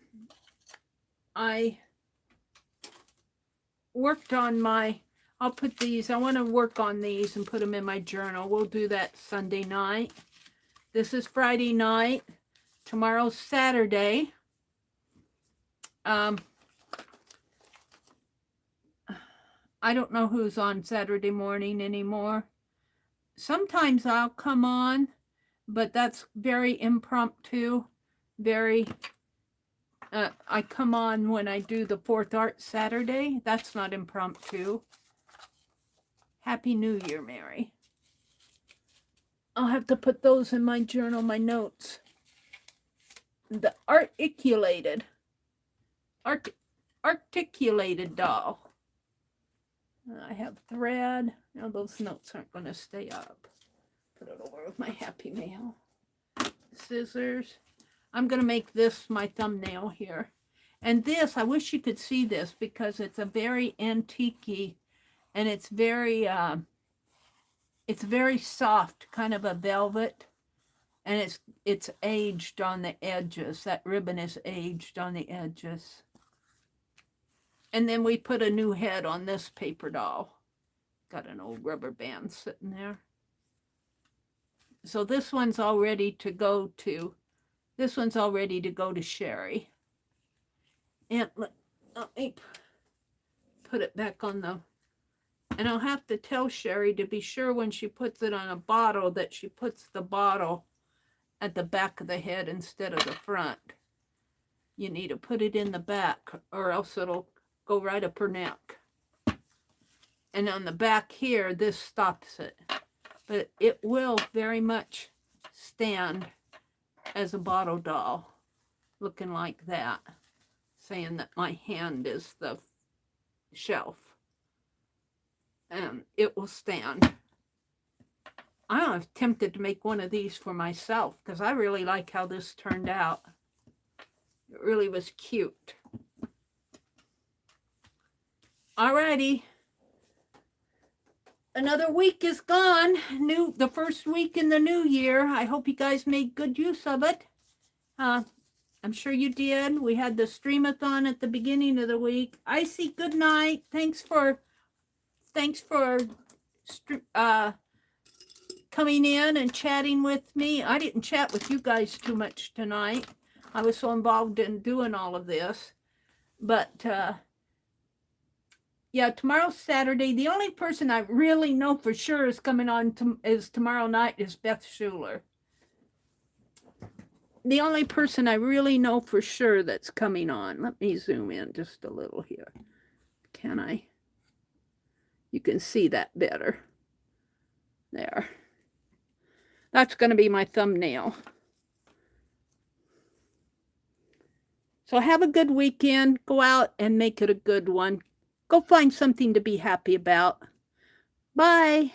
worked on my, I'll put these, I want to work on these and put them in my journal. We'll do that Sunday night. This is Friday night. Tomorrow's Saturday. I don't know who's on Saturday morning anymore. Sometimes I'll come on, but that's very impromptu. Very, I come on when I do the 4th Art Saturday. That's not impromptu. Happy New Year, Meri. I'll have to put those in my journal, my notes. The articulated doll. I have thread. Now those notes aren't going to stay up. Put it over with my Happy Mail. Scissors. I'm going to make this my thumbnail here. And this, I wish you could see this because it's a very antique-y and it's very soft, kind of a velvet. And it's aged on the edges. That ribbon is aged on the edges. And then we put a new head on this paper doll. Got an old rubber band sitting there. So this one's all ready to go to, Sherry. And let me put it back on the, and I'll have to tell Sherry to be sure when she puts it on a bottle that she puts the bottle at the back of the head instead of the front. You need to put it in the back or else it'll go right up her neck. And on the back here, this stops it. But it will very much stand as a bottle doll, looking like that, saying that my hand is the shelf. And it will stand. I'm tempted to make one of these for myself because I really like how this turned out. It really was cute. Alrighty. Another week is gone. The first week in the new year. I hope you guys made good use of it. I'm sure you did. We had the stream-a-thon at the beginning of the week. Icy, good night. Thanks for coming in and chatting with me. I didn't chat with you guys too much tonight. I was so involved in doing all of this. But yeah, tomorrow's Saturday. The only person I really know for sure is coming on is tomorrow night is Beth Schuler. The only person I really know for sure that's coming on. Let me zoom in just a little here. Can I? You can see that better. There. That's going to be my thumbnail. So have a good weekend. Go out and make it a good one. Go find something to be happy about. Bye.